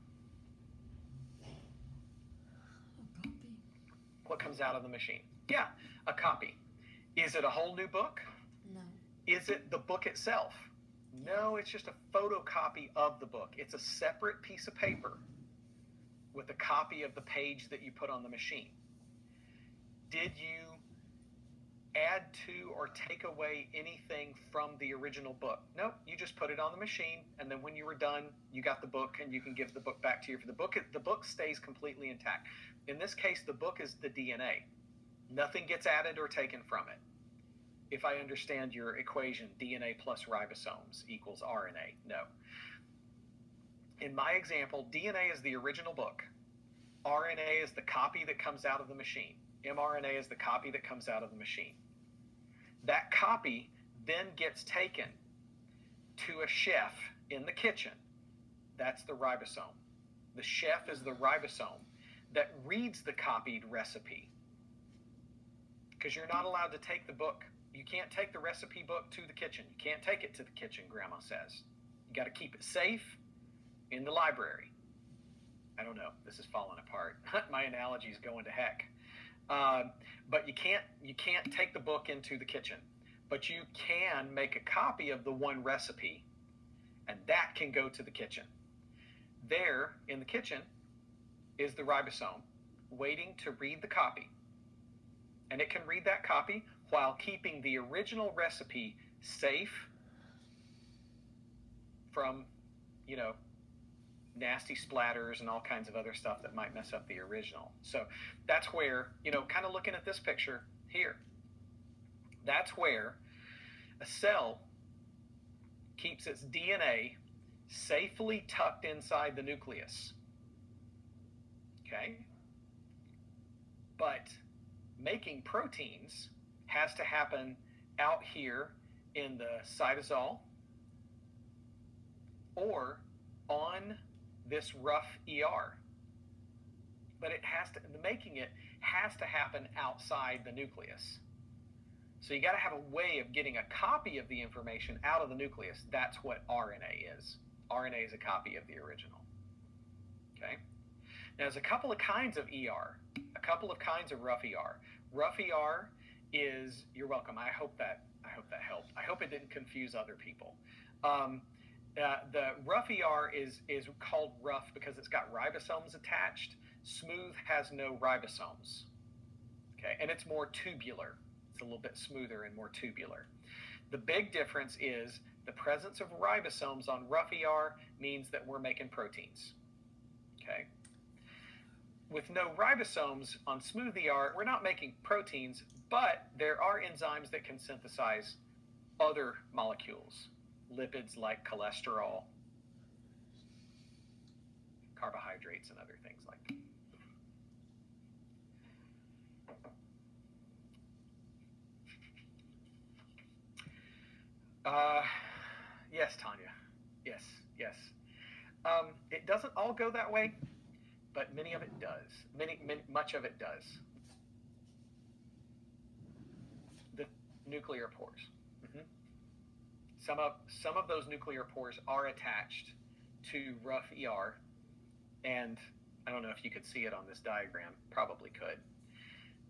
A copy. What comes out of the machine? Yeah, a copy. Is it a whole new book? No. Is it the book itself? No, it's just a photocopy of the book. It's a separate piece of paper with a copy of the page that you put on the machine. Did you add to or take away anything from the original book? Nope, you just put it on the machine, and then when you were done, you got the book, and you can give the book back to you. For the book stays completely intact. In this case, the book is the DNA. Nothing gets added or taken from it. If I understand your equation, DNA plus ribosomes equals RNA. No. In my example, DNA is the original book. RNA is the copy that comes out of the machine. mRNA is the copy that comes out of the machine. That copy then gets taken to a chef in the kitchen. That's the ribosome. The chef is the ribosome that reads the copied recipe. Because you're not allowed to take the book. You can't take the recipe book to the kitchen. You can't take it to the kitchen, Grandma says. You got to keep it safe in the library. I don't know. This is falling apart. My analogy is going to heck. But you can't take the book into the kitchen. But you can make a copy of the one recipe, and that can go to the kitchen. There in the kitchen is the ribosome waiting to read the copy. And it can read that copy while keeping the original recipe safe from, nasty splatters and all kinds of other stuff that might mess up the original. So that's where, kind of looking at this picture here, that's where a cell keeps its DNA safely tucked inside the nucleus. Okay? But making proteins has to happen out here in the cytosol or on this rough ER. But making it has to happen outside the nucleus. So you got to have a way of getting a copy of the information out of the nucleus. That's what RNA is. RNA is a copy of the original. Okay? Now there's a couple of kinds of ER, a couple of kinds of rough ER. Rough ER is, you're welcome. I hope that helped. I hope it didn't confuse other people. The rough ER is called rough because it's got ribosomes attached. Smooth has no ribosomes. Okay, and it's more tubular. It's a little bit smoother and more tubular. The big difference is the presence of ribosomes on rough ER means that we're making proteins. Okay. With no ribosomes on smooth ER, we're not making proteins, but there are enzymes that can synthesize other molecules, lipids like cholesterol. carbohydrates and other things like that. Yes, Tanya. Yes, yes. It doesn't all go that way, but many of it does. Much of it does. The nuclear pores. Mhm. Some of those nuclear pores are attached to rough ER, and I don't know if you could see it on this diagram. Probably could.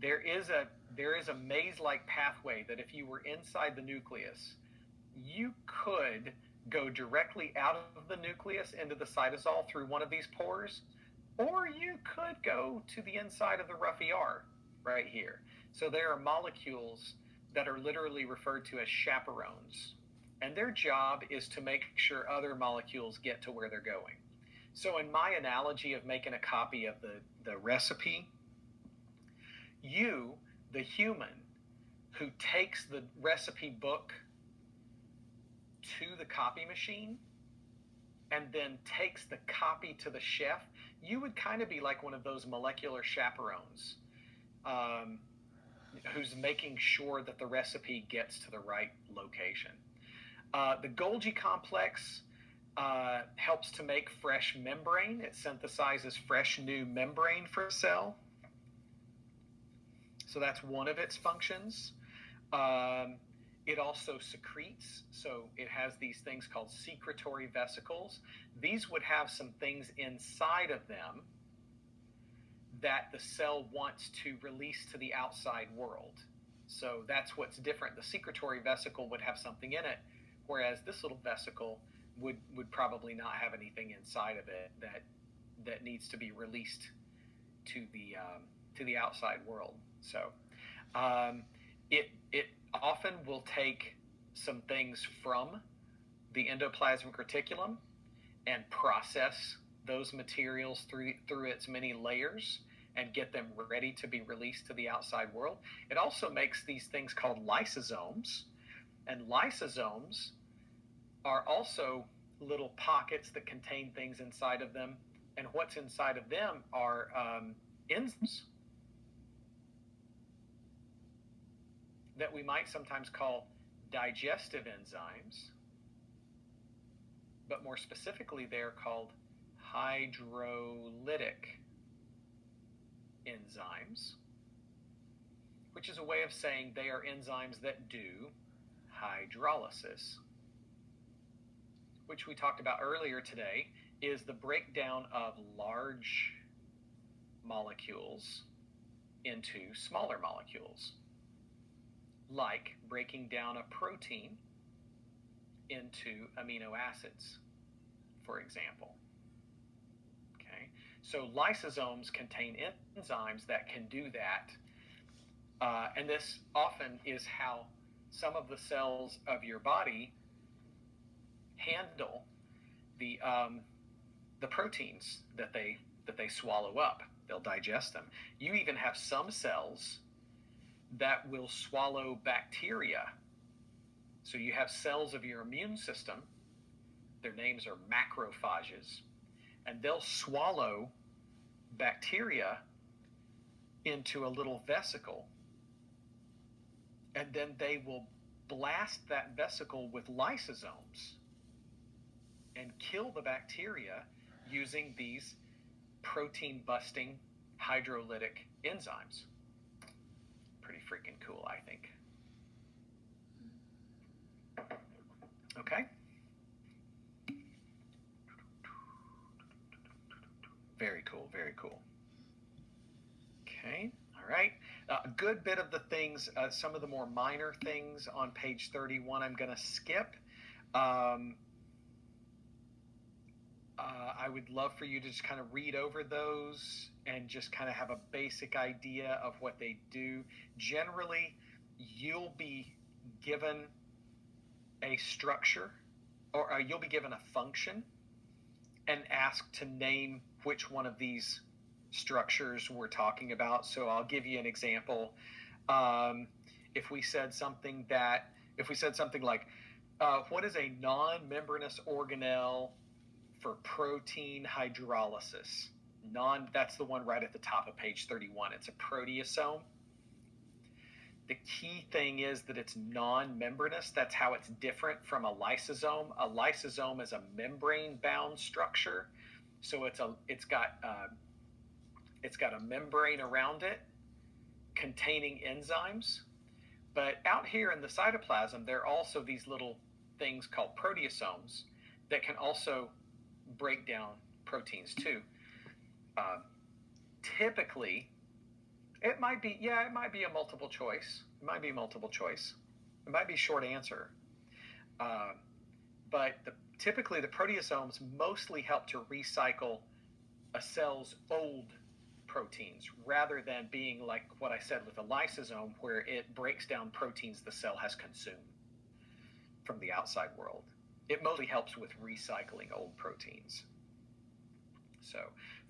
There is a maze-like pathway that if you were inside the nucleus, you could go directly out of the nucleus into the cytosol through one of these pores, or you could go to the inside of the rough ER right here. So there are molecules that are literally referred to as chaperones, and their job is to make sure other molecules get to where they're going. So in my analogy of making a copy of the recipe, you, the human, who takes the recipe book to the copy machine and then takes the copy to the chef, you would kind of be like one of those molecular chaperones, who's making sure that the recipe gets to the right location. The Golgi complex helps to make fresh membrane. It synthesizes fresh new membrane for a cell. So that's one of its functions. It also secretes, so it has these things called secretory vesicles. These would have some things inside of them that the cell wants to release to the outside world. So that's what's different. The secretory vesicle would have something in it, whereas this little vesicle would probably not have anything inside of it that needs to be released to the outside world. So it often will take some things from the endoplasmic reticulum and process those materials through its many layers and get them ready to be released to the outside world. It also makes these things called lysosomes, and lysosomes are also little pockets that contain things inside of them, and what's inside of them are enzymes that we might sometimes call digestive enzymes, but more specifically, they're called hydrolytic enzymes, which is a way of saying they are enzymes that do hydrolysis, which we talked about earlier today, is the breakdown of large molecules into smaller molecules, like breaking down a protein into amino acids, for example. Okay, so lysosomes contain enzymes that can do that, and this often is how some of the cells of your body handle the proteins that they swallow up. They'll digest them. You even have some cells that will swallow bacteria. So you have cells of your immune system, their names are macrophages, and they'll swallow bacteria into a little vesicle, and then they will blast that vesicle with lysosomes and kill the bacteria using these protein-busting hydrolytic enzymes. Pretty freaking cool, I think. Okay? Very cool, very cool. Okay, all right. A good bit of the things, some of the more minor things on page 31, I'm going to skip. I would love for you to just kind of read over those and just kind of have a basic idea of what they do. Generally, you'll be given a structure, or you'll be given a function and asked to name which one of these structures we're talking about. So I'll give you an example. If we said something like, what is a non-membranous organelle for protein hydrolysis. That's the one right at the top of page 31. It's a proteasome. The key thing is that it's non-membranous. That's how it's different from a lysosome. A lysosome is a membrane-bound structure, so it's got a membrane around it containing enzymes. But out here in the cytoplasm, there are also these little things called proteasomes that can also break down proteins too. Typically, it might be a multiple choice. It might be multiple choice. It might be short answer. But typically, the proteasomes mostly help to recycle a cell's old proteins rather than being like what I said with a lysosome, where it breaks down proteins the cell has consumed from the outside world. It mostly helps with recycling old proteins. So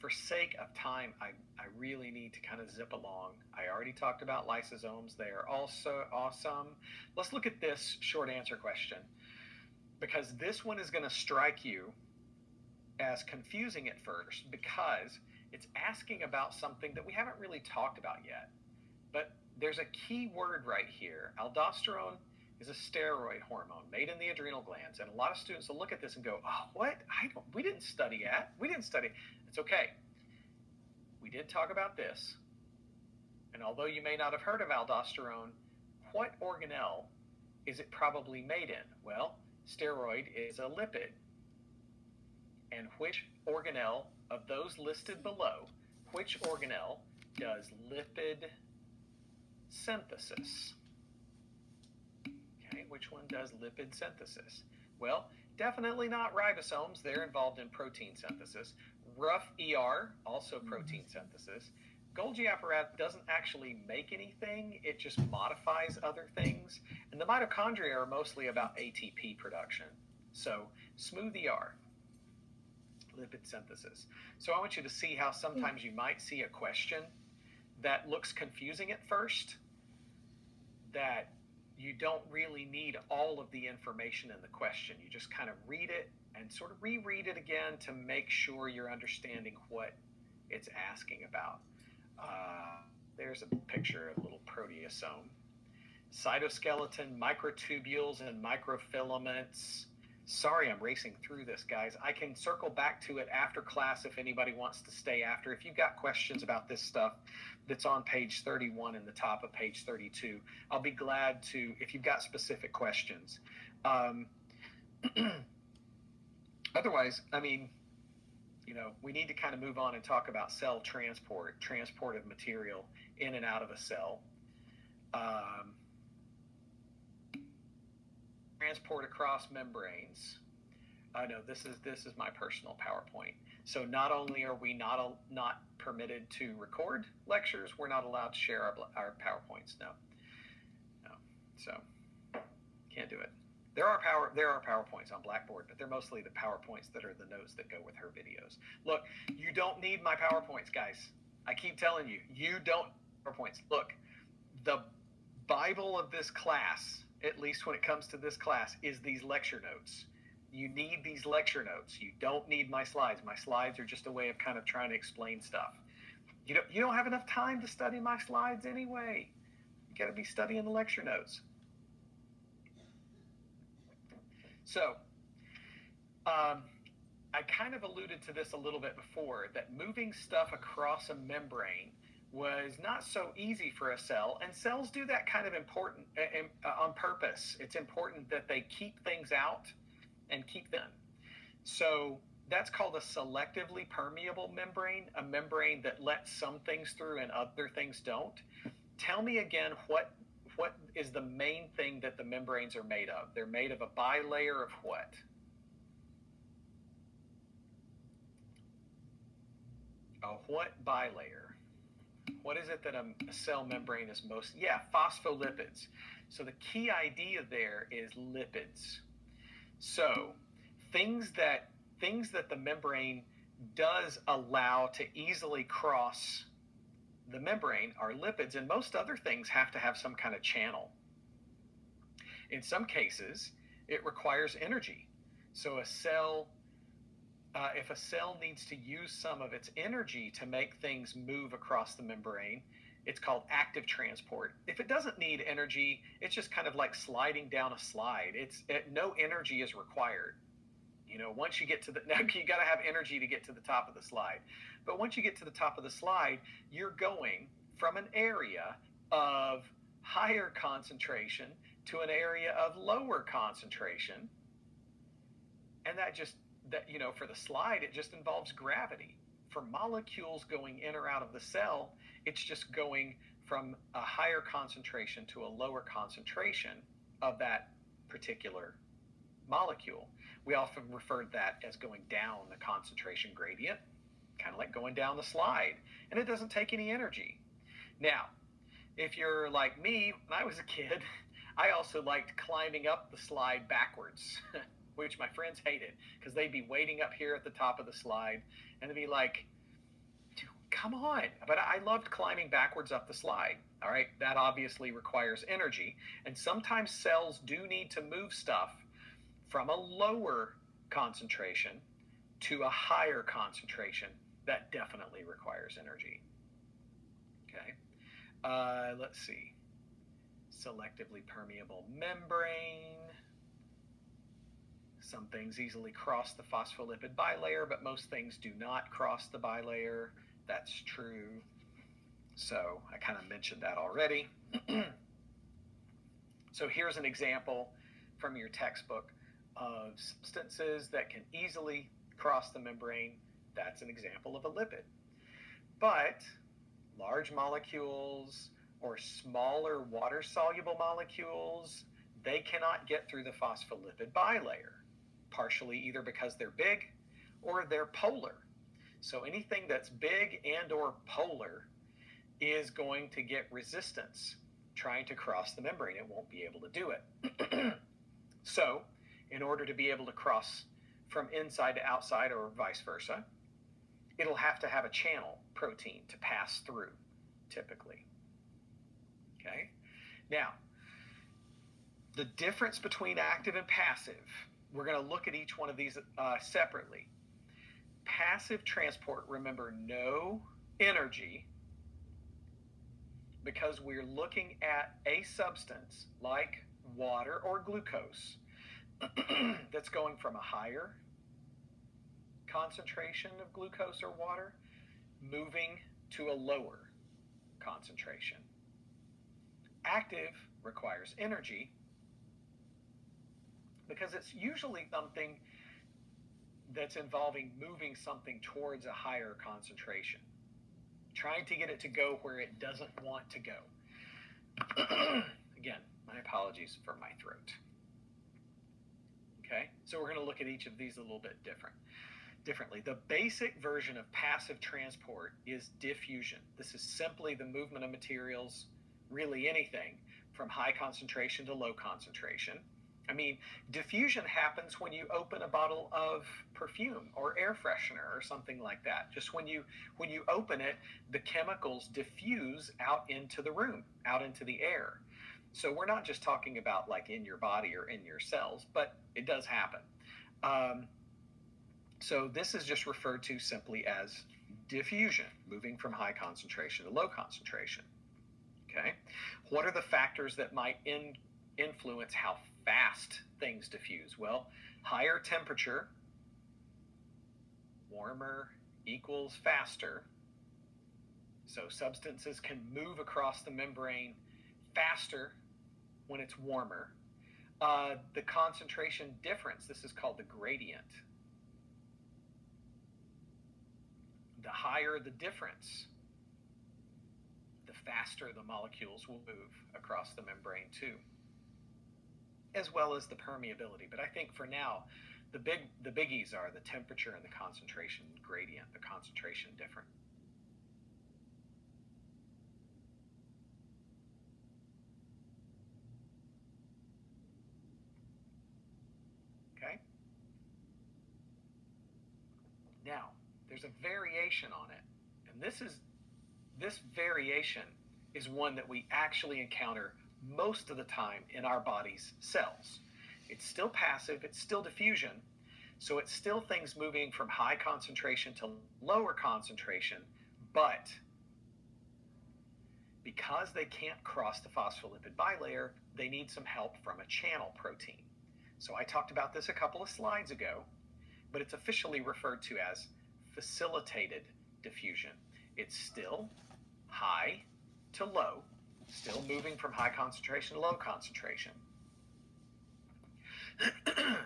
for sake of time, I really need to kind of zip along. I already talked about lysosomes. They are also awesome. Let's look at this short answer question, because this one is going to strike you as confusing at first, because it's asking about something that we haven't really talked about yet. But there's a key word right here. Aldosterone is a steroid hormone made in the adrenal glands. And a lot of students will look at this and go, oh, what? We didn't study that. We didn't study. It's okay. We did talk about this. And although you may not have heard of aldosterone, what organelle is it probably made in? Well, steroid is a lipid. And which organelle of those listed below, which organelle does lipid synthesis? Okay, which one does lipid synthesis? Well, definitely not ribosomes. They're involved in protein synthesis. Rough ER, also protein synthesis. Golgi apparatus doesn't actually make anything. It just modifies other things. And the mitochondria are mostly about ATP production. So smooth ER, lipid synthesis. So I want you to see how sometimes you might see a question that looks confusing at first, that you don't really need all of the information in the question. You just kind of read it and sort of reread it again to make sure you're understanding what it's asking about. There's a picture of a little proteasome. Cytoskeleton, microtubules, and microfilaments. Sorry, I'm racing through this, guys. I can circle back to it after class if anybody wants to stay after. If you've got questions about this stuff that's on page 31 and the top of page 32, I'll be glad to, if you've got specific questions. Otherwise, I mean, we need to kind of move on and talk about cell transport of material in and out of a cell. Transport across membranes. No, this is my personal PowerPoint. So not only are we not permitted to record lectures, we're not allowed to share our PowerPoints. No. So can't do it. There are PowerPoints on Blackboard, but they're mostly the PowerPoints that are the notes that go with her videos. Look, you don't need my PowerPoints, guys. I keep telling you, you don't need PowerPoints. Look, the Bible of this class, at least when it comes to this class, is these lecture notes. You need these lecture notes. You don't need my slides. My slides are just a way of kind of trying to explain stuff. You don't have enough time to study my slides anyway. You got to be studying the lecture notes. So, I kind of alluded to this a little bit before, that moving stuff across a membrane was not so easy for a cell, and cells do that kind of important on purpose. It's important that they keep things out and keep them. So that's called a selectively permeable membrane, a membrane that lets some things through and other things don't. Tell me again, what is the main thing that the membranes are made of? They're made of a bilayer of what? What bilayer? What is it that a cell membrane is most? Yeah, phospholipids. So the key idea there is lipids. So things that the membrane does allow to easily cross the membrane are lipids, and most other things have to have some kind of channel. In some cases, it requires energy. So a cell if a cell needs to use some of its energy to make things move across the membrane, it's called active transport. If it doesn't need energy, it's just kind of like sliding down a slide. No energy is required. Once you get to the now you got to have energy to get to the top of the slide. But once you get to the top of the slide, you're going from an area of higher concentration to an area of lower concentration. And for the slide, it just involves gravity. For molecules going in or out of the cell, it's just going from a higher concentration to a lower concentration of that particular molecule. We often refer to that as going down the concentration gradient, kind of like going down the slide, and it doesn't take any energy. Now, if you're like me, when I was a kid, I also liked climbing up the slide backwards, which my friends hated because they'd be waiting up here at the top of the slide and they'd be like, come on. But I loved climbing backwards up the slide. All right, that obviously requires energy. And sometimes cells do need to move stuff from a lower concentration to a higher concentration. That definitely requires energy. Okay, let's see. Selectively permeable membrane. Some things easily cross the phospholipid bilayer, but most things do not cross the bilayer. That's true. So I kind of mentioned that already. So here's an example from your textbook of substances that can easily cross the membrane. That's an example of a lipid. But large molecules or smaller water-soluble molecules, they cannot get through the phospholipid bilayer, partially either because they're big or they're polar. So anything that's big and or polar is going to get resistance trying to cross the membrane. It won't be able to do it. So in order to be able to cross from inside to outside or vice versa, it'll have to have a channel protein to pass through, typically. Okay? Now, the difference between active and passive, we're going to look at each one of these separately. Passive transport, remember, no energy, because we're looking at a substance like water or glucose that's going from a higher concentration of glucose or water moving to a lower concentration. Active requires energy because it's usually something that's involving moving something towards a higher concentration, trying to get it to go where it doesn't want to go. Again, my apologies for my throat. Okay, so we're going to look at each of these a little bit differently. The basic version of passive transport is diffusion. This is simply the movement of materials, really anything, from high concentration to low concentration. I mean, diffusion happens when you open a bottle of perfume or air freshener or something like that. Just when you open it, the chemicals diffuse out into the room, out into the air. So we're not just talking about like in your body or in your cells, but it does happen. So this is just referred to simply as diffusion, moving from high concentration to low concentration. Okay, what are the factors that might influence how fast things diffuse? Well, higher temperature, warmer equals faster. So substances can move across the membrane faster when it's warmer. The concentration difference, this is called the gradient. The higher the difference, the faster the molecules will move across the membrane too, as well as the permeability. But I think for now, the biggies are the temperature and the concentration gradient, the concentration difference. Okay? Now, there's a variation on it. And this variation is one that we actually encounter most of the time in our body's cells. It's still passive, it's still diffusion, So it's still things moving from high concentration to lower concentration, but because they can't cross the phospholipid bilayer, they need some help from a channel protein. So I talked about this a couple of slides ago, but it's officially referred to as facilitated diffusion. It's still high to low, still moving from high concentration to low concentration.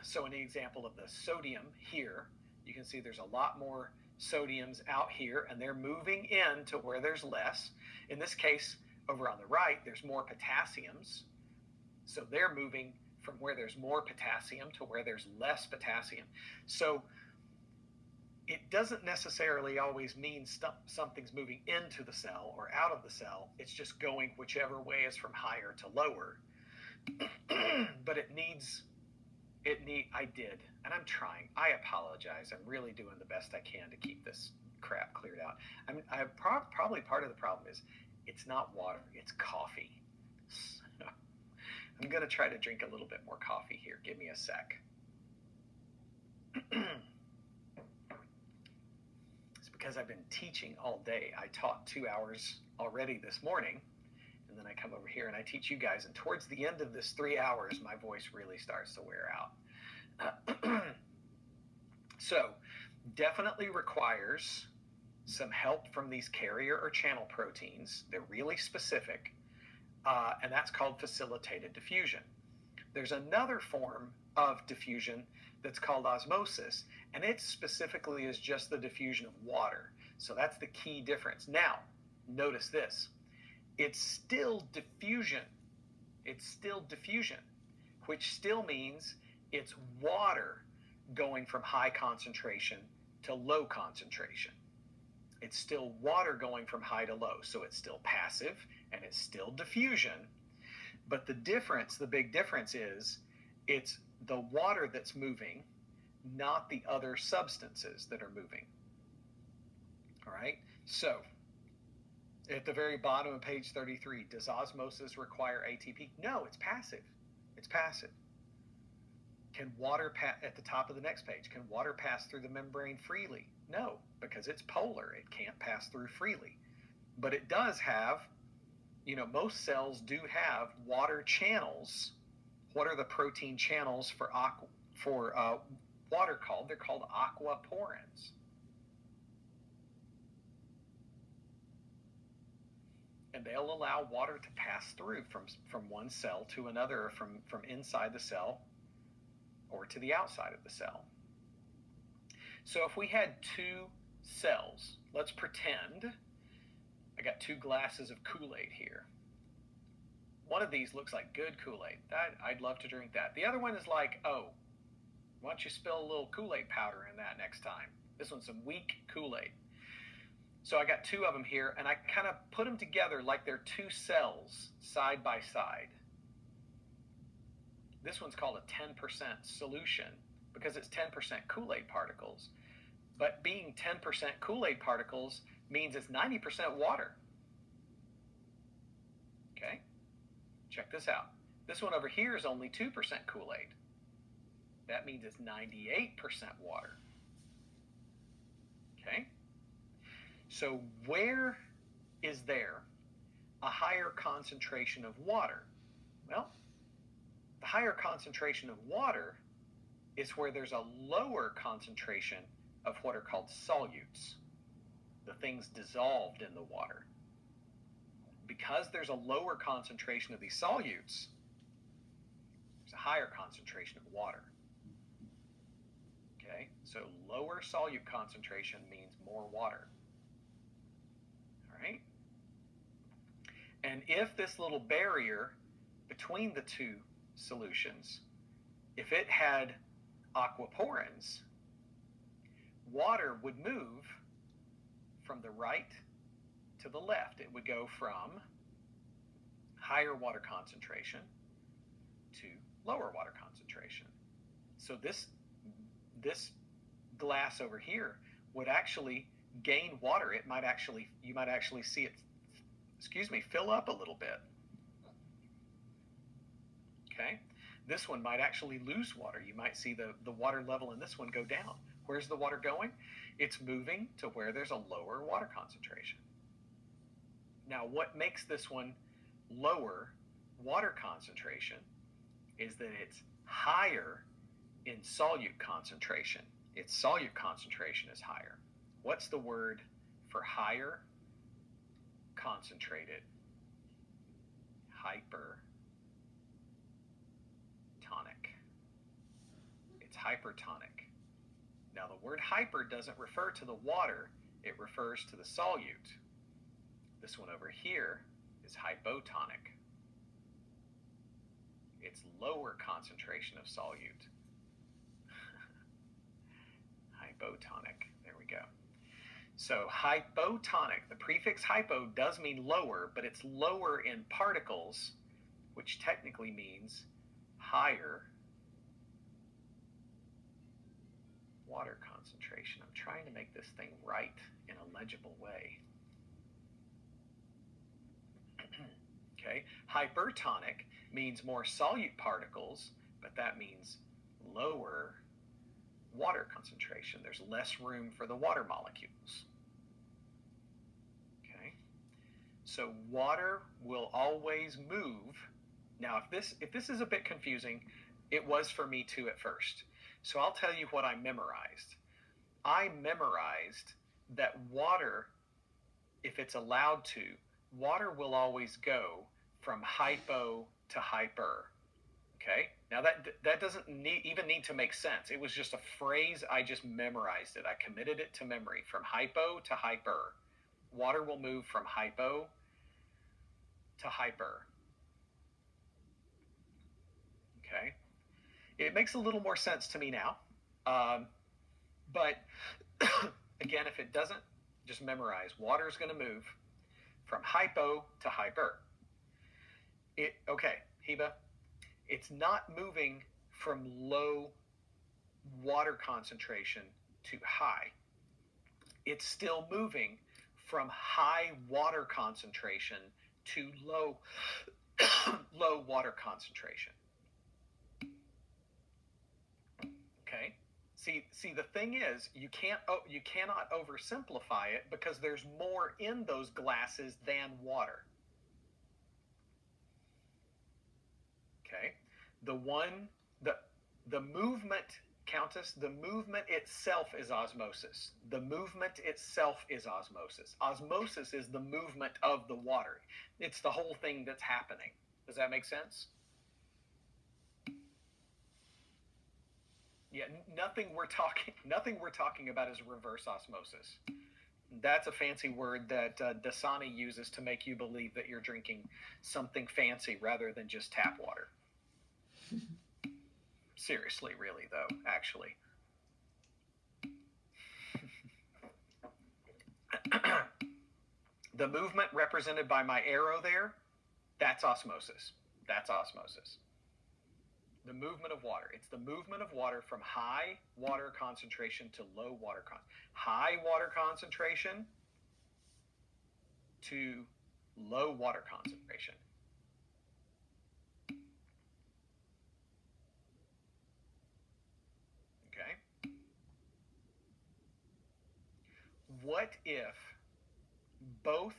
So in the example of the sodium here, you can see there's a lot more sodiums out here, and they're moving in to where there's less. In this case, over on the right, there's more potassiums. So they're moving from where there's more potassium to where there's less potassium. So it doesn't necessarily always mean something's moving into the cell or out of the cell. It's just going whichever way is from higher to lower. But I did, and I'm trying. I apologize. I'm really doing the best I can to keep this crap cleared out. Probably part of the problem is it's not water, it's coffee. So I'm going to try to drink a little bit more coffee here. Give me a sec. It's because I've been teaching all day. I taught 2 hours already this morning, and then I come over here and I teach you guys, and towards the end of this 3 hours, my voice really starts to wear out. So definitely requires some help from these carrier or channel proteins. They're really specific, and that's called facilitated diffusion. There's another form of diffusion that's called osmosis, and it specifically is just the diffusion of water. So that's the key difference. Now, notice this. It's still diffusion. It's still diffusion, which still means it's water going from high concentration to low concentration. It's still water going from high to low. So it's still passive and it's still diffusion. But the difference, the big difference is it's the water that's moving, not the other substances that are moving. All right. So at the very bottom of page 33, does osmosis require ATP? No, it's passive. It's passive. Can water pass at the top of the next page? Can water pass through the membrane freely? No, because it's polar. It can't pass through freely. But it does have, most cells do have water channels. What are the protein channels for water called? They're called aquaporins. And they'll allow water to pass through from one cell to another, or from inside the cell or to the outside of the cell. So if we had two cells, let's pretend I got 2 glasses of Kool-Aid here. One of these looks like good Kool-Aid. I'd love to drink that. The other one is like, oh, why don't you spill a little Kool-Aid powder in that next time? This one's some weak Kool-Aid. So I got 2 of them here, and I kind of put them together like they're 2 cells side by side. This one's called a 10% solution because it's 10% Kool-Aid particles. But being 10% Kool-Aid particles means it's 90% water. Okay? Check this out. This one over here is only 2% Kool-Aid. That means it's 98% water. Okay? So where is there a higher concentration of water? Well, the higher concentration of water is where there's a lower concentration of what are called solutes, the things dissolved in the water. Because there's a lower concentration of these solutes, there's a higher concentration of water. Okay, so lower solute concentration means more water. All right? And if this little barrier between the 2 solutions, if it had aquaporins, water would move from the right to the left. It would go from higher water concentration to lower water concentration. So this glass over here would actually gain water. You might actually see it, fill up a little bit. Okay? This one might actually lose water. You might see the water level in this one go down. Where's the water going? It's moving to where there's a lower water concentration. Now, what makes this one lower water concentration is that it's higher in solute concentration. Its solute concentration is higher. What's the word for higher? Concentrated. Hypertonic. It's hypertonic. Now, the word hyper doesn't refer to the water, it refers to the solute. This one over here is hypotonic. It's lower concentration of solute. Hypotonic. There we go. So hypotonic, the prefix hypo does mean lower, but it's lower in particles, which technically means higher water concentration. I'm trying to make this thing right in a legible way. Okay, hypertonic means more solute particles, but that means lower water concentration. There's less room for the water molecules. Okay, so water will always move. Now, if this is a bit confusing, it was for me too at first. So I'll tell you what I memorized. I memorized that water, if it's allowed to, water will always go from hypo to hyper. Okay, now that doesn't even need to make sense. It was just a phrase. I just memorized it. I committed it to memory. From hypo to hyper. Water will move from hypo to hyper. Okay, it makes a little more sense to me now. But again, if it doesn't, just memorize. Water is going to move from hypo to hyper. Okay, Heba, it's not moving from low water concentration to high. It's still moving from high water concentration to low low water concentration. Okay? See, the thing is, you cannot oversimplify it because there's more in those glasses than water. Okay, the movement, Countess, the movement itself is osmosis. The movement itself is osmosis. Osmosis is the movement of the water. It's the whole thing that's happening. Does that make sense? Yeah, nothing we're talking about is reverse osmosis. That's a fancy word that Dasani uses to make you believe that you're drinking something fancy rather than just tap water. Seriously, really, though, actually. The movement represented by my arrow there, that's osmosis. That's osmosis. The movement of water. It's the movement of water from high water concentration to low water concentration. High water concentration to low water concentration. Okay? What if both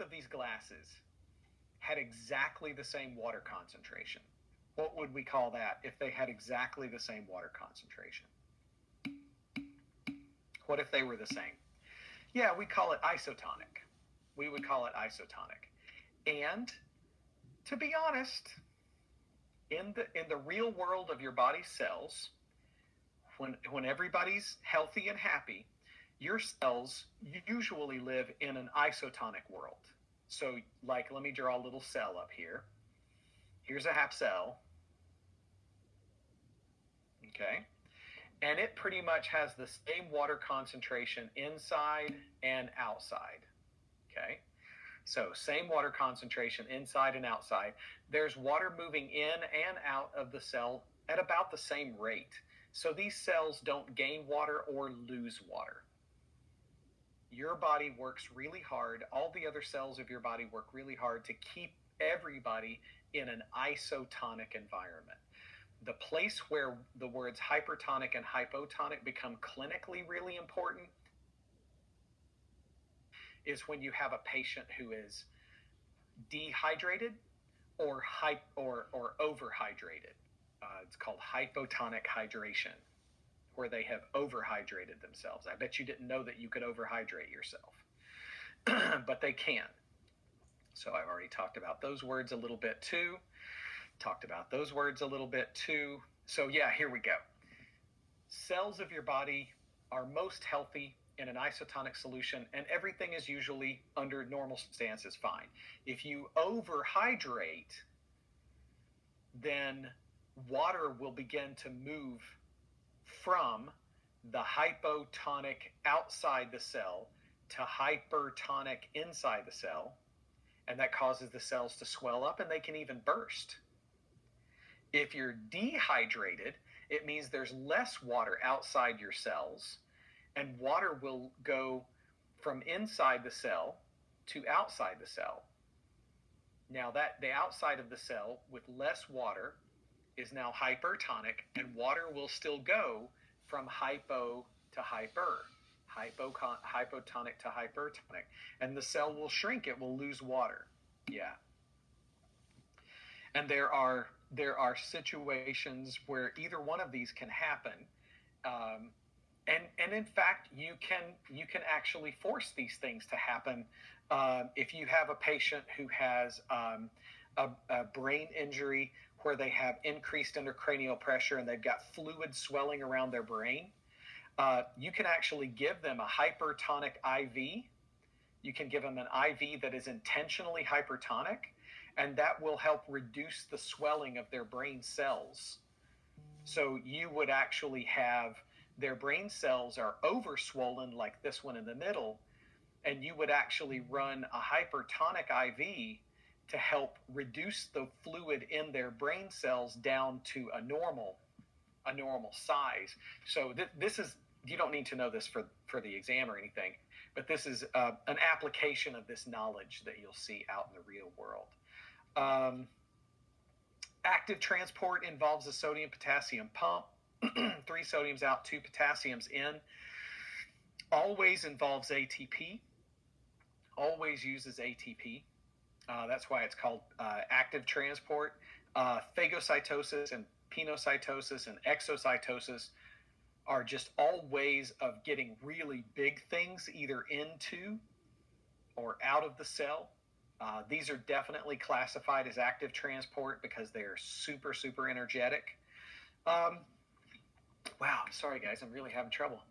of these glasses had exactly the same water concentration? What would we call that if they had exactly the same water concentration? What if they were the same? Yeah, we call it isotonic. We would call it isotonic. And to be honest, in the real world of your body's cells, when everybody's healthy and happy, your cells usually live in an isotonic world. So, like, let me draw a little cell up here. Here's a half cell. Okay. And it pretty much has the same water concentration inside and outside. Okay. So, same water concentration inside and outside. There's water moving in and out of the cell at about the same rate. So, these cells don't gain water or lose water. Your body works really hard. All the other cells of your body work really hard to keep everybody in an isotonic environment. The place where the words hypertonic and hypotonic become clinically really important is when you have a patient who is dehydrated or overhydrated. It's called hypotonic hydration, where they have overhydrated themselves. I bet you didn't know that you could overhydrate yourself, but they can. So I've already talked about those words a little bit too. Talked about those words a little bit too. So yeah, here we go. Cells of your body are most healthy in an isotonic solution, and everything is usually under normal circumstances fine. If you overhydrate, then water will begin to move from the hypotonic outside the cell to hypertonic inside the cell, and that causes the cells to swell up and they can even burst. If you're dehydrated, it means there's less water outside your cells, and water will go from inside the cell to outside the cell. Now that the outside of the cell with less water is now hypertonic, and water will still go from hypo to hypotonic to hypertonic, and the cell will shrink. It will lose water. Yeah. And there are situations where either one of these can happen, and in fact you can actually force these things to happen. If you have a patient who has a brain injury where they have increased intracranial pressure and they've got fluid swelling around their brain, you can actually give them a hypertonic IV. You can give them an IV that is intentionally hypertonic, and that will help reduce the swelling of their brain cells. So you would actually have their brain cells are over swollen like this one in the middle, and you would actually run a hypertonic IV to help reduce the fluid in their brain cells down to a normal size. So this is, you don't need to know this for the exam or anything, but this is an application of this knowledge that you'll see out in the real world. Active transport involves a sodium potassium pump. 3 sodiums out, 2 potassiums in. Always involves ATP. Always uses ATP. That's why it's called active transport. Phagocytosis and pinocytosis and exocytosis are just all ways of getting really big things either into or out of the cell. These are definitely classified as active transport because they're super, super energetic. Wow, sorry guys, I'm really having trouble.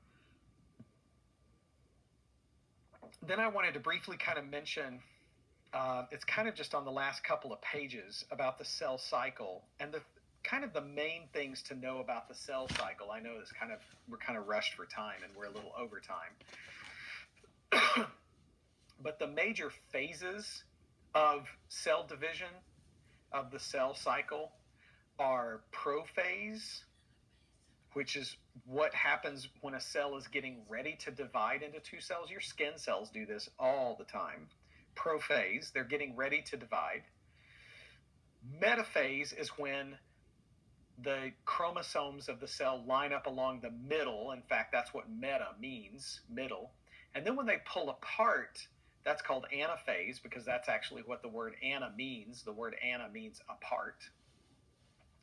Then I wanted to briefly kind of mention, it's kind of just on the last couple of pages about the cell cycle and the main things to know about the cell cycle. I know we're kind of rushed for time and we're a little over time. But the major phases of cell division of the cell cycle are prophase, which is what happens when a cell is getting ready to divide into 2 cells. Your skin cells do this all the time. Prophase, they're getting ready to divide. Metaphase is when the chromosomes of the cell line up along the middle. In fact, that's what meta means, middle. And then when they pull apart, that's called anaphase, because that's actually what the word ana means. The word ana means apart,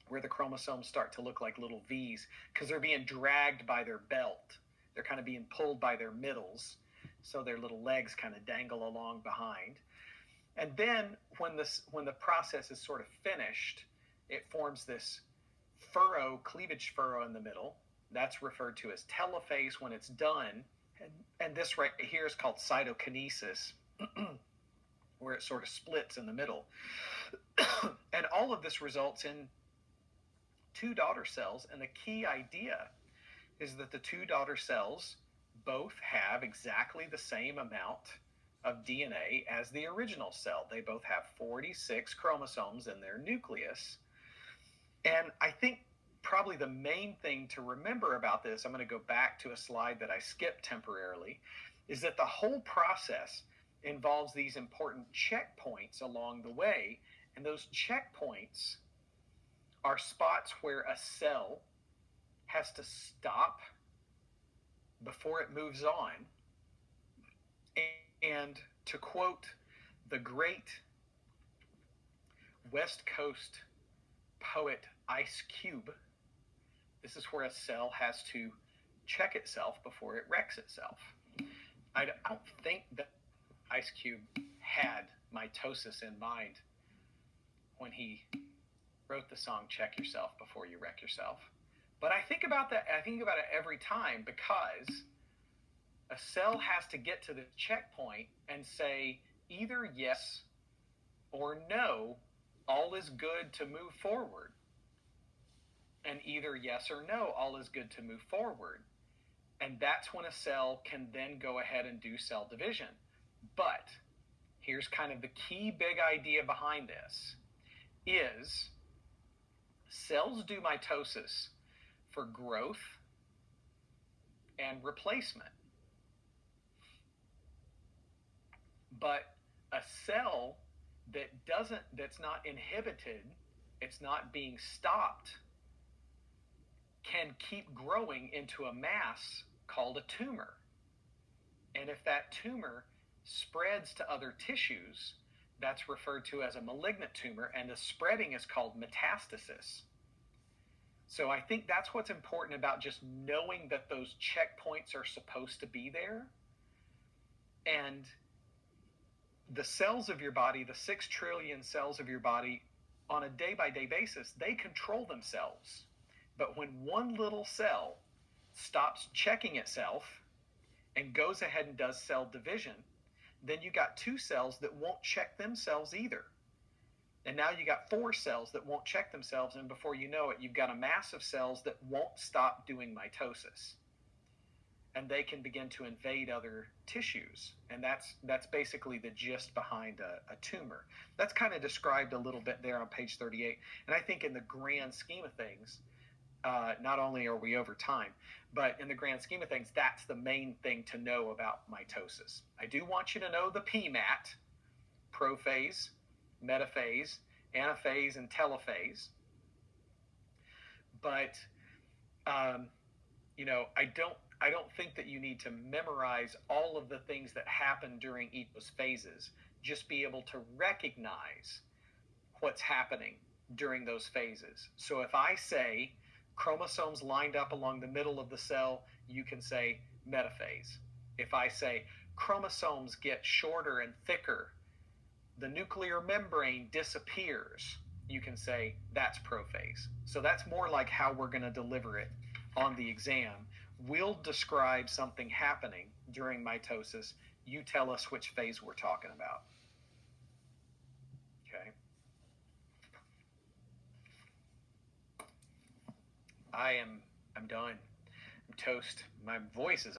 where the chromosomes start to look like little V's because they're being dragged by their belt. They're kind of being pulled by their middles, so their little legs kind of dangle along behind. And then when the process is sort of finished, it forms this cleavage furrow in the middle. That's referred to as telophase when it's done. And this right here is called cytokinesis, where it sort of splits in the middle. And all of this results in 2 daughter cells, and the key idea is that the 2 daughter cells both have exactly the same amount of DNA as the original cell. They both have 46 chromosomes in their nucleus. And I think probably the main thing to remember about this, I'm going to go back to a slide that I skipped temporarily, is that the whole process involves these important checkpoints along the way, and those checkpoints are spots where a cell has to stop before it moves on. And to quote the great West Coast poet Ice Cube, this is where a cell has to check itself before it wrecks itself. I don't think that Ice Cube had mitosis in mind when he wrote the song Check Yourself Before You Wreck Yourself. But I think about that. I think about it every time, because a cell has to get to the checkpoint and say either yes or no, all is good to move forward. And either yes or no, all is good to move forward. And that's when a cell can then go ahead and do cell division. But here's kind of the key big idea behind this is cells do mitosis for growth and replacement. But a cell that's not inhibited, it's not being stopped, can keep growing into a mass called a tumor. And if that tumor spreads to other tissues, that's referred to as a malignant tumor, and the spreading is called metastasis. So I think that's what's important about just knowing that those checkpoints are supposed to be there. And the cells of your body, the 6 trillion cells of your body, on a day-by-day basis, they control themselves. But when one little cell stops checking itself and goes ahead and does cell division, then you got 2 cells that won't check themselves either. And now you got 4 cells that won't check themselves, and before you know it, you've got a mass of cells that won't stop doing mitosis. And they can begin to invade other tissues. And that's basically the gist behind a tumor. That's kind of described a little bit there on page 38. And I think in the grand scheme of things, not only are we over time, but in the grand scheme of things, that's the main thing to know about mitosis. I do want you to know the PMAT, prophase, metaphase, anaphase, and telophase. But, I don't think that you need to memorize all of the things that happen during each of those phases. Just be able to recognize what's happening during those phases. So if I say chromosomes lined up along the middle of the cell, you can say metaphase. If I say chromosomes get shorter and thicker, the nuclear membrane disappears, you can say that's prophase. So that's more like how we're going to deliver it on the exam. We'll describe something happening during mitosis. You tell us which phase we're talking about. Okay. I'm done. I'm toast. My voice is